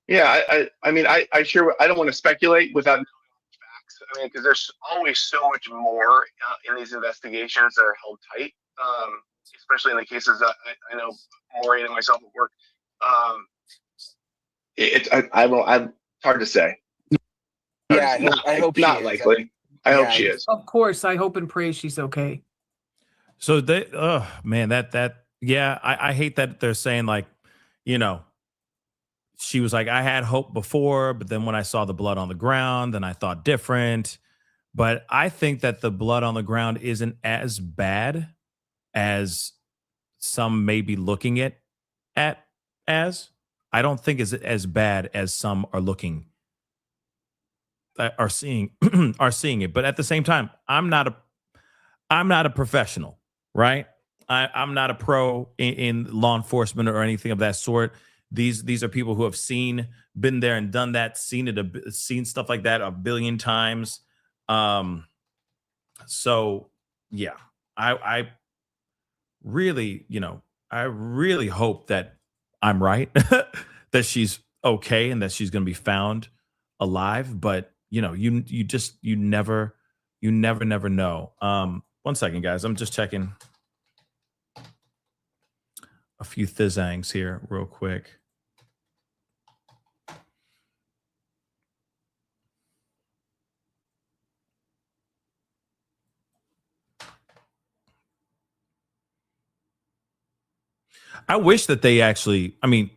I don't want to speculate without knowing facts. I mean, because there's always so much more in these investigations that are held tight, especially in the cases that I know Maureen and myself at work. It's hard to say. Yeah, I hope not she is. likely. I hope she is. Of course, I hope and pray she's okay. So they, oh man, yeah, I hate that they're saying like, you know, she was like, I had hope before, but then when I saw the blood on the ground, then I thought different. But I think that the blood on the ground isn't as bad as some may be looking at as. I don't think it's as bad as some are looking are seeing are seeing it. But at the same time, I'm not a professional, right? I'm not a pro in law enforcement or anything of that sort. These are people who have been there and done that, seen stuff like that a billion times. So yeah, I really, I really hope that I'm right, that she's okay and that she's going to be found alive. But you never know. 1 second, guys. I'm just checking a few thizangs here real quick. I wish that they actually, I'm going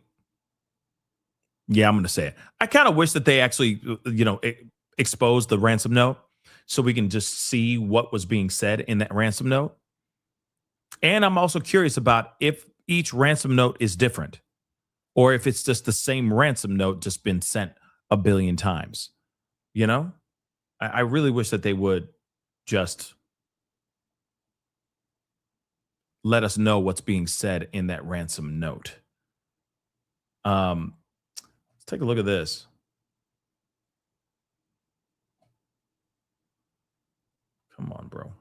to say it. I kind of wish that they actually, exposed the ransom note so we can just see what was being said in that ransom note. And I'm also curious about if each ransom note is different or if it's just the same ransom note just been sent a billion times. I really wish that they would just let us know what's being said in that ransom note. Let's take a look at this. Come on, bro.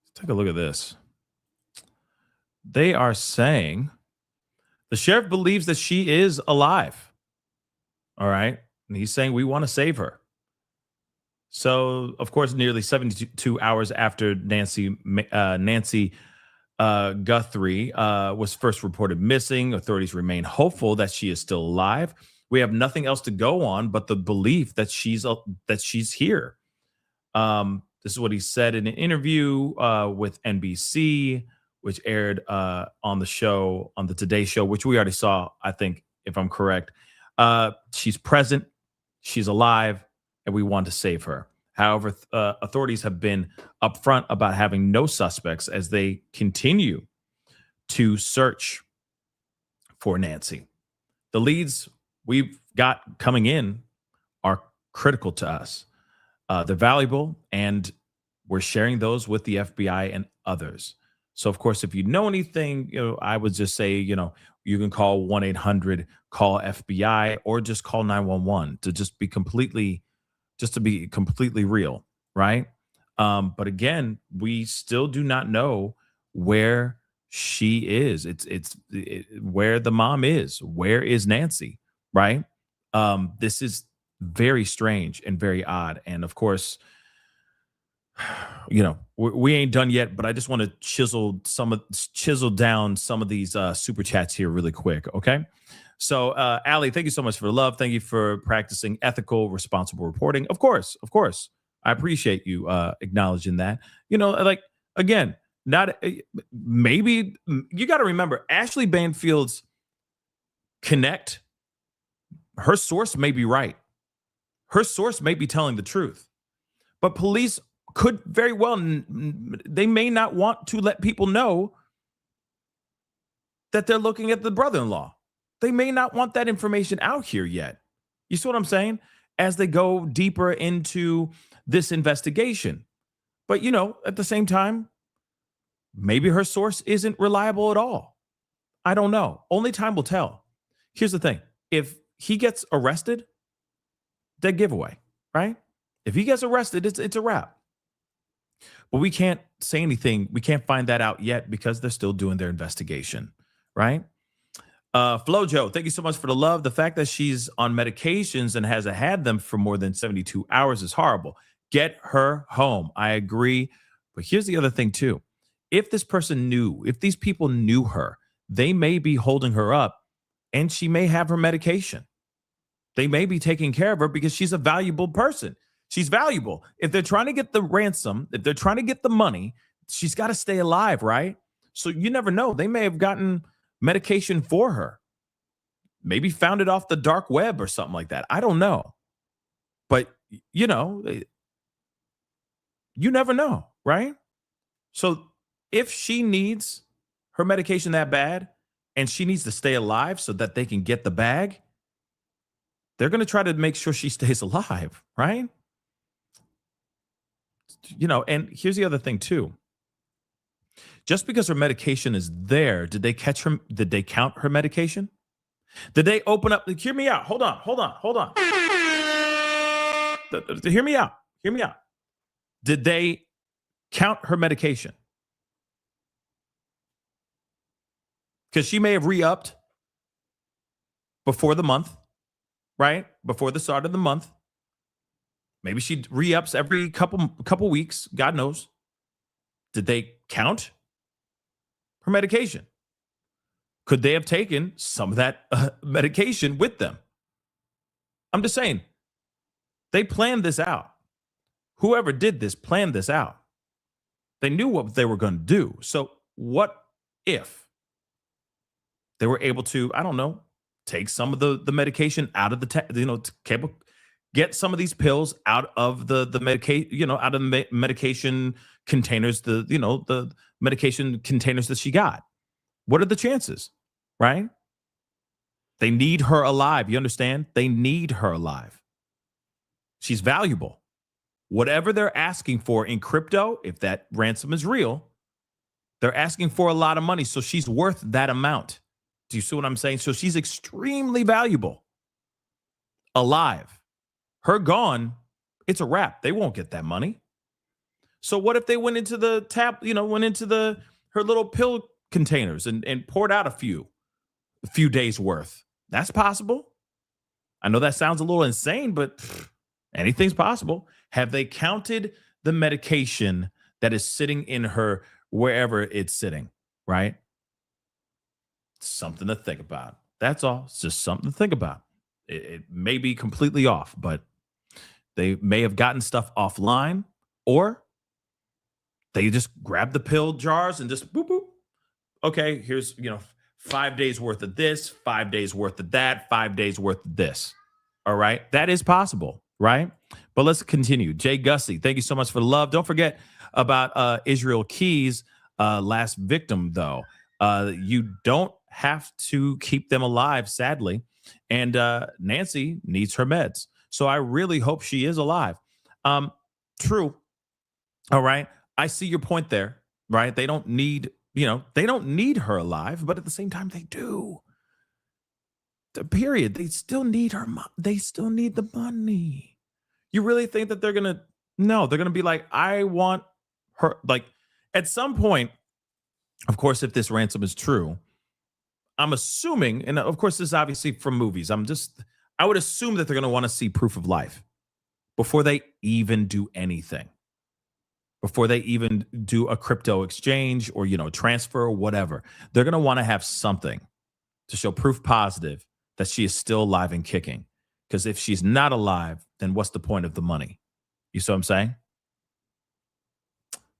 Let's take a look at this. They are saying the sheriff believes that she is alive. All right. And he's saying we want to save her. So, of course, nearly 72 hours after Nancy Guthrie was first reported missing, authorities remain hopeful that she is still alive. We have nothing else to go on but the belief that she's here. This is what he said in an interview with NBC, which aired on the Today Show, which we already saw, I think, if I'm correct. She's present, she's alive, and we want to save her. However, authorities have been upfront about having no suspects as they continue to search for Nancy. The leads we've got coming in are critical to us. They're valuable, and we're sharing those with the FBI and others. So, of course, if you know anything, I would just say, you can call 1-800-CALL-FBI or just call 911 to just be completely real, right? But again, we still do not know where she is. It's where the mom is. Where is Nancy, right? This is very strange and very odd. And of course, we ain't done yet, but I just want to chisel down some of these super chats here really quick. Okay. So, Allie, thank you so much for the love. Thank you for practicing ethical, responsible reporting. Of course. I appreciate you acknowledging that. Again, maybe you got to remember Ashley Banfield's connect. Her source may be right. Her source may be telling the truth, but police could very well, they may not want to let people know that they're looking at the brother-in-law. They may not want that information out here yet. You see what I'm saying? As they go deeper into this investigation. But, at the same time, maybe her source isn't reliable at all. I don't know. Only time will tell. Here's the thing. If he gets arrested, dead giveaway, right? If he gets arrested, it's a wrap. But we can't say anything. We can't find that out yet because they're still doing their investigation, right? Flojo, thank you so much for the love. The fact that she's on medications and hasn't had them for more than 72 hours is horrible. Get her home. I agree. But here's the other thing too. If these people knew her, they may be holding her up and she may have her medication. They may be taking care of her because she's a valuable person. She's valuable. If they're trying to get the ransom, if they're trying to get the money, she's got to stay alive, right? So you never know. They may have gotten medication for her. Maybe found it off the dark web or something like that. I don't know. But, you never know, right? So if she needs her medication that bad and she needs to stay alive so that they can get the bag, they're going to try to make sure she stays alive, right? And here's the other thing too. Just because her medication is there, did they count her medication? Did they open up? Hear me out. Hold on. Hear me out. Did they count her medication? Because she may have re-upped before the month, right? Before the start of the month. Maybe she re-ups every couple weeks. God knows. Did they count her medication? Could they have taken some of that medication with them? I'm just saying, they planned this out. Whoever did this planned this out. They knew what they were going to do. So what if they were able to, I don't know, take some of the medication out of the, get some of these pills out of the medication, out of the medication containers, the medication containers that she got. What are the chances, right? They need her alive. You understand? They need her alive. She's valuable. Whatever they're asking for in crypto, if that ransom is real, they're asking for a lot of money. So she's worth that amount. Do you see what I'm saying? So she's extremely valuable. Alive. Her gone, it's a wrap. They won't get that money. So what if they went into the her little pill containers and poured out a few days worth? That's possible. I know that sounds a little insane, but anything's possible. Have they counted the medication that is sitting in her wherever it's sitting, right? Something to think about. That's all. It's just something to think about. It may be completely off, but they may have gotten stuff offline, or they just grab the pill jars and just boop, boop. Okay, here's, 5 days worth of this, 5 days worth of that, 5 days worth of this. All right. That is possible, right? But let's continue. Jay Gussie, thank you so much for the love. Don't forget about Israel Key's last victim, though. You don't have to keep them alive, sadly. And Nancy needs her meds. So I really hope she is alive. True. All right. I see your point there, right? They don't need, they don't need her alive, but at the same time, they do. Period. They still need her. They still need the money. You really think that they're going to, no, they're going to be like, I want her. Like at some point, of course, if this ransom is true, I'm assuming, and of course, this is obviously from movies. I would assume that they're going to want to see proof of life before they even do anything, before they even do a crypto exchange or, transfer or whatever. They're going to want to have something to show proof positive that she is still alive and kicking. Because if she's not alive, then what's the point of the money? You see what I'm saying?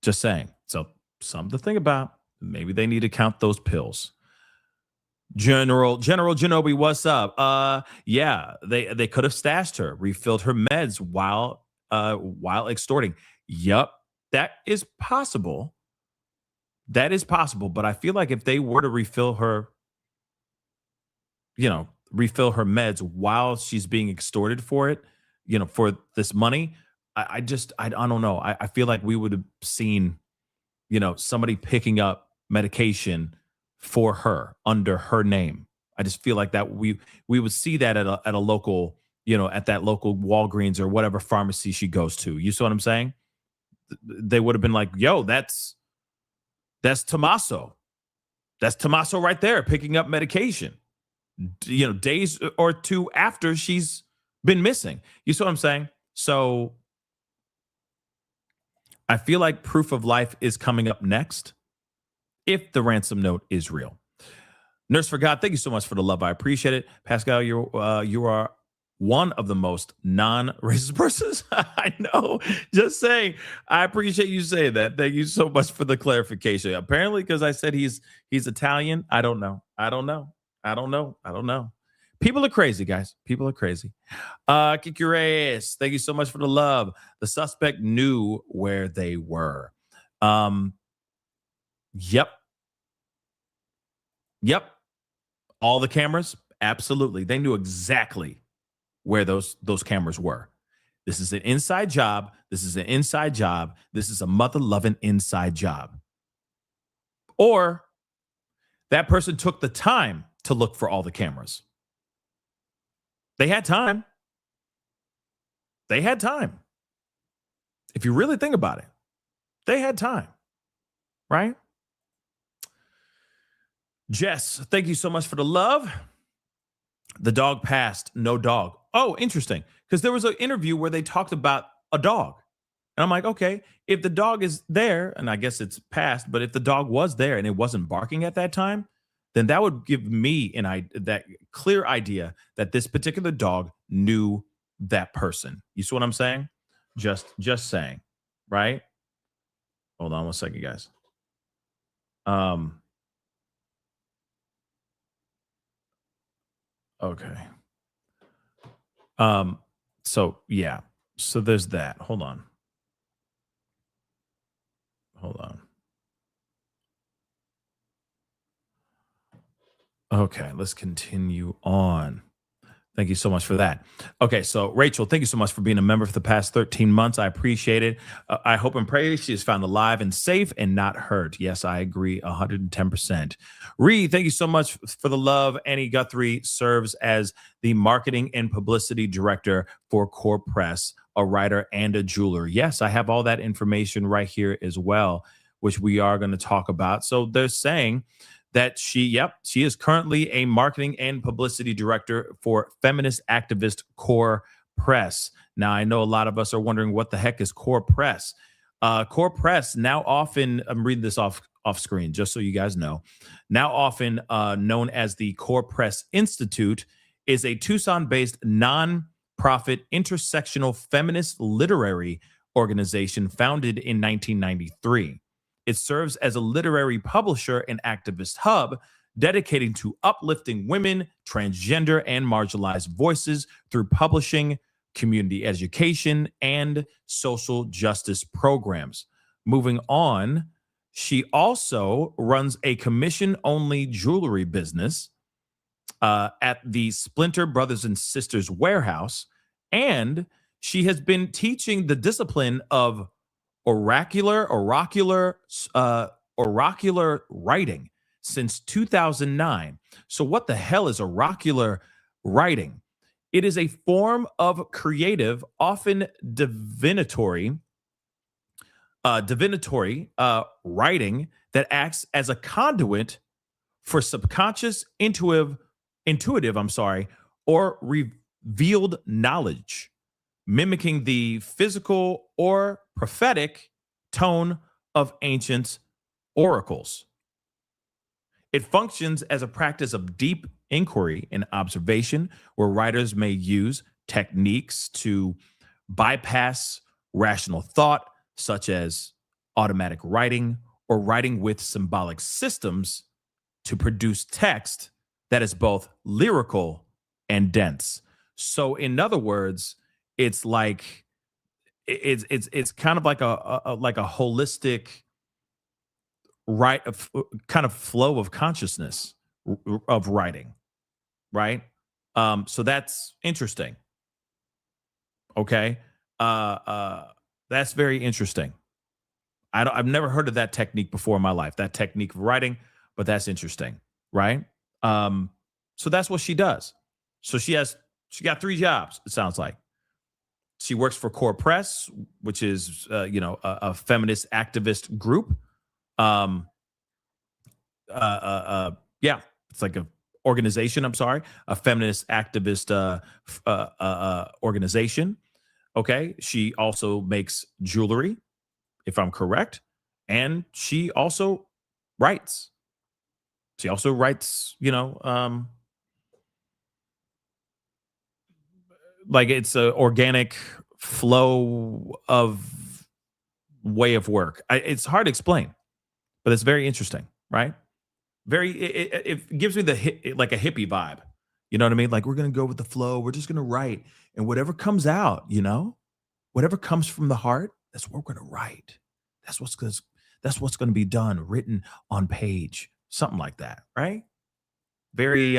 Just saying. So something to think about. Maybe they need to count those pills. General Genobi, what's up? Yeah, they could have stashed her, refilled her meds while extorting. Yup, that is possible. That is possible. But I feel like if they were to refill her meds while she's being extorted for it, for this money, I don't know. I feel like we would have seen, somebody picking up medication for her under her name. I just feel like that we would see that at a local, at that local Walgreens or whatever pharmacy she goes to. You see what I'm saying? They would have been like, yo, that's Tommasco. That's Tommasco right there picking up medication, days or two after she's been missing. You see what I'm saying? So I feel like proof of life is coming up next if the ransom note is real. Nurse for God, thank you so much for the love. I appreciate it. Pascal, you are one of the most non-racist persons I know. Just saying. I appreciate you saying that. Thank you so much for the clarification. Apparently, because I said he's Italian. I don't know. People are crazy, guys. People are crazy. Kick your ass. Thank you so much for the love. The suspect knew where they were. Yep. All the cameras, absolutely. They knew exactly where those cameras were. This is an inside job. This is a mother-loving inside job. Or that person took the time to look for all the cameras. They had time. If you really think about it, they had time, right? Jess, thank you so much for the love. The dog passed, no dog. Oh, interesting. Because there was an interview where they talked about a dog. And I'm like, okay, if the dog is there, and I guess it's passed, but if the dog was there and it wasn't barking at that time, then that would give me that clear idea that this particular dog knew that person. You see what I'm saying? Just saying, right? Hold on one second, guys. Okay. So yeah. So there's that. Hold on. Okay, let's continue on. Thank you so much for that. Okay, so Rachel, thank you so much for being a member for the past 13 months. I appreciate it. I hope and pray she is found alive and safe and not hurt. Yes, I agree 110%. Reed, thank you so much for the love. Annie Guthrie serves as the marketing and publicity director for Core Press, a writer and a jeweler. Yes, I have all that information right here as well, which we are going to talk about. So they're saying that she is currently a marketing and publicity director for feminist activist Core Press. Now, I know a lot of us are wondering what the heck is Core Press. Core Press, now often, I'm reading this off screen, just so you guys know, now often known as the Core Press Institute, is a Tucson-based non-profit intersectional feminist literary organization founded in 1993. It serves as a literary publisher and activist hub dedicating to uplifting women, transgender, and marginalized voices through publishing, community education, and social justice programs. Moving on, she also runs a commission-only jewelry business at the Splinter Brothers and Sisters Warehouse, and she has been teaching the discipline of oracular writing since 2009. So what the hell is oracular writing? It is a form of creative, often divinatory writing that acts as a conduit for subconscious, intuitive, or revealed knowledge, mimicking the physical or prophetic tone of ancient oracles. It functions as a practice of deep inquiry and observation, where writers may use techniques to bypass rational thought, such as automatic writing or writing with symbolic systems, to produce text that is both lyrical and dense. So, in other words, it's like it's kind of like a holistic kind of flow of consciousness of writing, right? So that's interesting. Okay, that's very interesting. I've never heard of that technique before in my life. That technique of writing, but that's interesting, right? So that's what she does. So she got 3 jobs. It sounds like. She works for Core Press, which is, a feminist activist group. It's like a organization. I'm sorry, a feminist activist organization. Okay, she also makes jewelry, if I'm correct, and she also writes. She also writes, like it's a organic flow of way of work. It's hard to explain, but it's very interesting, right? It gives me like a hippie vibe. You know what I mean? Like, we're going to go with the flow. We're just going to write, and whatever comes out, whatever comes from the heart, that's what we're going to write. That's what's going to be done, written on page, something like that, right? Very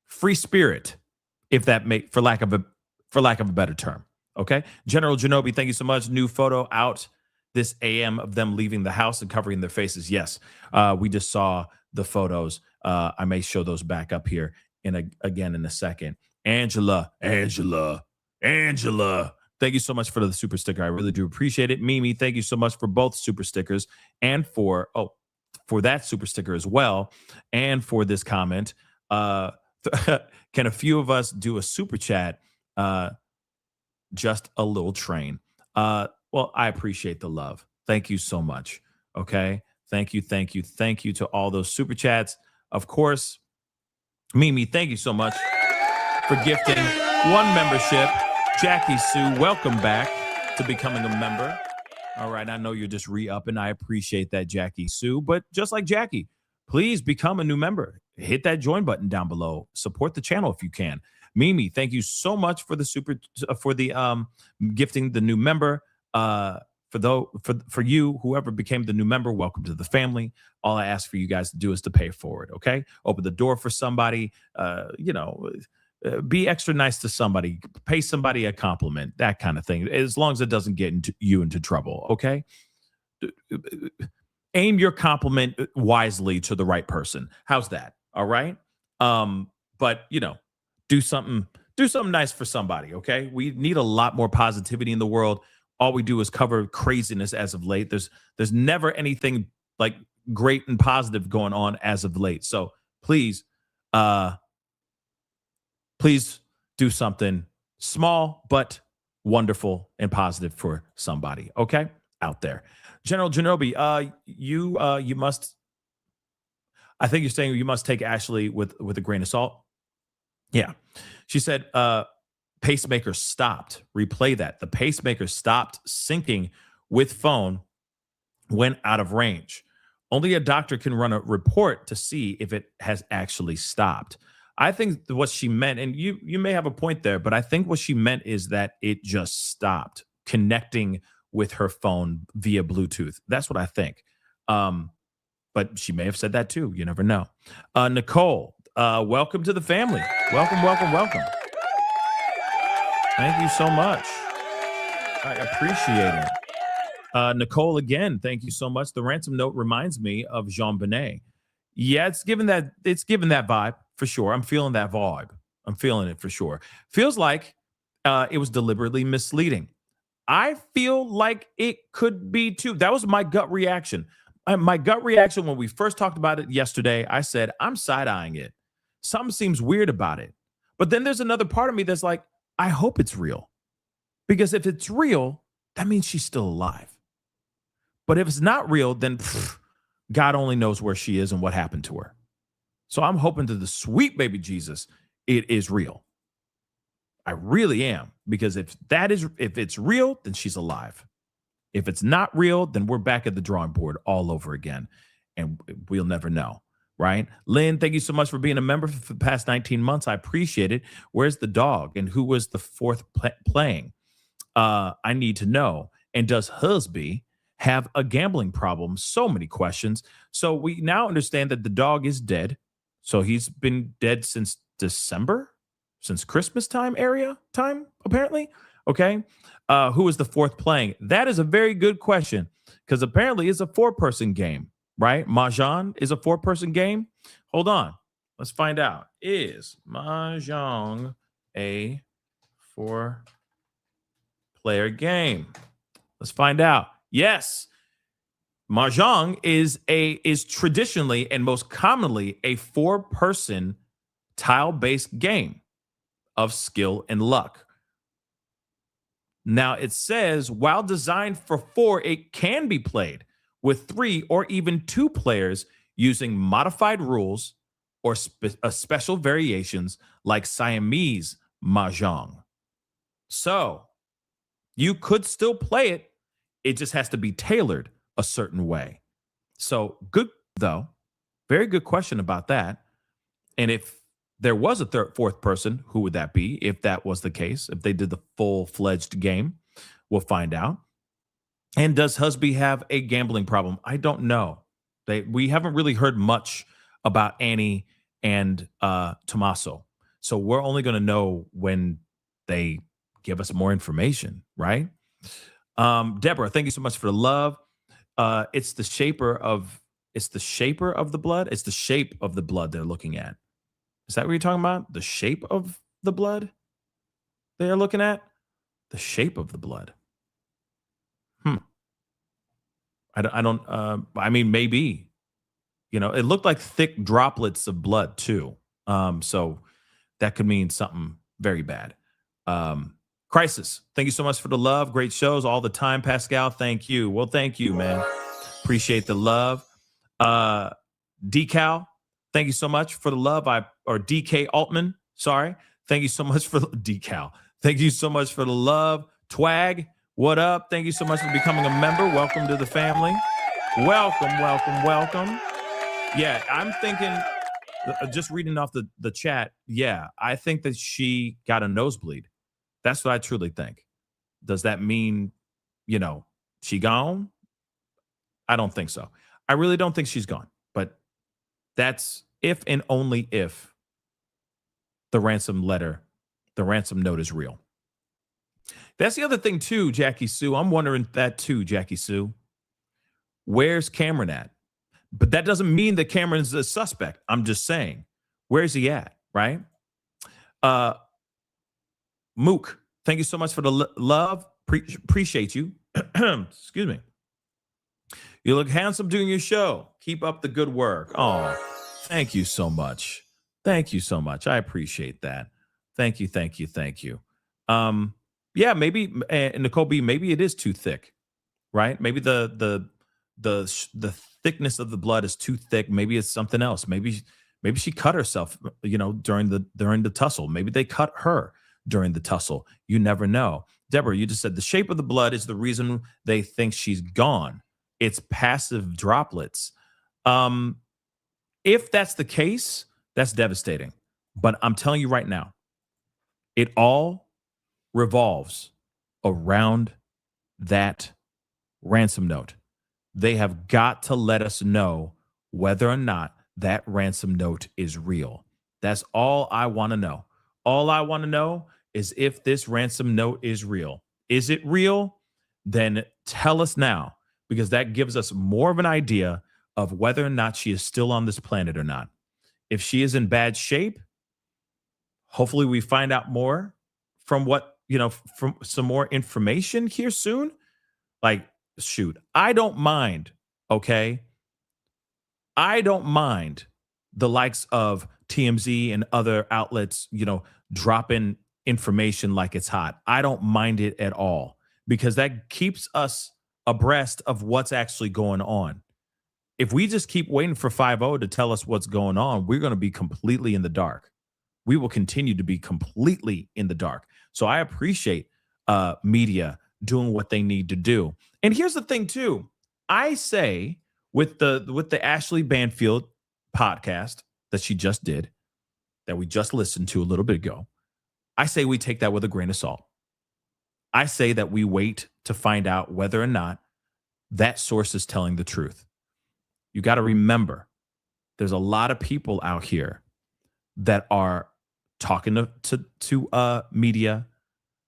free spirit, if that for lack of a better term. Okay, General Genobi, thank you so much. New photo out this AM of them leaving the house and covering their faces. Yes, we just saw the photos. I may show those back up here again in a second. Angela. Thank you so much for the super sticker. I really do appreciate it. Mimi, thank you so much for both super stickers and for that super sticker as well, and for this comment. Can a few of us do a super chat? Just a little train. Well, I appreciate the love. Thank you so much. Okay. Thank you to all those super chats. Of course, Mimi, thank you so much for gifting one membership. Jackie Sue, welcome back to becoming a member. All right, I know you're just re-upping. I appreciate that, Jackie Sue. But just like Jackie, please become a new member. Hit that join button down below. Support the channel if you can. Mimi, thank you so much for the gifting the new member. For you, whoever became the new member, welcome to the family. All I ask for you guys to do is to pay it forward. Okay, open the door for somebody. Be extra nice to somebody. Pay somebody a compliment. That kind of thing. As long as it doesn't get you into trouble. Okay. Aim your compliment wisely to the right person. How's that? All right. But do something nice for somebody. Okay. We need a lot more positivity in the world. All we do is cover craziness as of late. There's never anything like great and positive going on as of late. So please do something small but wonderful and positive for somebody. Okay, out there. General Genobi, you must. I think you're saying you must take Ashley with a grain of salt. Yeah, she said. Pacemaker stopped. Replay that. The pacemaker stopped syncing with phone when out of range. Only a doctor can run a report to see if it has actually stopped. I think what she meant, and you may have a point there, but I think what she meant is that it just stopped connecting with her phone via Bluetooth. That's what I think. But she may have said that too. You never know. Nicole, welcome to the family. Welcome. Thank you so much. I appreciate it. Nicole, again, thank you so much. The ransom note reminds me of Jean Benet. Yeah, it's given that vibe for sure. I'm feeling that vibe. I'm feeling it for sure. Feels like it was deliberately misleading. I feel like it could be too. That was my gut reaction. My gut reaction when we first talked about it yesterday, I said, I'm side-eyeing it. Something seems weird about it. But then there's another part of me that's like, I hope it's real. Because if it's real, that means she's still alive. But if it's not real, then God only knows where she is and what happened to her. So I'm hoping to the sweet baby Jesus, it is real. I really am. Because if it's real, then she's alive. If it's not real, then we're back at the drawing board all over again. And we'll never know. Right? Lynn, thank you so much for being a member for the past 19 months. I appreciate it. Where's the dog? And who was the fourth playing? I need to know. And does Husby have a gambling problem? So many questions. So we now understand that the dog is dead. So he's been dead since December, since Christmas time, apparently. Okay. Who is the fourth playing? That is a very good question because apparently it's a 4-person game. Right? Mahjong is a 4-person game. Hold on. Let's find out. Is Mahjong a 4-player game? Let's find out. Yes. Mahjong is traditionally and most commonly a 4-person tile-based game of skill and luck. Now it says while designed for 4, it can be played with 3 or even 2 players using modified rules or special variations like Siamese mahjong. So you could still play it. It just has to be tailored a certain way. So good, though. Very good question about that. And if there was a fourth person, who would that be? If that was the case, if they did the full-fledged game, we'll find out. And does Husby have a gambling problem? I don't know. We haven't really heard much about Annie and Tommasco. So we're only going to know when they give us more information, right? Deborah, thank you so much for the love. It's the shape of the blood. It's the shape of the blood they're looking at. Is that what you're talking about? The shape of the blood they're looking at? The shape of the blood. I mean, maybe, it looked like thick droplets of blood too. So that could mean something very bad. Crisis, thank you so much for the love. Great shows all the time, Pascal. Thank you. Well, thank you, man. Appreciate the love. Decal, thank you so much for the love. Or DK Altman, sorry. Thank you so much for Decal. Thank you so much for the love. Twag, what up? Thank you so much for becoming a member. Welcome to the family. Welcome. Yeah, I'm thinking, just reading off the chat, yeah, I think that she got a nosebleed. That's what I truly think. Does that mean, she gone? I don't think so. I really don't think she's gone. But that's if and only if the ransom note is real. That's the other thing too, Jackie Sue. I'm wondering that too, Jackie Sue. Where's Cameron at? But that doesn't mean that Cameron's a suspect. I'm just saying, where's he at, right? Mook, thank you so much for the love. Appreciate you. Excuse me. You look handsome doing your show. Keep up the good work. Oh, thank you so much. Thank you so much. I appreciate that. Thank you. Yeah, maybe Nicole B, maybe it is too thick, right? Maybe the thickness of the blood is too thick. Maybe it's something else. Maybe she cut herself, during the tussle. Maybe they cut her during the tussle. You never know. Deborah, you just said the shape of the blood is the reason they think she's gone. It's passive droplets. If that's the case, that's devastating. But I'm telling you right now, it all revolves around that ransom note. They have got to let us know whether or not that ransom note is real. That's all I want to know. All I want to know is if this ransom note is real. Is it real? Then tell us now, because that gives us more of an idea of whether or not she is still on this planet or not. If she is in bad shape, hopefully we find out more from from some more information here soon. Like, shoot, I don't mind, okay? I don't mind the likes of TMZ and other outlets, dropping information like it's hot. I don't mind it at all, because that keeps us abreast of what's actually going on. If we just keep waiting for 5-0 to tell us what's going on, we're going to be completely in the dark. We will continue to be completely in the dark. So I appreciate media doing what they need to do. And here's the thing too. I say with the Ashley Banfield podcast that she just did, that we just listened to a little bit ago, I say we take that with a grain of salt. I say that we wait to find out whether or not that source is telling the truth. You got to remember, there's a lot of people out here that are talking to media.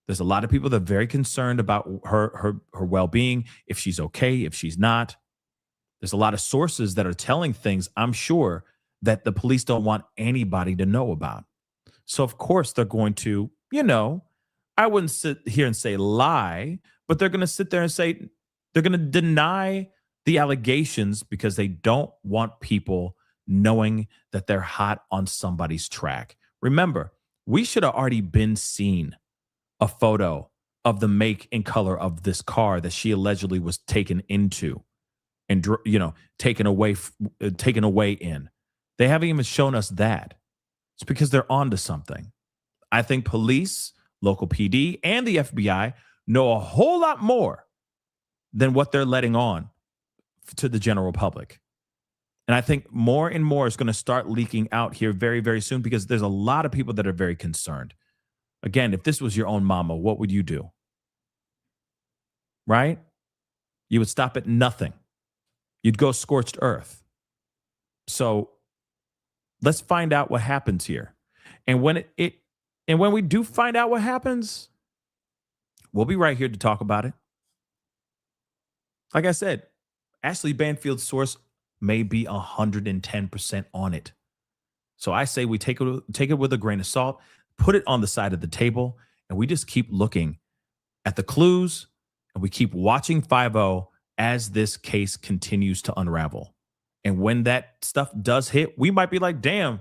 There's a lot of people that are very concerned about her well-being, if she's okay, if she's not. There's a lot of sources that are telling things, I'm sure, that the police don't want anybody to know about. So, of course, they're going to, I wouldn't sit here and say lie, but they're going to sit there and say, they're going to deny the allegations because they don't want people knowing that they're hot on somebody's track. Remember, we should have already been seen a photo of the make and color of this car that she allegedly was taken into and, taken away in. They haven't even shown us that. It's because they're onto something. I think police, local PD, and the FBI know a whole lot more than what they're letting on to the general public. And I think more and more is going to start leaking out here very, very soon because there's a lot of people that are very concerned. Again, if this was your own mama, what would you do? Right? You would stop at nothing. You'd go scorched earth. So let's find out what happens here. And when when we do find out what happens, we'll be right here to talk about it. Like I said, Ashley Banfield's source may be 110% on it. So I say we take it with a grain of salt, put it on the side of the table, and we just keep looking at the clues, and we keep watching 5-0 as this case continues to unravel. And when that stuff does hit, we might be like, damn,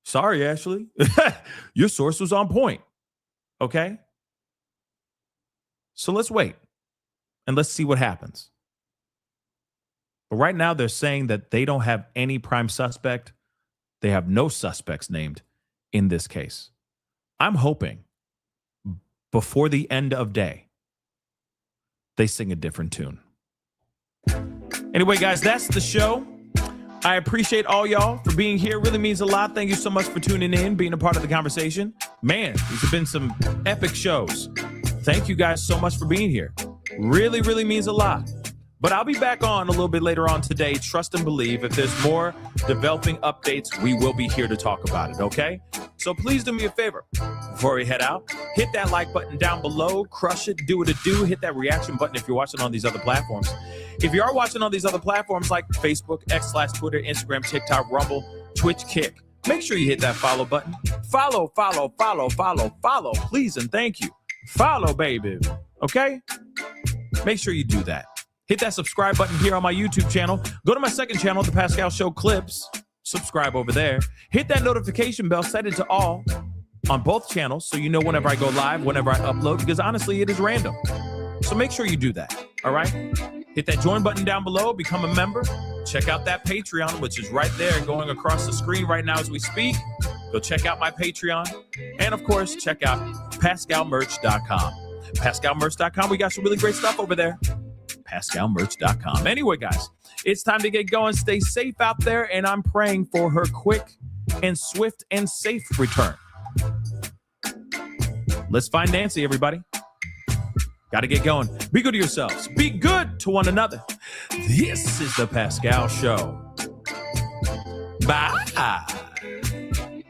sorry, Ashley. Your source was on point. Okay? So let's wait and let's see what happens. But right now, they're saying that they don't have any prime suspect. They have no suspects named in this case. I'm hoping before the end of day, they sing a different tune. Anyway, guys, that's the show. I appreciate all y'all for being here. It really means a lot. Thank you so much for tuning in, being a part of the conversation. Man, these have been some epic shows. Thank you guys so much for being here. Really, really means a lot. But I'll be back on a little bit later on today. Trust and believe. If there's more developing updates, we will be here to talk about it, okay? So please do me a favor. Before we head out, hit that like button down below. Crush it. Do what it do. Hit that reaction button if you're watching on these other platforms. If you are watching on these other platforms like Facebook, X/Twitter, Instagram, TikTok, Rumble, Twitch, Kick, make sure you hit that follow button. Follow, please and thank you. Follow, baby. Okay? Make sure you do that. Hit that subscribe button here on my YouTube channel. Go to my second channel, The Pascal Show Clips. Subscribe over there. Hit that notification bell, set it to all on both channels so you know whenever I go live, whenever I upload, because honestly, it is random. So make sure you do that, all right? Hit that join button down below, become a member. Check out that Patreon, which is right there going across the screen right now as we speak. Go check out my Patreon. And of course, check out PascalMerch.com. PascalMerch.com, we got some really great stuff over there. PascalMerch.com. Anyway, guys, it's time to get going. Stay safe out there, and I'm praying for her quick and swift and safe return. Let's find Nancy, everybody. Got to get going. Be good to yourselves. Be good to one another. This is The Pascal Show. Bye.